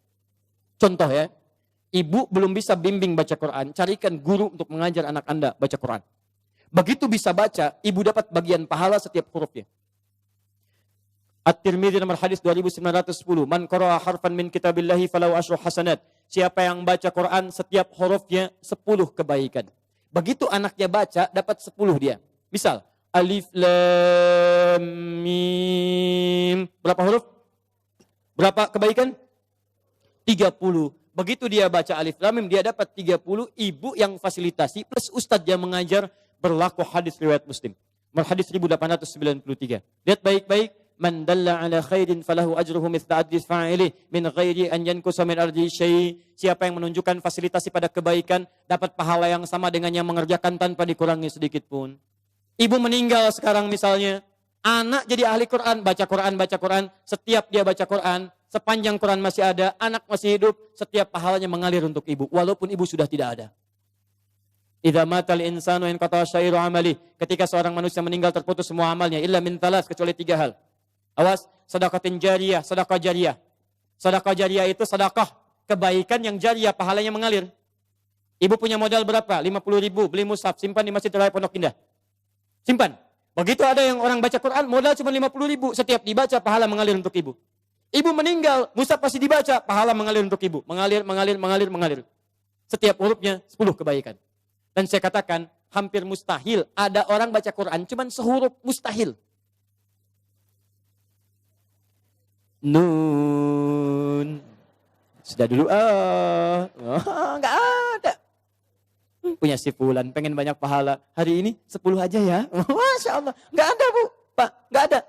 Contoh ya, ibu belum bisa bimbing baca Quran, carikan guru untuk mengajar anak Anda baca Quran. Begitu bisa baca, ibu dapat bagian pahala setiap hurufnya. At-Tirmidzi nomor hadis 2910. Man qara'a harfan min kitabillahi falahu asyru hasanat. Siapa yang baca Quran setiap hurufnya 10 kebaikan. Begitu anaknya baca dapat 10 dia. Misal alif lam mim. Berapa huruf? Berapa kebaikan? 30. Begitu dia baca alif lam mim dia dapat 30. Ibu yang fasilitasi plus ustadz yang mengajar, berlaku hadis riwayat Muslim. Nomor hadis 1893. Lihat baik-baik. Man dalla ala khairin falahu ajruhu mithla ajri fa'ilih min ghairi an yankusa min ardi syai'. Siapa yang menunjukkan fasilitasi pada kebaikan dapat pahala yang sama dengan yang mengerjakan tanpa dikurangi sedikit pun. Ibu meninggal sekarang misalnya, anak jadi ahli Quran, baca Quran, setiap dia baca Quran, sepanjang Quran masih ada, anak masih hidup, setiap pahalanya mengalir untuk ibu walaupun ibu sudah tidak ada. Idza matal insanu inqata syairu amali. Ketika seorang manusia meninggal terputus semua amalnya illa min talas, kecuali 3 hal. Awas, sedekatin jariyah, sedekah jariyah. Sedekah jariyah itu sedekah kebaikan yang jariyah, pahalanya mengalir. Ibu punya modal berapa? 50.000, beli mushaf, simpan di Masjid Raya Pondok Indah. Simpan. Begitu ada yang orang baca Quran, modal cuma 50.000, setiap dibaca pahala mengalir untuk ibu. Ibu meninggal, mushaf pasti dibaca, pahala mengalir untuk ibu. Mengalir. Setiap hurufnya 10 kebaikan. Dan saya katakan, hampir mustahil ada orang baca Quran cuma sehuruf, mustahil. Nun. Sudah dulu, enggak ada. Punya si Fulan, pengen banyak pahala. Hari ini 10 aja ya. Masya Allah. Enggak ada, Bu. Pak, enggak ada.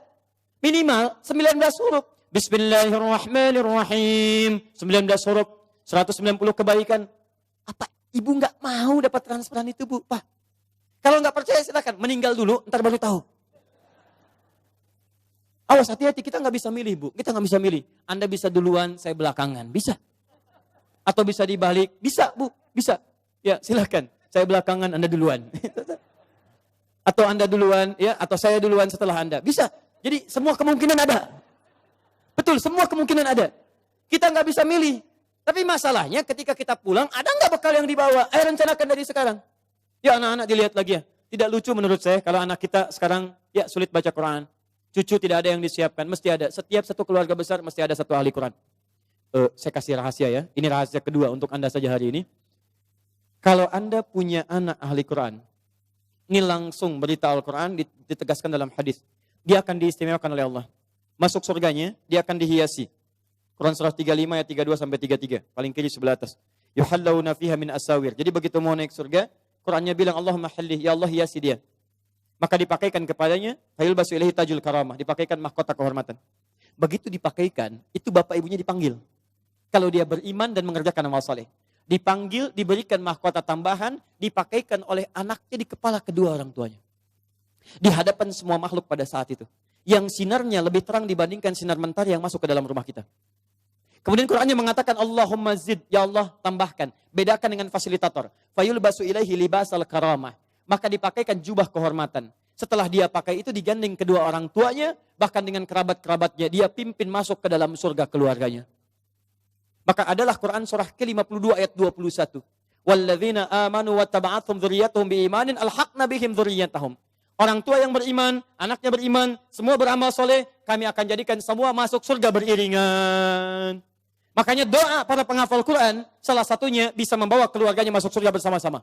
Minimal 19 huruf. Bismillahirrahmanirrahim. 19 huruf. 190 kebaikan. Apa ibu enggak mau dapat transferan itu, Bu? Pak. Kalau enggak percaya silakan. Meninggal dulu, ntar baru tahu. Awas, hati-hati. Kita enggak bisa milih, Bu. Kita enggak bisa milih. Anda bisa duluan, saya belakangan. Bisa. Atau bisa dibalik. Bisa, Bu. Bisa. Ya, silakan. Saya belakangan, Anda duluan. Atau Anda duluan, ya, atau saya duluan setelah Anda. Bisa. Jadi semua kemungkinan ada. Betul, semua kemungkinan ada. Kita nggak bisa milih. Tapi masalahnya ketika kita pulang, ada nggak bekal yang dibawa? Ayo rencanakan dari sekarang. Ya anak-anak dilihat lagi ya. Tidak lucu menurut saya kalau anak kita sekarang ya sulit baca Quran. Cucu tidak ada yang disiapkan, mesti ada. Setiap satu keluarga besar mesti ada satu ahli Quran. Saya kasih rahasia ya. Ini rahasia kedua untuk Anda saja hari ini. Kalau Anda punya anak ahli Quran, ini langsung berita Al-Quran ditegaskan dalam hadis. Dia akan diistimewakan oleh Allah. Masuk surganya, dia akan dihiasi. Quran surah 35 ayat 32 sampai 33. Paling kiri sebelah atas. Yuhallawna fiha min asawir. Jadi begitu mau naik surga, Qurannya bilang Allahumma hallih, ya Allah hiasi dia. Maka dipakaikan kepadanya, fayulbasu ilaihi tajul karamah. Dipakaikan mahkota kehormatan. Begitu dipakaikan, itu bapak ibunya dipanggil. Kalau dia beriman dan mengerjakan amal saleh. Dipanggil, diberikan mahkota tambahan, dipakaikan oleh anaknya di kepala kedua orang tuanya. Di hadapan semua makhluk pada saat itu. Yang sinarnya lebih terang dibandingkan sinar mentari yang masuk ke dalam rumah kita. Kemudian Qurannya mengatakan, Allahumma zid, ya Allah tambahkan. Bedakan dengan fasilitator. Fayulbasu ilaihi libasal karamah. Maka dipakaikan jubah kehormatan. Setelah dia pakai itu digandeng kedua orang tuanya, bahkan dengan kerabat-kerabatnya. Dia pimpin masuk ke dalam surga keluarganya. Maka adalah Quran surah ke-52 ayat 21. Walladzina amanu wattaba'athum dzurriyyatuhum biimanin alhaqna bihim dzurriyyatahum. Orang tua yang beriman, anaknya beriman, semua beramal soleh, kami akan jadikan semua masuk surga beriringan. Makanya doa para penghafal Quran, salah satunya bisa membawa keluarganya masuk surga bersama-sama.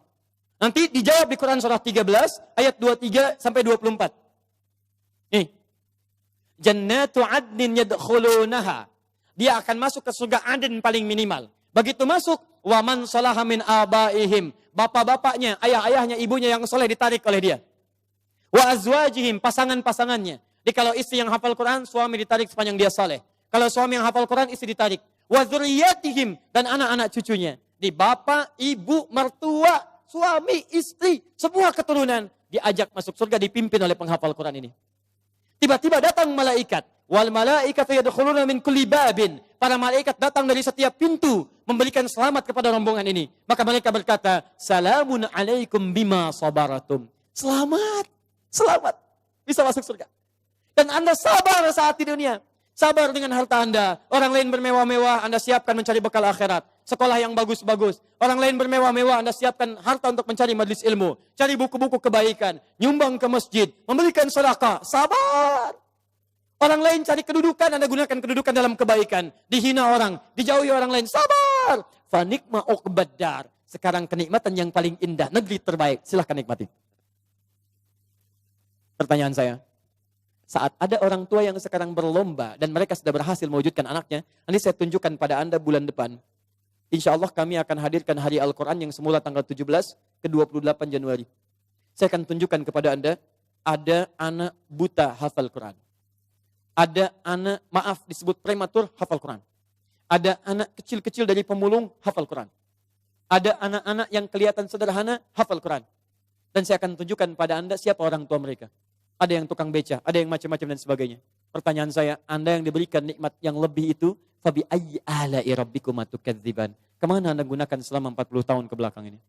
Nanti dijawab di Quran surah 13 ayat 23 sampai 24. Nih. Jannatu adnin yadkhulunaha. Dia akan masuk ke surga Aden paling minimal. Begitu masuk, waman salaha min abaihim. Bapak-bapaknya, ayah-ayahnya, ibunya yang soleh ditarik oleh dia. Wa azwajihim, pasangan-pasangannya. Jadi kalau istri yang hafal Quran, suami ditarik sepanjang dia soleh. Kalau suami yang hafal Quran, istri ditarik. Wa dzurriyyatihim, dan anak-anak cucunya. Di bapak, ibu, mertua, suami, istri, semua keturunan diajak masuk surga dipimpin oleh penghafal Quran ini. Tiba-tiba datang malaikat. Wal malaikatu yadkhuluna min kulli babin. Para malaikat datang dari setiap pintu memberikan selamat kepada rombongan ini. Maka mereka berkata, "Salamun alaikum bima sabaratum." Selamat, selamat. Bisa masuk surga. Dan Anda sabar saat di dunia. Sabar dengan harta Anda. Orang lain bermewah-mewah, Anda siapkan mencari bekal akhirat. Sekolah yang bagus-bagus. Orang lain bermewah-mewah, Anda siapkan harta untuk mencari majlis ilmu. Cari buku-buku kebaikan. Nyumbang ke masjid. Memberikan sedekah. Sabar. Orang lain cari kedudukan, Anda gunakan kedudukan dalam kebaikan. Dihina orang, dijauhi orang lain. Sabar. Fanikma uqbaddar. Sekarang kenikmatan yang paling indah. Negeri terbaik. Silahkan nikmati. Pertanyaan saya. Saat ada orang tua yang sekarang berlomba dan mereka sudah berhasil mewujudkan anaknya, nanti saya tunjukkan pada Anda bulan depan. Insya Allah kami akan hadirkan Hari Al-Quran yang semula tanggal 17 ke 28 Januari. Saya akan tunjukkan kepada Anda, ada anak buta hafal Quran. Ada anak, maaf disebut prematur hafal Quran. Ada anak kecil-kecil dari pemulung hafal Quran. Ada anak-anak yang kelihatan sederhana hafal Quran. Dan saya akan tunjukkan pada Anda siapa orang tua mereka. Ada yang tukang beca, ada yang macam-macam dan sebagainya. Pertanyaan saya, Anda yang diberikan nikmat yang lebih itu, fabi ayyi ala'i rabbikuma tukadziban. Kemana Anda gunakan selama 40 tahun ke belakang ini?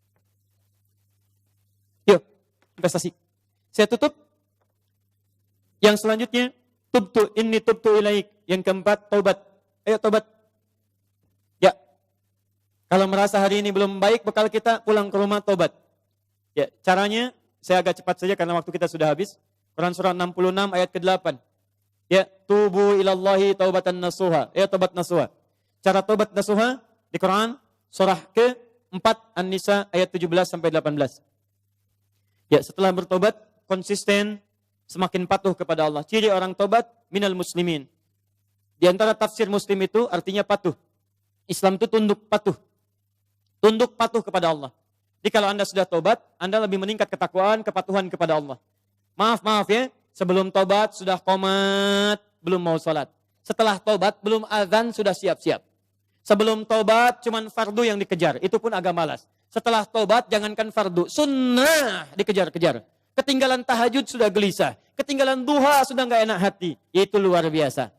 investasi. Saya tutup. Yang selanjutnya, tubtu ilaik. Yang keempat, taubat. Ayo taubat. Ya. Kalau merasa hari ini belum baik bekal kita, pulang ke rumah taubat. Ya, caranya saya agak cepat saja karena waktu kita sudah habis. Quran surah 66 ayat ke-8. Ya, tubu ilallahi taubatan nasuha. Ya, taubat nasuha. Cara taubat nasuha di Quran surah ke-4 An-Nisa ayat 17 sampai 18. Ya, setelah bertobat konsisten, semakin patuh kepada Allah. Ciri orang tobat minal muslimin. Di antara tafsir muslim itu artinya patuh. Islam itu tunduk patuh. Tunduk patuh kepada Allah. Jadi kalau Anda sudah tobat, Anda lebih meningkat ketakwaan, kepatuhan kepada Allah. Maaf ya, sebelum tobat sudah qomat, belum mau sholat. Setelah tobat belum azan sudah siap-siap. Sebelum tobat cuman fardu yang dikejar, itu pun agak malas. Setelah tobat jangankan fardu, sunnah dikejar-kejar. Ketinggalan tahajud sudah gelisah. Ketinggalan duha sudah nggak enak hati. Itu luar biasa.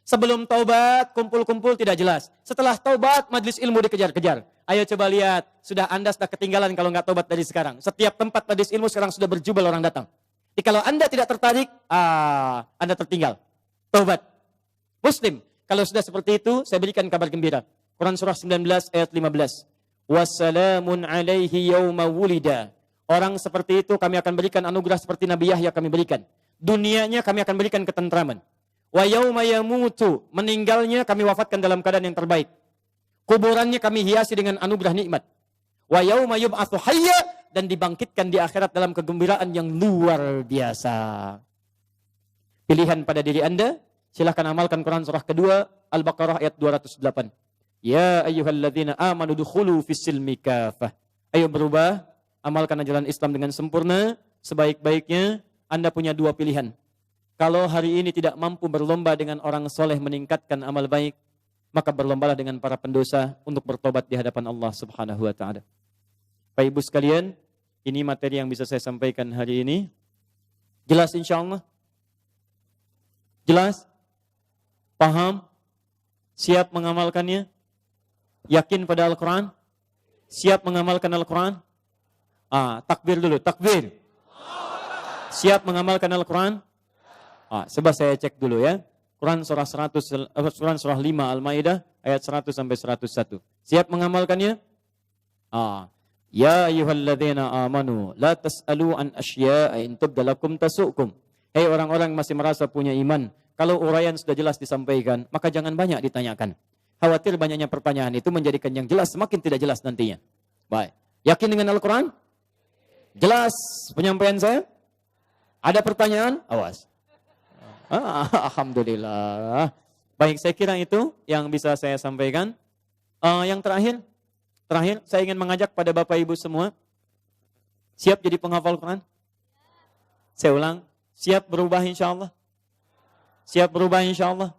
Sebelum taubat, kumpul-kumpul tidak jelas. Setelah taubat, majlis ilmu dikejar-kejar. Ayo coba lihat, Anda sudah ketinggalan kalau nggak taubat dari sekarang. Setiap tempat majlis ilmu sekarang sudah berjubel orang datang. Jadi kalau Anda tidak tertarik, Anda tertinggal. Taubat. Muslim, kalau sudah seperti itu, saya berikan kabar gembira. Quran surah 19 ayat 15. Wassalamun alaihi yawma wulida. Orang seperti itu kami akan berikan anugerah seperti Nabi Yahya kami berikan. Dunianya kami akan berikan ketentraman. Wa yauma yamutu, meninggalnya kami wafatkan dalam keadaan yang terbaik. Kuburannya kami hiasi dengan anugerah nikmat. Wa yauma yub'atsu hayya, dan dibangkitkan di akhirat dalam kegembiraan yang luar biasa. Pilihan pada diri Anda, silahkan amalkan Quran surah kedua Al-Baqarah ayat 208. Ya ayyuhalladzina amanu dukhulu fis-silmi kafah. Ayo berubah. Amalkan ajaran Islam dengan sempurna, sebaik-baiknya. Anda punya dua pilihan. Kalau hari ini tidak mampu berlomba dengan orang soleh meningkatkan amal baik, maka berlombalah dengan para pendosa untuk bertobat di hadapan Allah Subhanahu wa Ta'ala. Bapak Ibu sekalian, ini materi yang bisa saya sampaikan hari ini. Jelas insya Allah? Jelas? Paham? Siap mengamalkannya? Yakin pada Al-Quran? Siap mengamalkan Al-Quran? Takbir dulu, takbir. Siap mengamalkan Al-Quran? Coba saya cek dulu ya. Quran surah 5 Al-Maidah ayat 100 sampai 101. Siap mengamalkannya? Ya ayyuhalladzina amanu la tas'alu an asya'a in tubda lakum tasu'kum. Hei orang-orang yang masih merasa punya iman, kalau uraian sudah jelas disampaikan, maka jangan banyak ditanyakan. Khawatir banyaknya pertanyaan itu menjadikan yang jelas semakin tidak jelas nantinya. Baik. Yakin dengan Al-Quran? Jelas penyampaian saya? Ada pertanyaan? Awas. Alhamdulillah. Baik, saya kira itu yang bisa saya sampaikan. Yang terakhir, saya ingin mengajak pada Bapak Ibu semua, siap jadi penghafal Quran? Saya ulang, siap berubah insya Allah? Siap berubah insya Allah?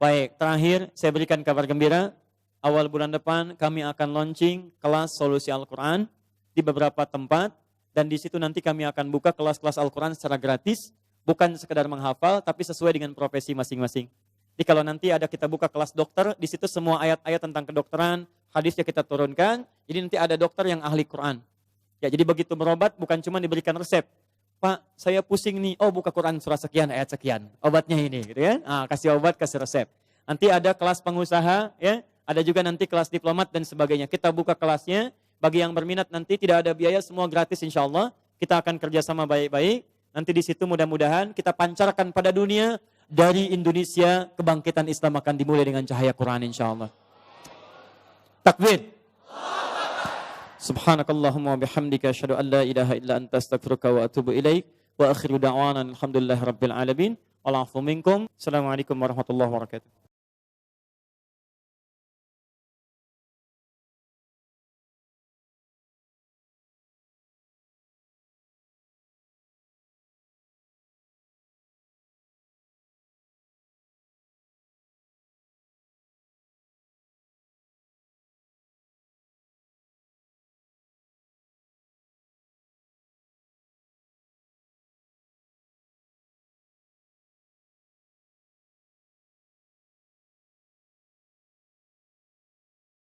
Baik, terakhir saya berikan kabar gembira. Awal bulan depan kami akan launching kelas solusi Al-Quran di beberapa tempat. Dan di situ nanti kami akan buka kelas-kelas Al-Quran secara gratis. Bukan sekedar menghafal, tapi sesuai dengan profesi masing-masing. Jadi kalau nanti ada kita buka kelas dokter, di situ semua ayat-ayat tentang kedokteran, hadisnya kita turunkan. Jadi nanti ada dokter yang ahli Quran. Ya, jadi begitu berobat bukan cuma diberikan resep. Pak, saya pusing nih. Oh, buka Quran surah sekian, ayat sekian. Obatnya ini, gitu ya. Kasih obat, kasih resep. Nanti ada kelas pengusaha, ya. Ada juga nanti kelas diplomat dan sebagainya. Kita buka kelasnya. Bagi yang berminat nanti tidak ada biaya, semua gratis insya Allah. Kita akan kerjasama baik-baik. Nanti di situ mudah-mudahan kita pancarkan pada dunia, dari Indonesia kebangkitan Islam akan dimulai dengan cahaya Quran insya Allah. Takbir. Subhanakallahumma wa bihamdika asyhadu an la ilaha illa anta astaghfiruka wa atubu ilaik. Wa akhiru da'wana alhamdulillahi rabbil alamin. Wal 'afwu minkum. Assalamualaikum warahmatullahi wabarakatuh.